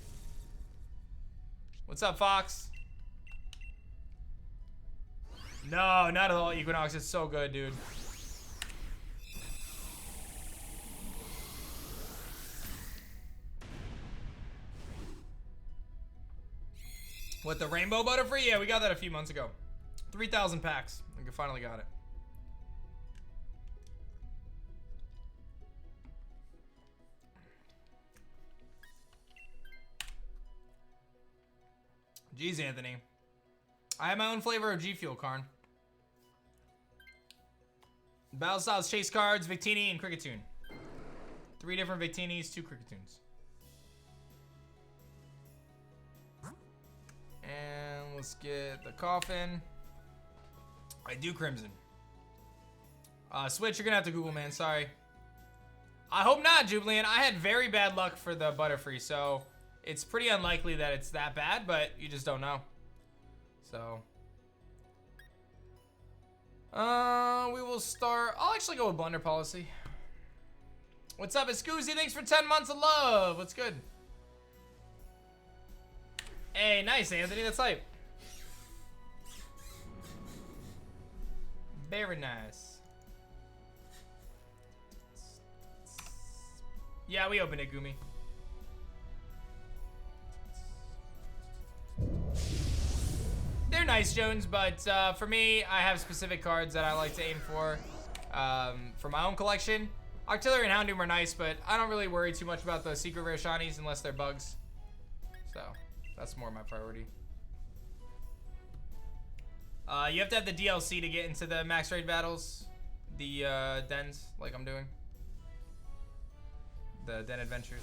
What's up, Fox? No, not at all, Equinox. It's so good, dude. What, the rainbow Butterfree? Yeah, we got that a few months ago. 3,000 packs. We finally got it. Jeez, Anthony. I have my own flavor of G Fuel, Karn. Battle Styles, Chase Cards, Victini, and Cricketune. 3 different Victinis, 2 Cricketoons. And let's get the coffin. I do Crimson. Switch, you're gonna have to Google, man. Sorry. I hope not, Jubilean. I had very bad luck for the Butterfree, so it's pretty unlikely that it's that bad, but you just don't know. So, we will start. I'll actually go with Blunder Policy. What's up, Scoozy? Thanks for 10 months of love. What's good? Hey, nice, Anthony. That's hype. Very nice. Yeah, we opened it, Gumi. They're nice, Jones, but for me, I have specific cards that I like to aim for my own collection. Octillery and Houndoom are nice, but I don't really worry too much about the secret rare shinies unless they're bugs. So, that's more my priority. You have to have the DLC to get into the max raid battles. The dens, like I'm doing. The den adventures.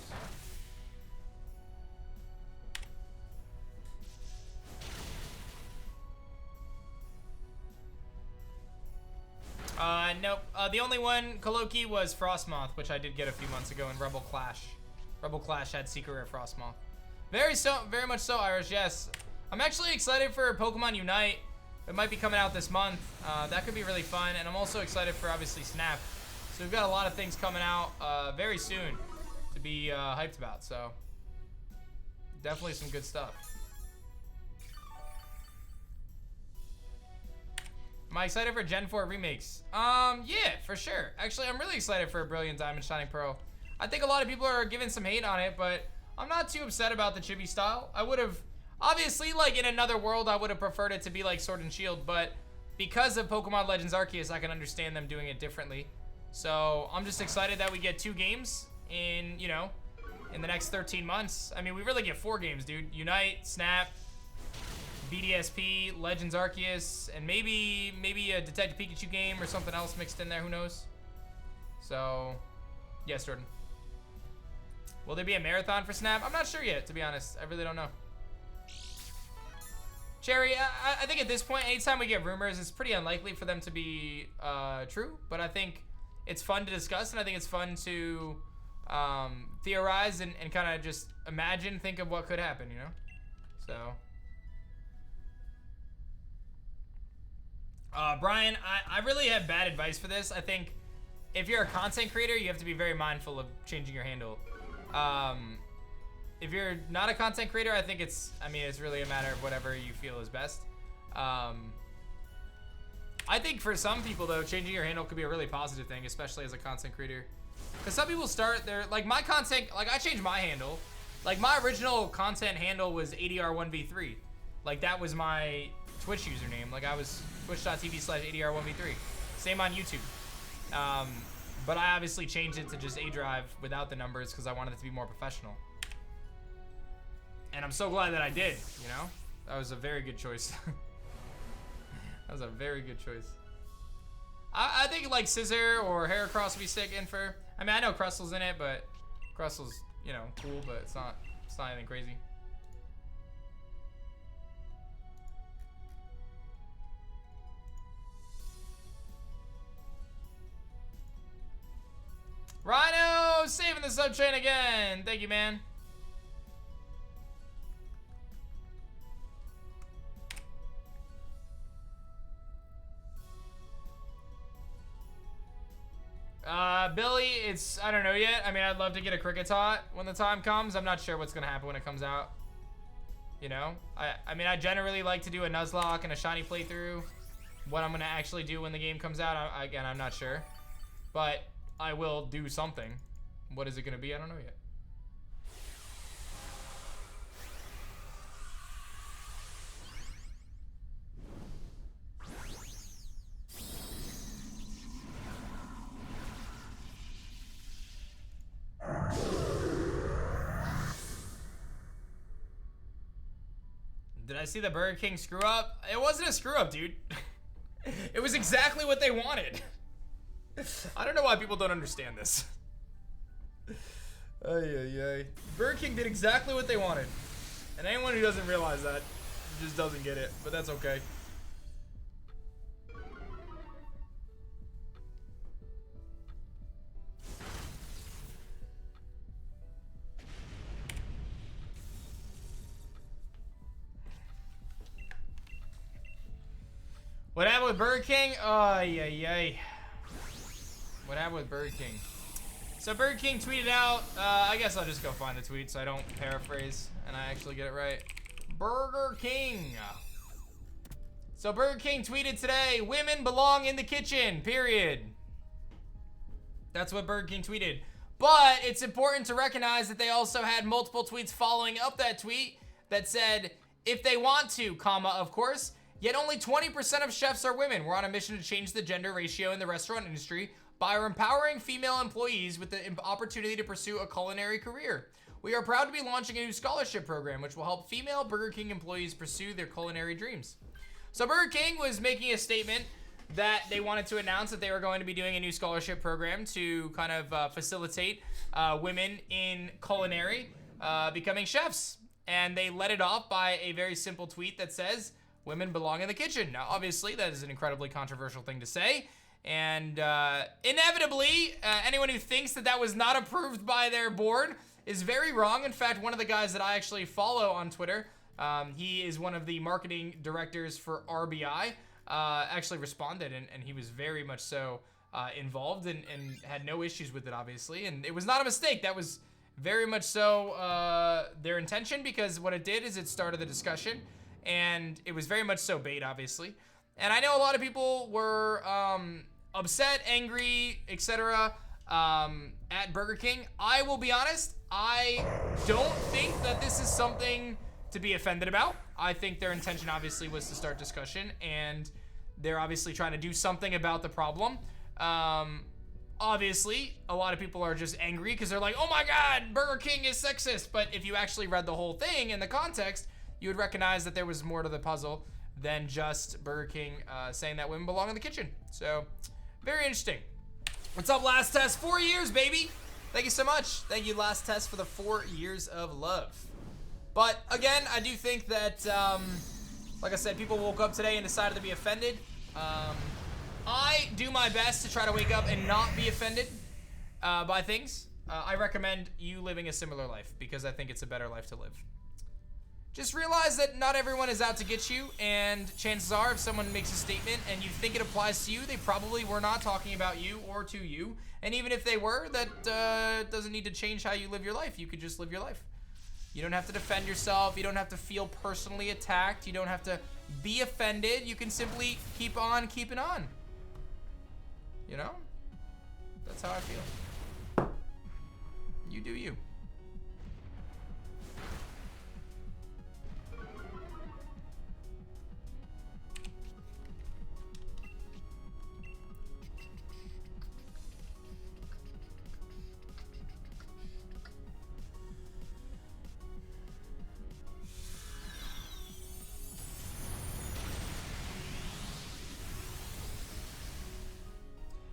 Nope. The only one, Koloki, was Frostmoth, which I did get a few months ago in Rebel Clash. Rebel Clash had secret rare Frostmoth. Very much so, Irish, yes. I'm actually excited for Pokemon Unite. It might be coming out this month. That could be really fun. And I'm also excited for, obviously, Snap. So we've got a lot of things coming out very soon to be hyped about. So definitely some good stuff. Am I excited for Gen 4 remakes? Yeah, for sure. Actually, I'm really excited for Brilliant Diamond Shining Pearl. I think a lot of people are giving some hate on it, but I'm not too upset about the chibi style. I would have, obviously, like in another world, I would have preferred it to be like Sword and Shield, but because of Pokemon Legends Arceus, I can understand them doing it differently. So I'm just excited that we get 2 games in, you know, in the next 13 months. I mean, we really get 4 games, dude. Unite, Snap, BDSP, Legends Arceus, and maybe a Detective Pikachu game or something else mixed in there. Who knows? So, yes, Jordan. Will there be a marathon for Snap? I'm not sure yet, to be honest. I really don't know. Cherry, I think at this point, anytime we get rumors, it's pretty unlikely for them to be true. But I think it's fun to discuss, and I think it's fun to theorize and kind of just imagine, think of what could happen, you know? So... Brian, I really have bad advice for this. I think if you're a content creator, you have to be very mindful of changing your handle. If you're not a content creator, I think it's really a matter of whatever you feel is best. I think for some people, though, changing your handle could be a really positive thing, especially as a content creator. Because some people start their, like my content, like I changed my handle Like, my original content handle was ADR1v3. Like, that was my Twitch username. Like, I was twitch.tv/ADR1v3. Same on YouTube. But I obviously changed it to just A-Drive without the numbers because I wanted it to be more professional. And I'm so glad that I did, you know? That was a very good choice. That was a very good choice. I think like Scissor or Heracross would be sick in for. I mean, I know Crustle's in it, but Crustle's, you know, cool, but it's not anything crazy. Rhino saving the sub chain again. Thank you, man. Billy, I don't know yet. I mean, I'd love to get a cricket tot when the time comes. I'm not sure what's gonna happen when it comes out. You know? I mean, I generally like to do a Nuzlocke and a Shiny playthrough. What I'm gonna actually do when the game comes out, again, I'm not sure. But I will do something. What is it gonna be? I don't know yet. Did I see the Burger King screw up? It wasn't a screw up, dude. It was exactly what they wanted. I don't know why people don't understand this. Burger King did exactly what they wanted. And anyone who doesn't realize that just doesn't get it, but that's okay. What happened with Burger King? Oh, yeah. What happened with Burger King? So Burger King tweeted out, I guess I'll just go find the tweet so I don't paraphrase and I actually get it right. Burger King. So Burger King tweeted today, women belong in the kitchen, period. That's what Burger King tweeted. But it's important to recognize that they also had multiple tweets following up that tweet that said, if they want to, comma, of course, yet only 20% of chefs are women. We're on a mission to change the gender ratio in the restaurant industry by empowering female employees with the opportunity to pursue a culinary career. We are proud to be launching a new scholarship program which will help female Burger King employees pursue their culinary dreams. So Burger King was making a statement that they wanted to announce that they were going to be doing a new scholarship program to kind of facilitate women in culinary becoming chefs. And they led it off by a very simple tweet that says, women belong in the kitchen. Now, obviously, that is an incredibly controversial thing to say. And inevitably, anyone who thinks that that was not approved by their board is very wrong. In fact, one of the guys that I actually follow on Twitter, he is one of the marketing directors for RBI, actually responded, and he was very much so involved and had no issues with it, obviously. And it was not a mistake. That was very much so their intention, because what it did is it started the discussion. And it was very much so bait, obviously. And I know a lot of people were upset, angry, etc. At Burger King. I will be honest, I don't think that this is something to be offended about. I think their intention obviously was to start discussion, and they're obviously trying to do something about the problem. Obviously, a lot of people are just angry because they're like, oh my god, Burger King is sexist. But if you actually read the whole thing in the context, you would recognize that there was more to the puzzle than just Burger King saying that women belong in the kitchen. So, very interesting. What's up, Last Test? 4 years, baby. Thank you so much. Thank you, Last Test, for the 4 years of love. But, again, I do think that, like I said, people woke up today and decided to be offended. I do my best to try to wake up and not be offended by things. I recommend you living a similar life because I think it's a better life to live. Just realize that not everyone is out to get you, and chances are if someone makes a statement and you think it applies to you, they probably were not talking about you or to you. And even if they were, that doesn't need to change how you live your life. You could just live your life. You don't have to defend yourself. You don't have to feel personally attacked. You don't have to be offended. You can simply keep on keeping on. You know? That's how I feel. You do you.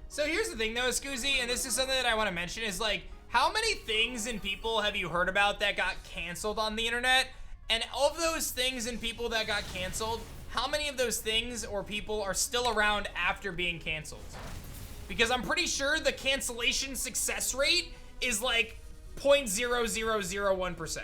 So here's the thing though, Scoozy, and this is something that I want to mention, is like, how many things and people have you heard about that got canceled on the internet? And of those things and people that got canceled, how many of those things or people are still around after being canceled? Because I'm pretty sure the cancellation success rate is like 0.0001%.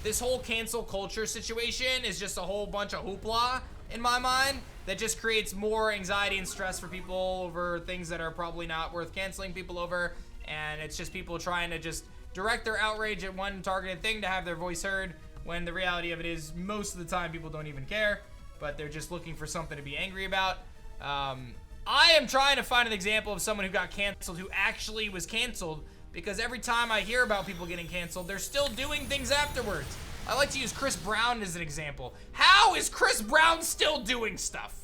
This whole cancel culture situation is just a whole bunch of hoopla in my mind that just creates more anxiety and stress for people over things that are probably not worth canceling people over. And it's just people trying to just direct their outrage at one targeted thing to have their voice heard, when the reality of it is most of the time people don't even care, but they're just looking for something to be angry about. I am trying to find an example of someone who got canceled who actually was canceled, because every time I hear about people getting canceled, they're still doing things afterwards. I like to use Chris Brown as an example. How is Chris Brown still doing stuff?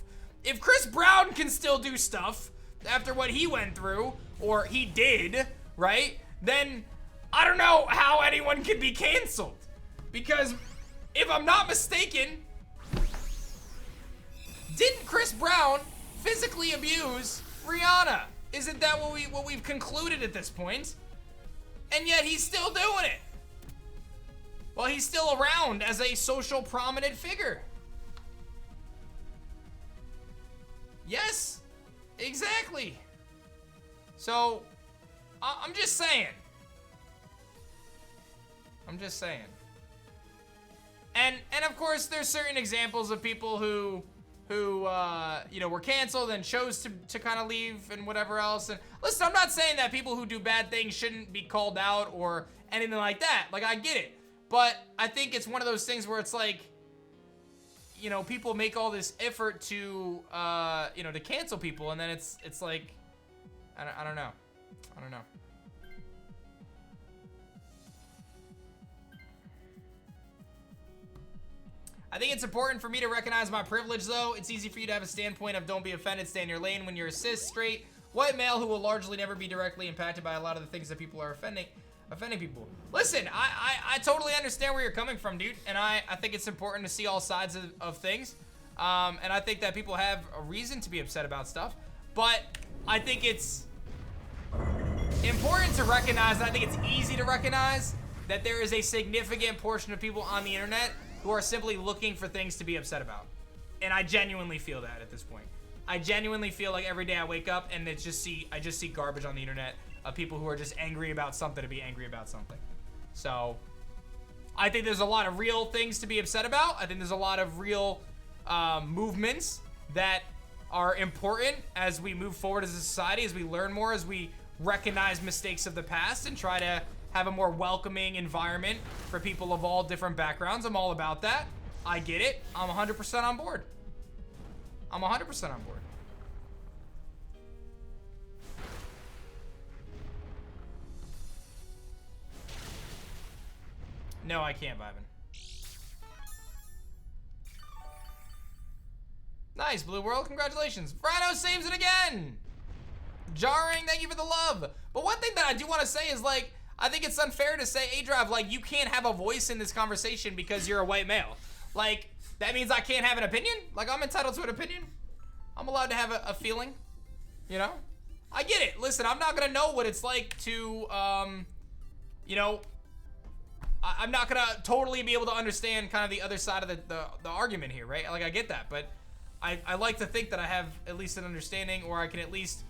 If Chris Brown can still do stuff after what he went through, or he did, right? Then I don't know how anyone can be canceled. Because if I'm not mistaken, didn't Chris Brown physically abuse Rihanna? Isn't that what we've concluded at this point? And yet he's still doing it. Well, he's still around as a social prominent figure. Yes, exactly. So, I'm just saying. I'm just saying. And of course, there's certain examples of people who you know, were canceled and chose to kind of leave and whatever else. And listen, I'm not saying that people who do bad things shouldn't be called out or anything like that. Like, I get it. But I think it's one of those things where it's like, you know, people make all this effort to, you know, to cancel people, and then it's like, I don't know. I don't know. I think it's important for me to recognize my privilege, though. It's easy for you to have a standpoint of don't be offended, stay in your lane when you're a cis, straight, white male who will largely never be directly impacted by a lot of the things that people are offending people. Listen, I totally understand where you're coming from, dude, and I think it's important to see all sides of things, and I think that people have a reason to be upset about stuff, but I think it's important to recognize, and I think it's easy to recognize, that there is a significant portion of people on the internet who are simply looking for things to be upset about. And I genuinely feel that at this point. I genuinely feel like every day I wake up and I just see garbage on the internet of people who are just angry about something to be angry about something. So I think there's a lot of real things to be upset about. I think there's a lot of real movements that are important as we move forward as a society, as we learn more, as we recognize mistakes of the past and try to have a more welcoming environment for people of all different backgrounds. I'm all about that. I get it. I'm 100% on board. I'm 100% on board. No, I can't, Vibin. Nice, Blue World. Congratulations. Rhino saves it again. Jarring, thank you for the love. But one thing that I do want to say is, like, I think it's unfair to say, A-Drive, like, you can't have a voice in this conversation because you're a white male. Like, that means I can't have an opinion? Like, I'm entitled to an opinion? I'm allowed to have a feeling? You know? I get it. Listen, I'm not gonna know what it's like to, you know, I'm not gonna totally be able to understand kind of the other side of the argument here, right? Like, I get that, but I like to think that I have at least an understanding, or I can at least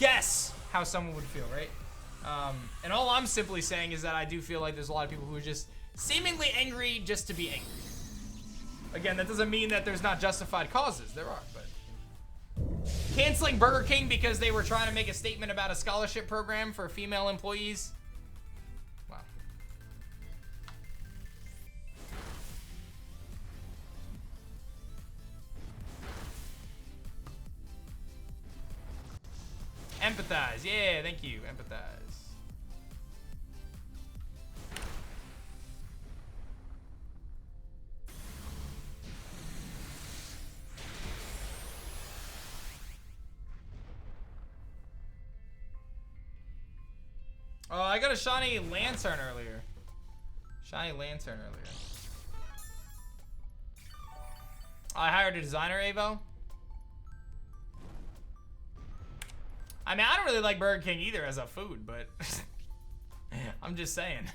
guess how someone would feel, right? And all I'm simply saying is that I do feel like there's a lot of people who are just seemingly angry just to be angry. Again, that doesn't mean that there's not justified causes. There are, but canceling Burger King because they were trying to make a statement about a scholarship program for female employees. Wow. Empathize. Yeah, thank you. Empathize. Oh, I got a shiny lantern earlier. Shiny lantern earlier. I hired a designer, Avo. I mean, I don't really like Burger King either as a food, but I'm just saying.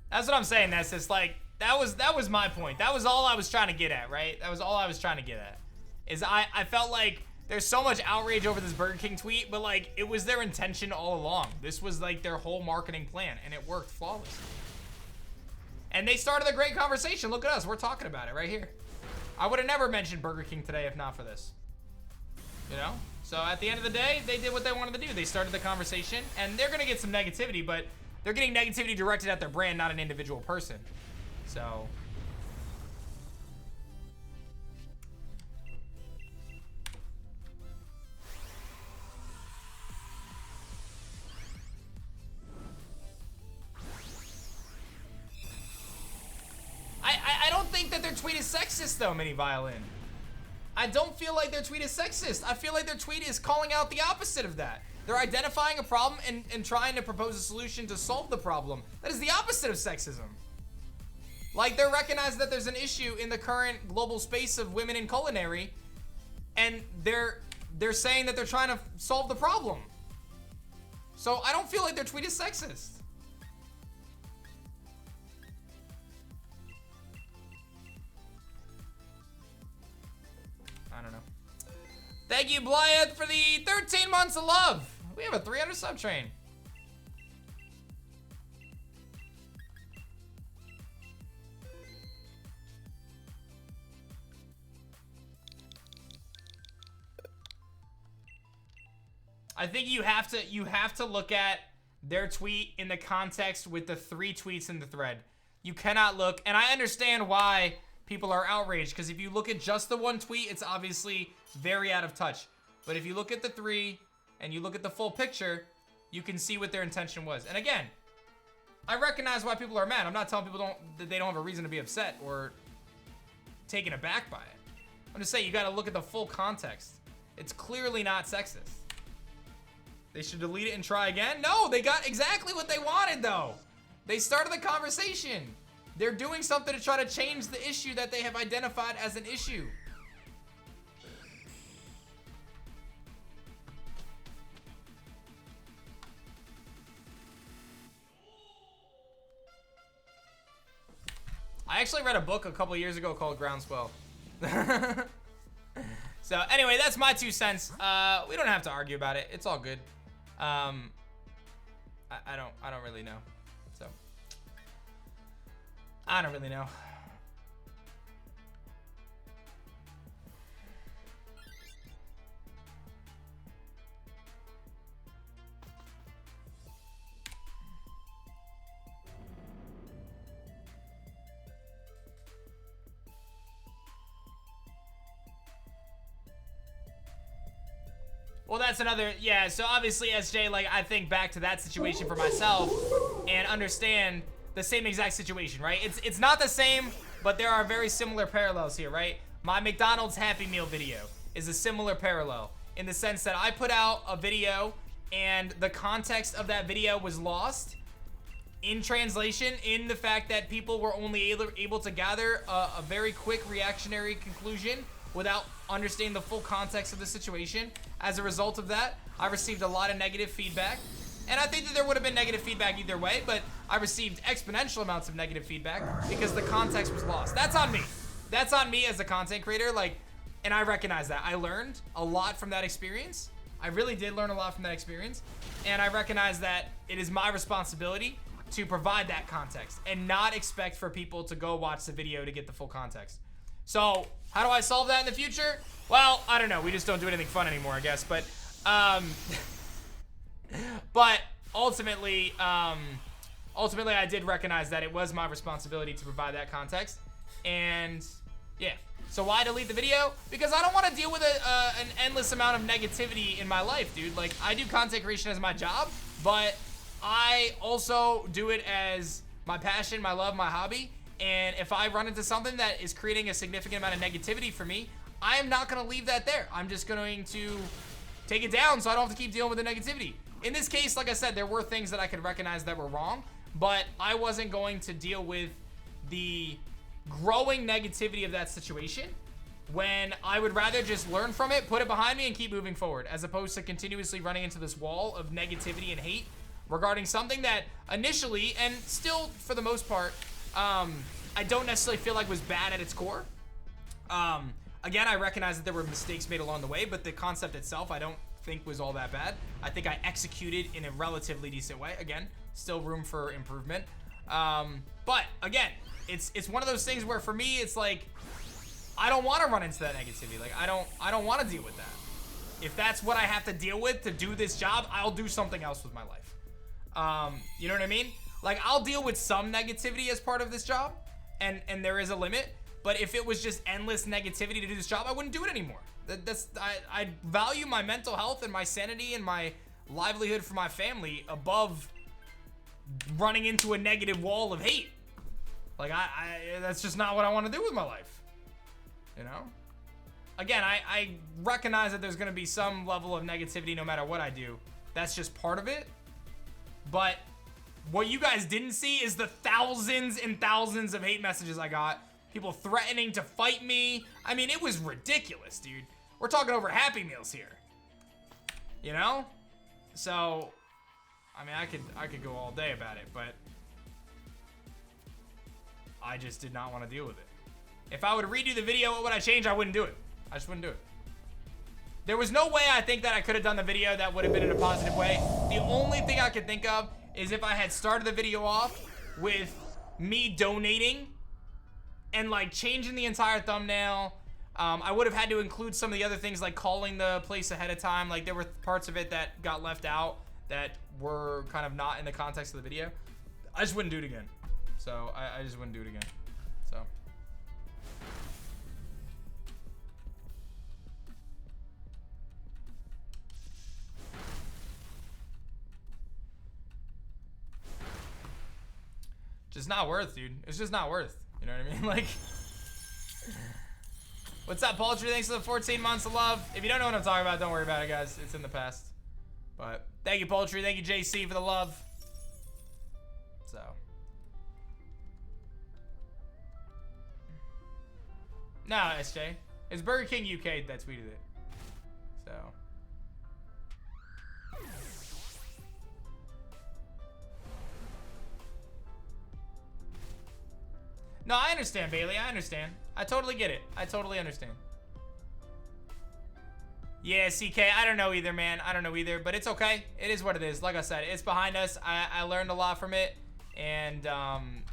That's what I'm saying. That's just like, that was my point. That was all I was trying to get at, right? That was all I was trying to get at. Is I felt like there's so much outrage over this Burger King tweet, but like, it was their intention all along. This was like their whole marketing plan, and it worked flawlessly. And they started a great conversation. Look at us, we're talking about it right here. I would have never mentioned Burger King today if not for this. You know? So at the end of the day, they did what they wanted to do. They started the conversation, and they're gonna get some negativity, but they're getting negativity directed at their brand, not an individual person. So. I don't think that their tweet is sexist though, Mini Violin. I don't feel like their tweet is sexist. I feel like their tweet is calling out the opposite of that. They're identifying a problem and trying to propose a solution to solve the problem. That is the opposite of sexism. Like, they're recognizing that there's an issue in the current global space of women in culinary, and they're saying that they're trying to solve the problem. So I don't feel like their tweet is sexist. I don't know. Thank you, Blythe, for the 13 months of love. We have a 300 sub train. I think you have to look at their tweet in the context with the 3 tweets in the thread. You cannot look, and I understand why people are outraged, because if you look at just the 1 tweet, it's obviously very out of touch. But if you look at the 3 and you look at the full picture, you can see what their intention was. And again, I recognize why people are mad. I'm not telling people that they don't have a reason to be upset or taken aback by it. I'm just saying you got to look at the full context. It's clearly not sexist. They should delete it and try again? No, they got exactly what they wanted though. They started the conversation. They're doing something to try to change the issue that they have identified as an issue. I actually read a book a couple years ago called Groundswell. So anyway, that's my 2 cents. We don't have to argue about it. It's all good. I don't really know. So I don't really know. Well, that's another, yeah, so obviously, SJ, like, I think back to that situation for myself and understand the same exact situation, right? It's not the same, but there are very similar parallels here, right? My McDonald's Happy Meal video is a similar parallel in the sense that I put out a video and the context of that video was lost in translation, in the fact that people were only able to gather a very quick reactionary conclusion without understanding the full context of the situation. As a result of that, I received a lot of negative feedback. And I think that there would have been negative feedback either way, but I received exponential amounts of negative feedback because the context was lost. That's on me. That's on me as a content creator, like, and I recognize that. I learned a lot from that experience. I really did learn a lot from that experience. And I recognize that it is my responsibility to provide that context and not expect for people to go watch the video to get the full context. So, how do I solve that in the future? Well, I don't know. We just don't do anything fun anymore, I guess. But, but ultimately, I did recognize that it was my responsibility to provide that context. And, yeah. So why delete the video? Because I don't want to deal with an endless amount of negativity in my life, dude. Like, I do content creation as my job, but I also do it as my passion, my love, my hobby. And if I run into something that is creating a significant amount of negativity for me, I am not going to leave that there. I'm just going to take it down so I don't have to keep dealing with the negativity. In this case, like I said, there were things that I could recognize that were wrong, but I wasn't going to deal with the growing negativity of that situation when I would rather just learn from it, put it behind me, and keep moving forward, as opposed to continuously running into this wall of negativity and hate regarding something that initially, and still for the most part, I don't necessarily feel like was bad at its core. Again, I recognize that there were mistakes made along the way, but the concept itself I don't think was all that bad. I think I executed in a relatively decent way. Again, still room for improvement. But again, it's one of those things where for me, it's like, I don't want to run into that negativity. Like, I don't want to deal with that. If that's what I have to deal with to do this job, I'll do something else with my life. You know what I mean? Like, I'll deal with some negativity as part of this job, and there is a limit. But if it was just endless negativity to do this job, I wouldn't do it anymore. I value my mental health and my sanity and my livelihood for my family above running into a negative wall of hate. Like, that's just not what I want to do with my life. You know? Again, I recognize that there's going to be some level of negativity no matter what I do. That's just part of it. But what you guys didn't see is the thousands and thousands of hate messages I got. People threatening to fight me. I mean, it was ridiculous, dude. We're talking over Happy Meals here. You know? So, I mean, I could go all day about it, but I just did not want to deal with it. If I would redo the video, what would I change? I wouldn't do it. I just wouldn't do it. There was no way I think that I could have done the video that would have been in a positive way. The only thing I could think of is if I had started the video off with me donating and like changing the entire thumbnail. I would have had to include some of the other things like calling the place ahead of time. Like there were parts of it that got left out that were kind of not in the context of the video. I just wouldn't do it again. So I just wouldn't do it again. So. Just not worth, dude. It's just not worth. You know what I mean? Like, what's up, Poultry? Thanks for the 14 months of love. If you don't know what I'm talking about, don't worry about it, guys. It's in the past. But thank you, Poultry. Thank you, JC, for the love. So. No, SJ. It's Burger King UK that tweeted it. So. No, I understand, Bailey. I understand. I totally get it. I totally understand. Yeah, CK. I don't know either, man. I don't know either, but it's okay. It is what it is. Like I said, it's behind us. I learned a lot from it, and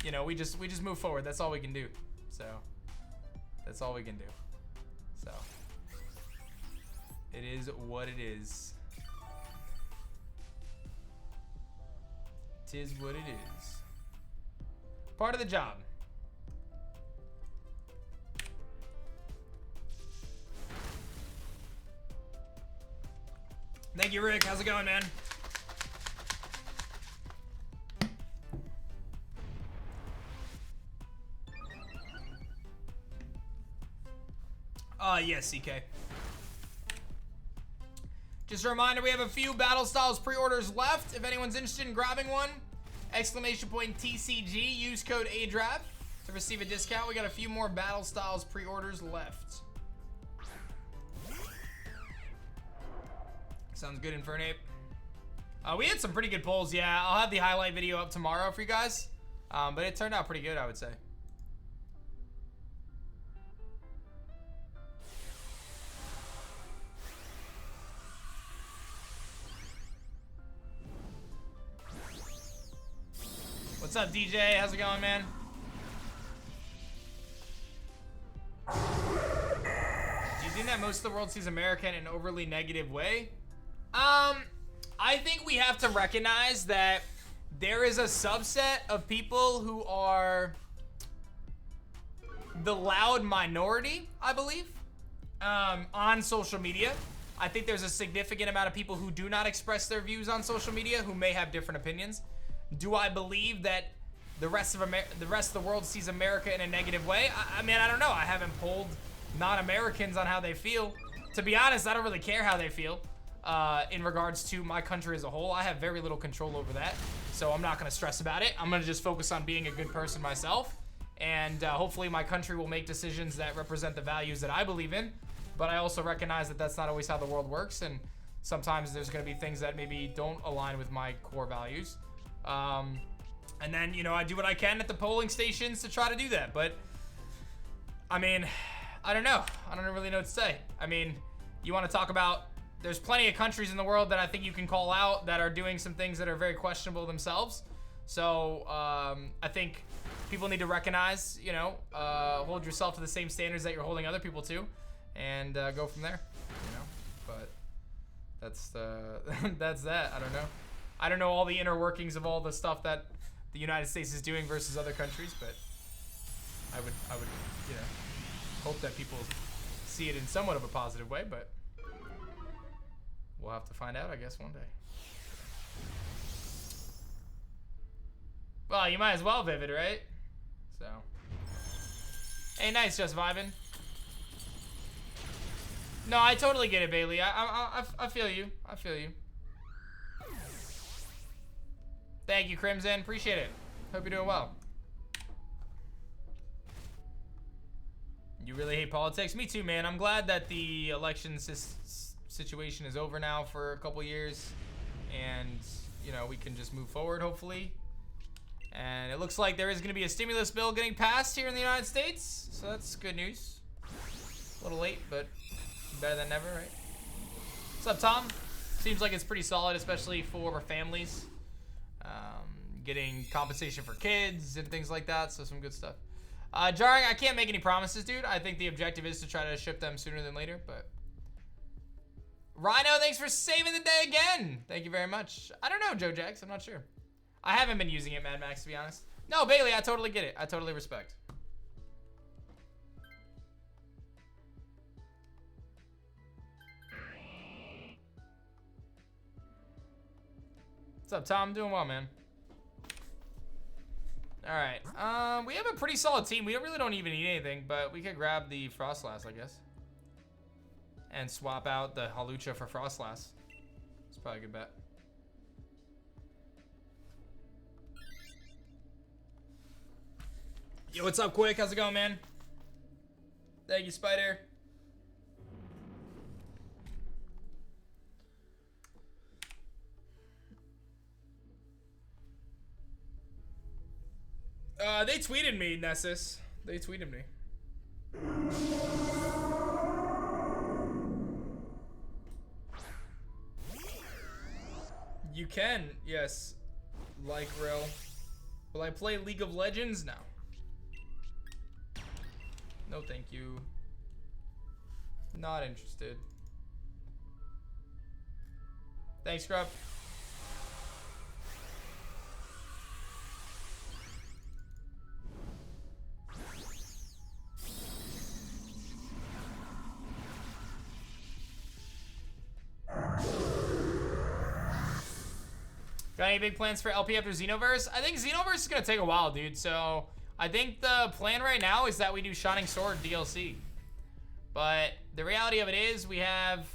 you know, we just move forward. That's all we can do. So that's all we can do. So it is what it is. Tis what it is. Part of the job. Thank you, Rick. How's it going, man? Yes, CK. Just a reminder, we have a few Battle Styles pre-orders left. If anyone's interested in grabbing one, exclamation point TCG, use code ADRAP to receive a discount. We got a few more Battle Styles pre-orders left. Sounds good, Infernape. We had some pretty good polls, yeah. I'll have the highlight video up tomorrow for you guys. But it turned out pretty good, I would say. What's up, DJ? How's it going, man? Do you think that most of the world sees America in an overly negative way? I think we have to recognize that there is a subset of people who are the loud minority, I believe, on social media. I think there's a significant amount of people who do not express their views on social media who may have different opinions. Do I believe that the rest of the world sees America in a negative way? I mean, I don't know. I haven't polled non-Americans on how they feel. To be honest, I don't really care how they feel. In regards to my country as a whole, I have very little control over that, so I'm not gonna stress about it. I'm gonna just focus on being a good person myself, And hopefully my country will make decisions that represent the values that I believe in. But I also recognize that that's not always how the world works. And sometimes there's going to be things that maybe don't align with my core values. And then, you know, I do what I can at the polling stations to try to do that. But, I mean, I don't know. I don't really know what to say. I mean, you want to talk about, there's plenty of countries in the world that I think you can call out that are doing some things that are very questionable themselves. So, I think people need to recognize, you know, hold yourself to the same standards that you're holding other people to, and go from there, you know. But that's that's that. I don't know. I don't know all the inner workings of all the stuff that the United States is doing versus other countries, but I would, you know, hope that people see it in somewhat of a positive way, but we'll have to find out, I guess, one day. Well, you might as well, Vivid, right? So. Hey, nice, just vibing. No, I totally get it, Bailey. I feel you. I feel you. Thank you, Crimson. Appreciate it. Hope you're doing well. You really hate politics? Me too, man. I'm glad that the election situation is over now for a couple years. And, you know, we can just move forward, hopefully. And it looks like there is going to be a stimulus bill getting passed here in the United States. So that's good news. A little late, but better than never, right? What's up, Tom? Seems like it's pretty solid, especially for families. Getting compensation for kids and things like that. So some good stuff. Jarring, I can't make any promises, dude. I think the objective is to try to ship them sooner than later, but... Rhino, thanks for saving the day again. Thank you very much. I don't know, Joe Jax. I'm not sure. I haven't been using it, Mad Max, to be honest. No, Bailey, I totally get it. I totally respect. What's up, Tom? Doing well, man. All right. We have a pretty solid team. We really don't even need anything, but we could grab the Frostlass, I guess. And swap out the Halucha for Frostlass. It's probably a good bet. Yo, what's up, Quick? How's it going, man? Thank you, Spider. They tweeted me, Nessus. They tweeted me. You can, yes. Like real. Will I play League of Legends? No. No, thank you. Not interested. Thanks, Scrub. Got any big plans for LP after Xenoverse? I think Xenoverse is gonna take a while, dude. So I think the plan right now is that we do Shining Sword DLC. But the reality of it is we have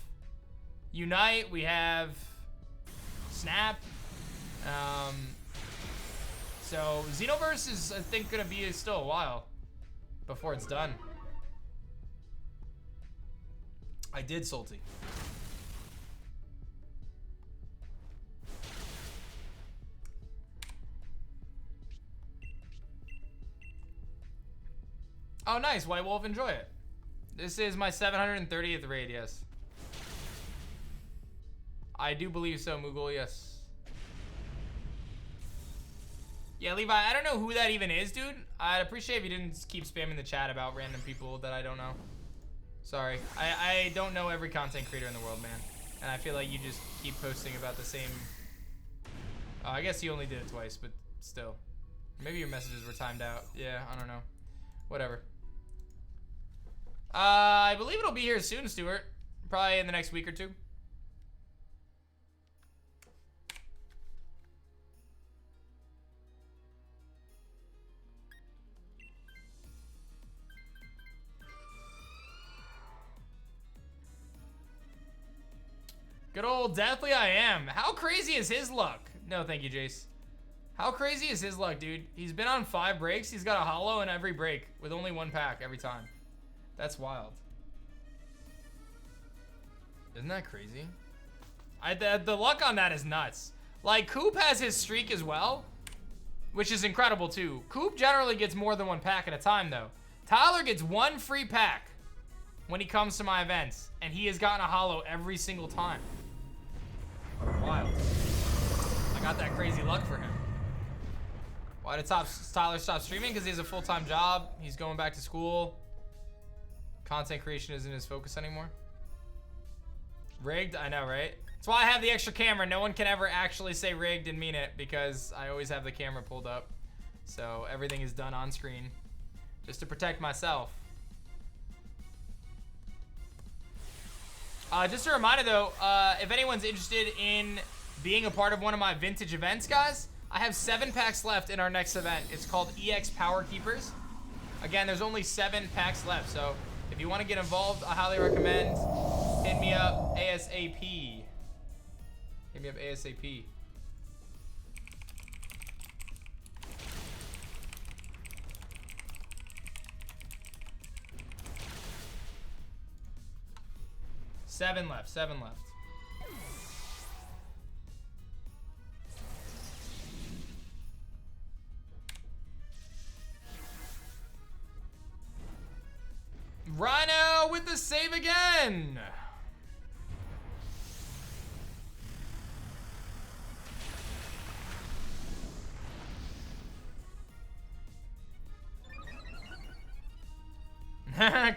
Unite, we have Snap. So Xenoverse is, I think, gonna be still a while before it's done. I did salty. Oh, nice. White Wolf, enjoy it. This is my 730th raid, yes. I do believe so, Moogle, yes. Yeah, Levi, I don't know who that even is, dude. I'd appreciate if you didn't keep spamming the chat about random people that I don't know. Sorry. I don't know every content creator in the world, man. And I feel like you just keep posting about the same... I guess you only did it twice, but still. Maybe your messages were timed out. Yeah, I don't know. Whatever. I believe it'll be here soon, Stuart. Probably in the next week or two. Good old Deathly I Am. How crazy is his luck? No, thank you, Jace. How crazy is his luck, dude? He's been on 5 breaks. He's got a holo in every break with only 1 pack every time. That's wild. Isn't that crazy? The luck on that is nuts. Like, Coop has his streak as well, which is incredible too. Coop generally gets more than 1 pack at a time though. Tyler gets 1 free pack when he comes to my events, and he has gotten a holo every single time. Wild. I got that crazy luck for him. Why did Tyler stop streaming? Because he has a full-time job. He's going back to school. Content creation isn't his focus anymore. Rigged? I know, right? That's why I have the extra camera. No one can ever actually say rigged and mean it, because I always have the camera pulled up. So everything is done on screen just to protect myself. Just a reminder though, if anyone's interested in being a part of one of my vintage events, guys, I have 7 packs left in our next event. It's called EX Power Keepers. Again, there's only 7 packs left, so if you want to get involved, I highly recommend hit me up ASAP. Hit me up ASAP. Seven left. Rhino with the save again.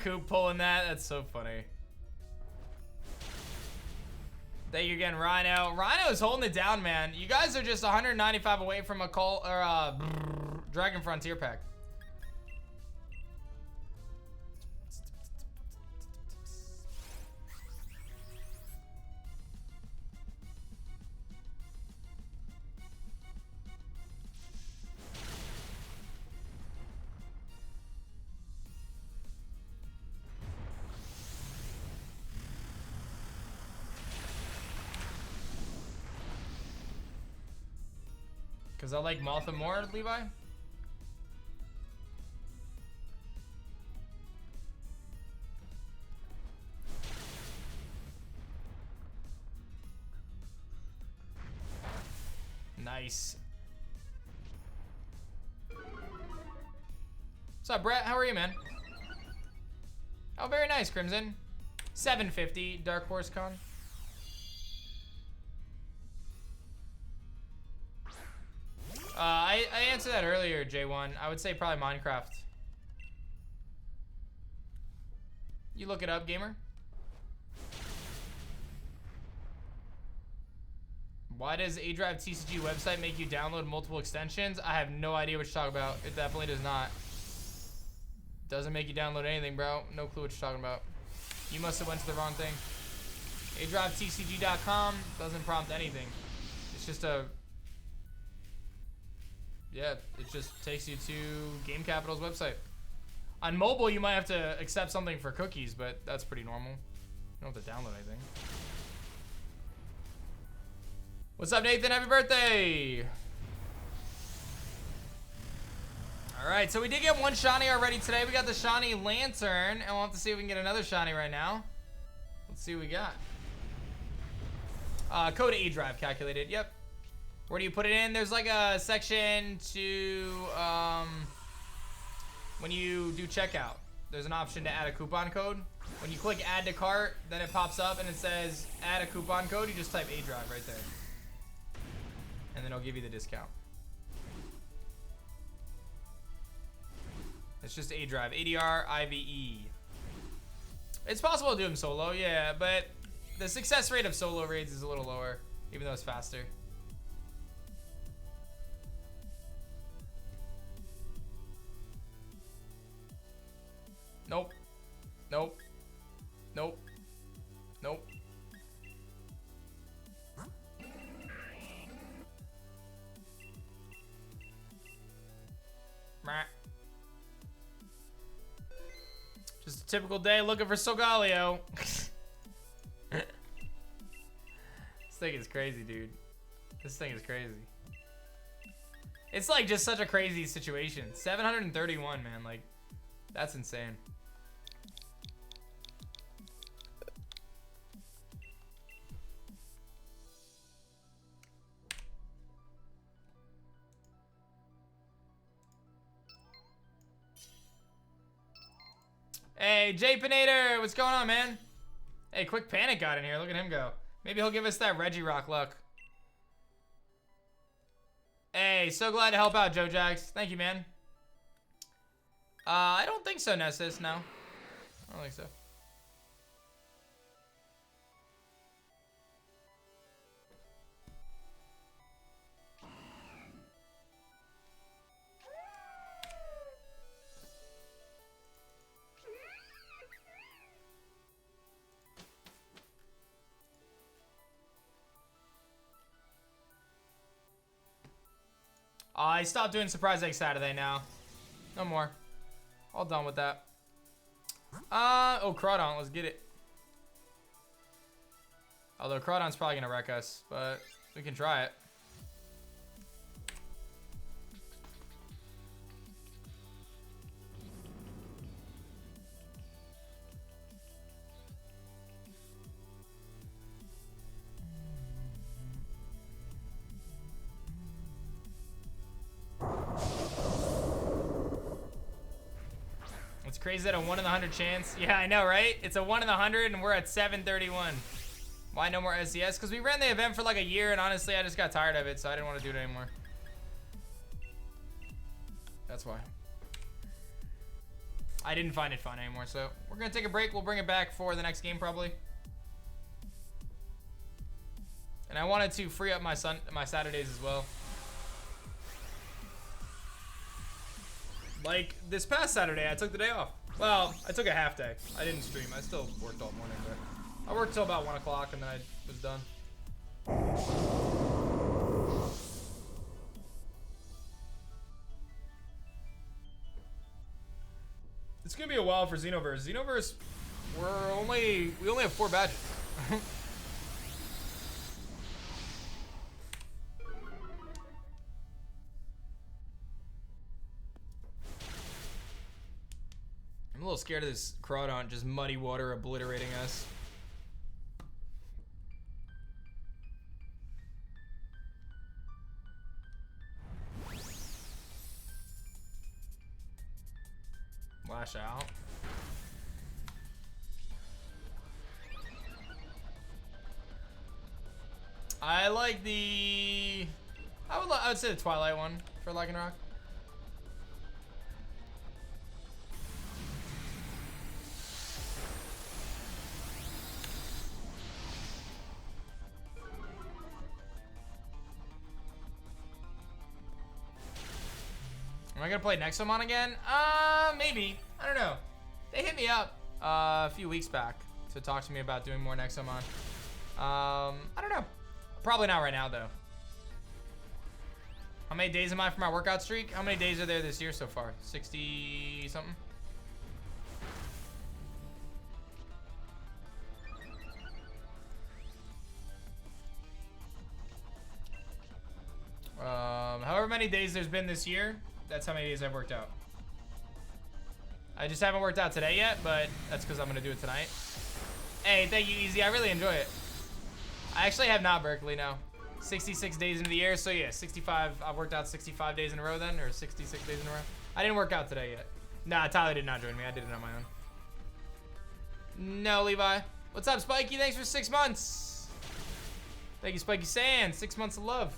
Coop pulling that. That's so funny. Thank you again, Rhino. Rhino's holding it down, man. You guys are just 195 away from a Dragon Frontier pack. Because I like Maltha more, Levi? Nice. What's up, Brett? How are you, man? Oh, very nice, Crimson. 750, Dark Horse Con. I answered that earlier, J1. I would say probably Minecraft. You look it up, gamer. Why does A-Drive TCG website make you download multiple extensions? I have no idea what you're talking about. It definitely does not. Doesn't make you download anything, bro. No clue what you're talking about. You must have went to the wrong thing. ADriveTCG.com doesn't prompt anything. It's just a... Yeah, it just takes you to Game Capital's website. On mobile, you might have to accept something for cookies, but that's pretty normal. You don't have to download anything. What's up, Nathan? Happy birthday! Alright, so we did get 1 shiny already today. We got the shiny lantern, and we'll have to see if we can get another shiny right now. Let's see what we got. Code A-Drive calculated, yep. Where do you put it in? There's like a section to, when you do checkout, there's an option to add a coupon code. When you click add to cart, then it pops up and it says add a coupon code. You just type A-Drive right there. And then it'll give you the discount. It's just A-Drive, A-D-R-I-V-E. It's possible to do them solo, yeah, but the success rate of solo raids is a little lower, even though it's faster. Nope. Nope. Nope. Nope. Just a typical day looking for Solgaleo. This thing is crazy, dude. This thing is crazy. It's like just such a crazy situation. 731, man. Like, that's insane. Hey, Jay Pinator, what's going on, man? Hey, Quick Panic got in here. Look at him go. Maybe he'll give us that Regirock luck. Hey, so glad to help out, Joe Jags. Thank you, man. I don't think so, Nessus. No, I don't think so. I stopped doing Surprise Egg Saturday now. No more. All done with that. Oh, Crawdon, let's get it. Although Crawdon's probably gonna wreck us, but we can try it. It's crazy that a 1 in 100 chance. Yeah, I know, right? It's a 1 in 100 and we're at 731. Why no more SCS? Because we ran the event for like a year and honestly I just got tired of it, so I didn't want to do it anymore. That's why. I didn't find it fun anymore, so we're gonna take a break. We'll bring it back for the next game probably. And I wanted to free up my Saturdays as well. Like this past Saturday, I took the day off. Well, I took a half day. I didn't stream. I still worked all morning, but I worked till about 1 o'clock and then I was done. It's gonna be a while for Xenoverse. Xenoverse, we only have 4 badges. I'm a little scared of this Crawdon just muddy water obliterating us. Lash out. I like the... I would say the Twilight one for Lycanroc. Am I gonna play Nexomon again? Maybe. I don't know. They hit me up a few weeks back to talk to me about doing more Nexomon. I don't know. Probably not right now though. How many days am I for my workout streak? How many days are there this year so far? 60 something? However many days there's been this year, that's how many days I've worked out. I just haven't worked out today yet, but that's because I'm gonna do it tonight. Hey, thank you, Easy. I really enjoy it. I actually have not Berkeley now. 66 days into the year, so yeah, 65. I've worked out 65 days in a row then, or 66 days in a row. I didn't work out today yet. Nah, Tyler did not join me. I did it on my own. No, Levi. What's up, Spiky? Thanks for 6 months. Thank you, Spiky Sand. 6 months of love.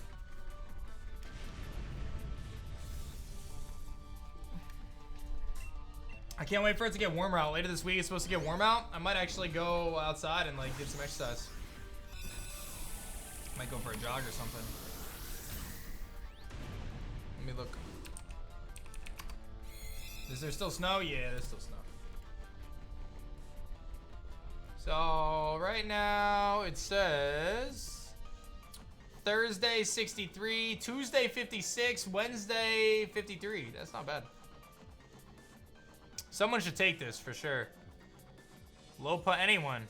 I can't wait for it to get warmer out. Later this week, it's supposed to get warm out. I might actually go outside and like get some exercise. Might go for a jog or something. Let me look. Is there still snow? Yeah, there's still snow. So right now it says Thursday 63, Tuesday 56, Wednesday 53. That's not bad. Someone should take this for sure. Lopa, anyone.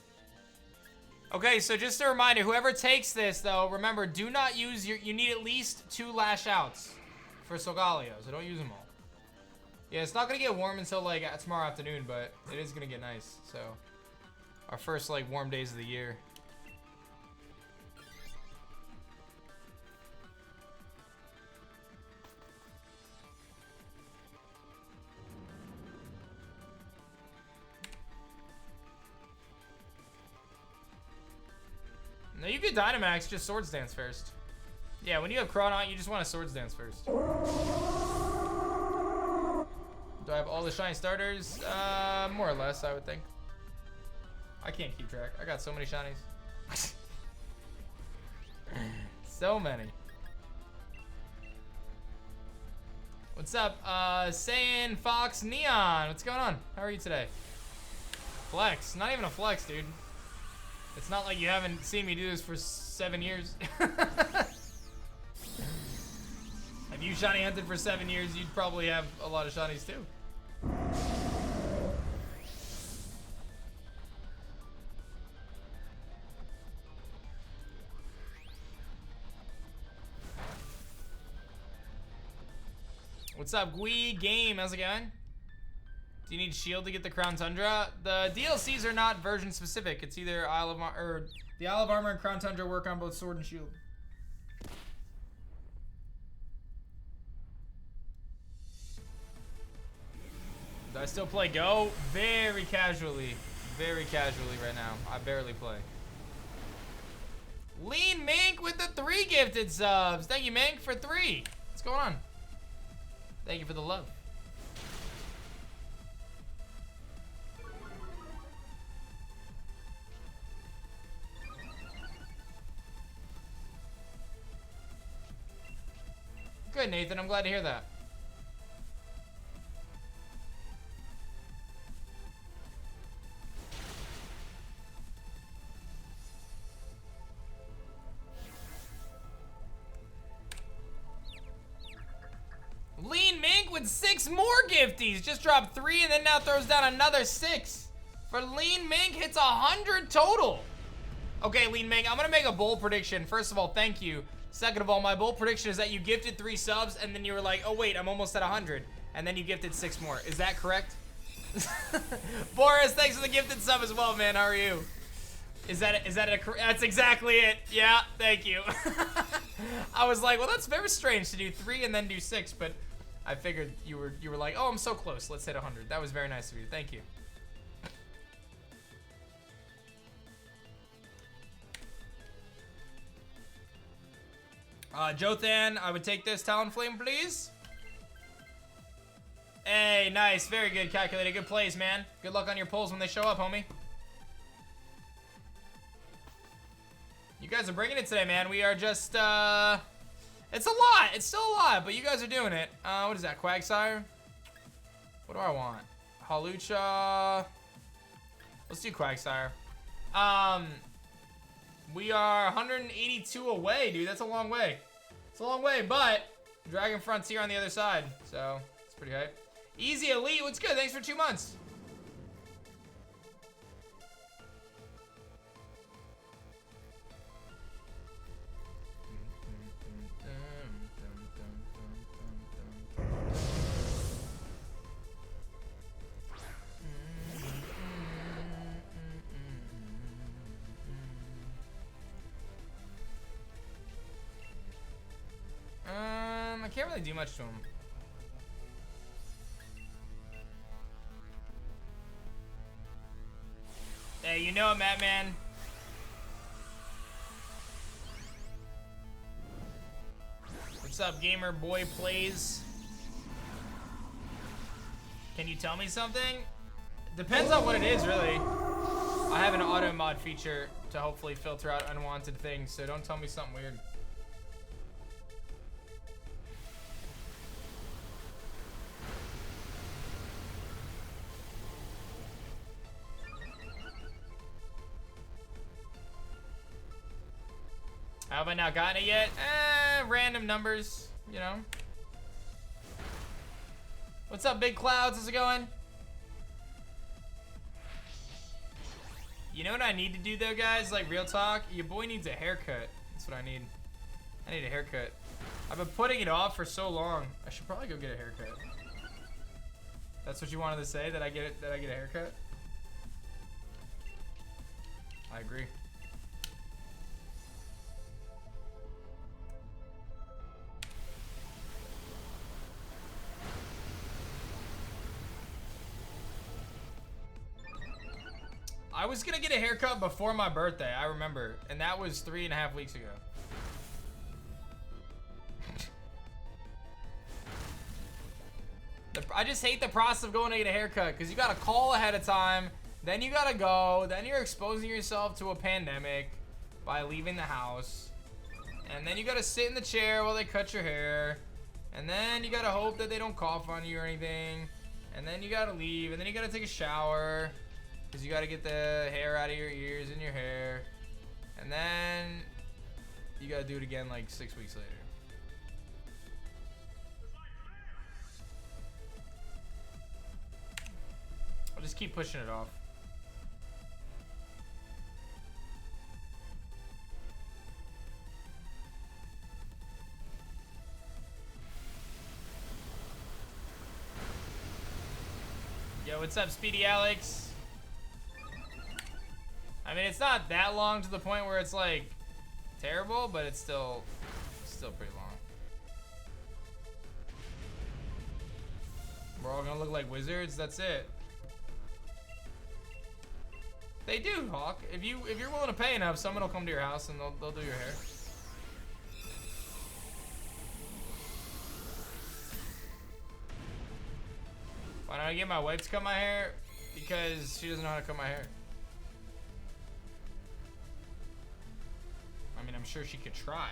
Okay, so just a reminder, whoever takes this though, remember, do not use you need at least 2 lash outs for Solgaleo, so don't use them all. Yeah, it's not gonna get warm until like tomorrow afternoon, but it is gonna get nice. So our first like warm days of the year. No, you get Dynamax, just Swords Dance first. Yeah, when you have Chronout, you just want to Swords Dance first. Do I have all the shiny starters? More or less, I would think. I can't keep track. I got so many shinies. So many. What's up? Saiyan Fox Neon. What's going on? How are you today? Flex. Not even a flex, dude. It's not like you haven't seen me do this for 7 years. If you shiny hunted for 7 years, you'd probably have a lot of shinies too. What's up, Gui Game? How's it going? Do you need shield to get the Crown Tundra? The DLCs are not version specific. It's either Isle of or the Isle of Armor and Crown Tundra work on both sword and shield. Do I still play Go? Very casually right now. I barely play. Lean Mink with the 3 gifted subs. Thank you, Mink, for 3. What's going on? Thank you for the love. Good, Nathan. I'm glad to hear that. Lean Mink with 6 more gifties. Just dropped 3 and then now throws down another 6. For Lean Mink, hits 100 total. Okay, Lean Mink, I'm gonna make a bold prediction. First of all, thank you. Second of all, my bold prediction is that you gifted 3 subs and then you were like, oh wait, I'm almost at 100. And then you gifted 6 more. Is that correct? Boris, thanks for the gifted sub as well, man. How are you? That's exactly it. Yeah, thank you. I was like, well, that's very strange to do 3 and then do 6, but I figured you were like, oh, I'm so close. Let's hit 100. That was very nice of you. Thank you. Jothan, I would take this Talonflame, please. Hey, nice. Very good, Calculated. Good plays, man. Good luck on your pulls when they show up, homie. You guys are bringing it today, man. We are just, it's a lot. It's still a lot, but you guys are doing it. What is that, Quagsire? What do I want? Hawlucha. Let's do Quagsire. We are 182 away, dude. That's a long way. It's a long way, but Dragon Frontier on the other side, so it's pretty hype. Easy Elite, what's good? Thanks for 2 months. I can't really do much to him. Hey, you know it, Madman. What's up, Gamer Boy Plays? Can you tell me something? Depends on what it is, really. I have an auto mod feature to hopefully filter out unwanted things, so don't tell me something weird. Have I not gotten it yet? Random numbers, you know. What's up, Big Clouds? How's it going? You know what I need to do, though, guys? Like, real talk. Your boy needs a haircut. That's what I need. I need a haircut. I've been putting it off for so long. I should probably go get a haircut. That's what you wanted to say? That I get it? That I get a haircut? I agree. I was gonna get a haircut before my birthday, I remember, and that was 3.5 weeks ago. I just hate the process of going to get a haircut because you gotta call ahead of time, then you gotta go, then you're exposing yourself to a pandemic by leaving the house, and then you gotta sit in the chair while they cut your hair, and then you gotta hope that they don't cough on you or anything, and then you gotta leave, and then you gotta take a shower because you gotta get the hair out of your ears and your hair, and then you gotta do it again like 6 weeks later. I'll just keep pushing it off. Yo, what's up, Speedy Alex? I mean, it's not that long to the point where it's like terrible, but it's still pretty long. We're all gonna look like wizards. That's it. They do, Hawk. If you're willing to pay enough, someone will come to your house and they'll do your hair. Why don't I get my wife to cut my hair? Because she doesn't know how to cut my hair. I mean, I'm sure she could try.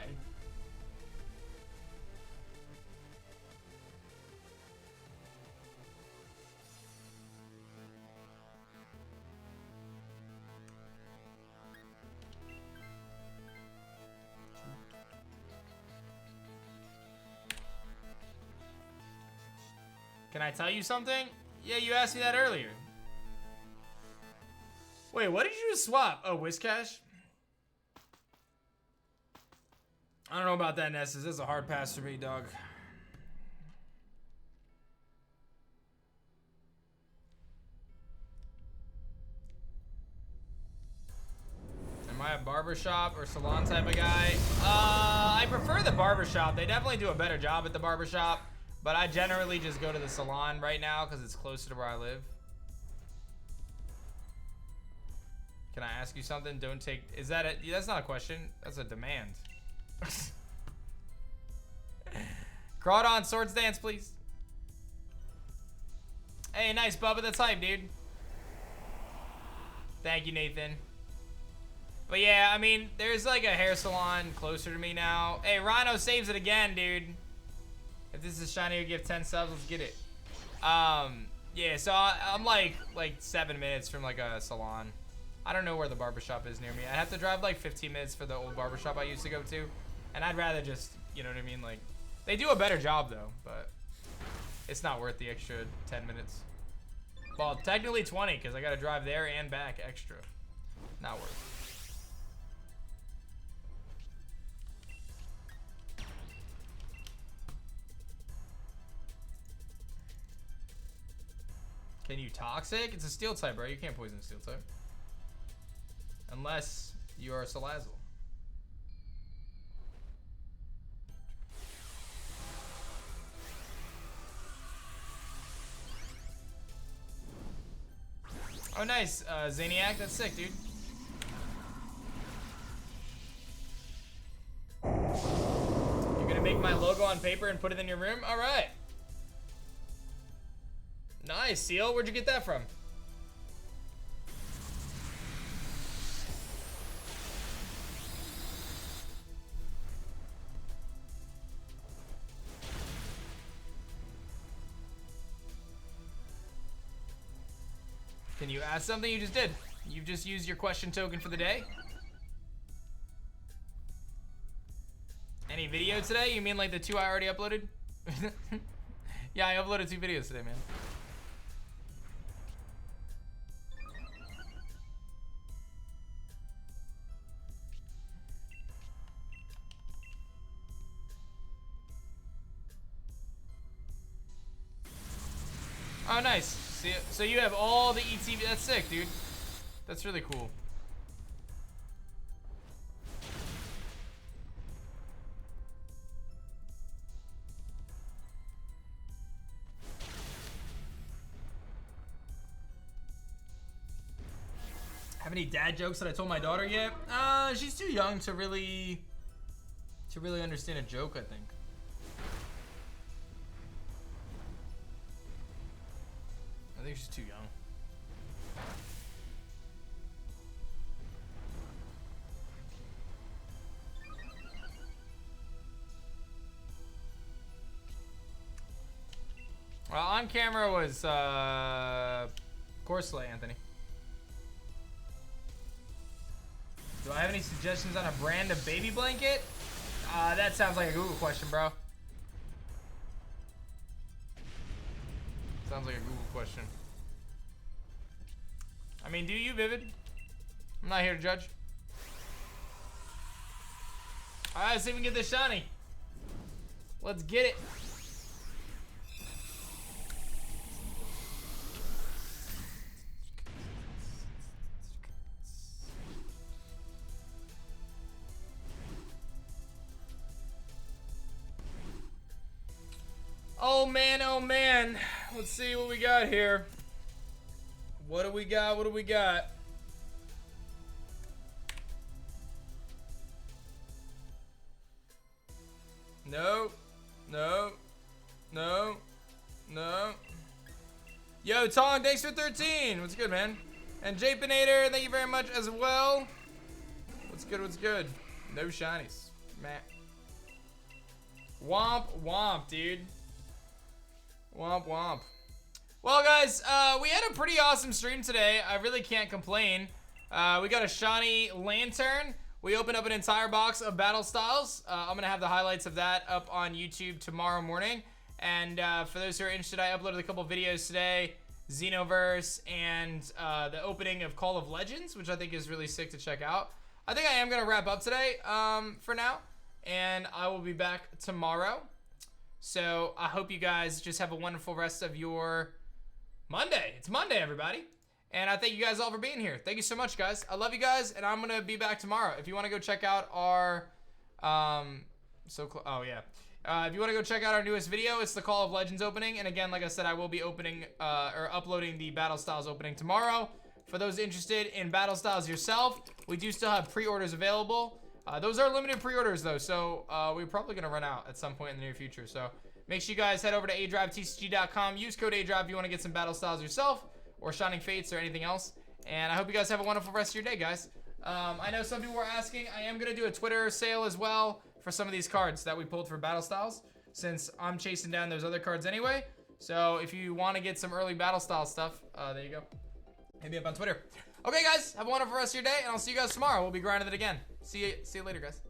Can I tell you something? Yeah, you asked me that earlier. Wait, what did you just swap? Oh, Whiscash? I don't know about that, Nessus. This is a hard pass for me, dog. Am I a barbershop or salon type of guy? I prefer the barbershop. They definitely do a better job at the barbershop. But I generally just go to the salon right now because it's closer to where I live. Can I ask you something? Don't take... Is that a... That's not a question. That's a demand. Crawdon, swords dance, please. Hey, nice, Bubba. That's hype, dude. Thank you, Nathan. But yeah, I mean, there's like a hair salon closer to me now. Hey, Rhino saves it again, dude. If this is Shiny, you give 10 subs, let's get it. Yeah, so I'm like 7 minutes from like a salon. I don't know where the barbershop is near me. I have to drive like 15 minutes for the old barbershop I used to go to. And I'd rather just, you know what I mean? Like, they do a better job though, but it's not worth the extra 10 minutes. Well, technically 20 because I got to drive there and back extra. Not worth it. Can you toxic? It's a steel type, bro. You can't poison a steel type. Unless you are a Salazzle. Oh, nice. Zaniac, that's sick, dude. You're gonna make my logo on paper and put it in your room? All right. Nice, Seal. Where'd you get that from? Can you ask something? You just did. You've just used your question token for the day. Any video today? You mean like the 2 I already uploaded? Yeah, I uploaded 2 videos today, man. Oh, nice. See, so you have all the ETB. That's sick, dude. That's really cool. Have any dad jokes that I told my daughter yet? She's too young to really understand a joke, I think. I think she's too young. Well, on camera was Corsley, Anthony. Do I have any suggestions on a brand of baby blanket? That sounds like a Google question, bro. Sounds like a Google question. I mean, do you, Vivid? I'm not here to judge. Alright, let's see if we can get this shiny. Let's get it. Oh man, oh man. Let's see what we got here. What do we got? What do we got? No. No. No. No. Yo, Tong, thanks for 13. What's good, man? And Japinator, thank you very much as well. What's good? What's good? No shinies. Matt. Womp, womp, dude. Womp womp. Well, guys, we had a pretty awesome stream today. I really can't complain. We got a shiny lantern. We opened up an entire box of battle styles. I'm gonna have the highlights of that up on YouTube tomorrow morning. And for those who are interested, I uploaded a couple videos today, Xenoverse and the opening of Call of Legends, which I think is really sick to check out. I think I am gonna wrap up today for now, and I will be back tomorrow. So I hope you guys just have a wonderful rest of your Monday. It's Monday, everybody. And I thank you guys all for being here. Thank you so much, guys. I love you guys, and I'm going to be back tomorrow. If you want to go check out our, if you want to go check out our newest video, it's the Call of Legends opening. And again, like I said, I will be opening, or uploading the Battle Styles opening tomorrow. For those interested in Battle Styles yourself, we do still have pre-orders available. Those are limited pre-orders though, so we're probably gonna run out at some point in the near future. So make sure you guys head over to adrivetcg.com. Use code ADRIVE if you want to get some battle styles yourself, or Shining Fates, or anything else. And I hope you guys have a wonderful rest of your day, guys. I know some people were asking. I am gonna do a Twitter sale as well for some of these cards that we pulled for battle styles, since I'm chasing down those other cards anyway. So if you want to get some early battle style stuff, there you go. Hit me up on Twitter. Okay, guys, have a wonderful rest of your day, and I'll see you guys tomorrow. We'll be grinding it again. See you later, guys.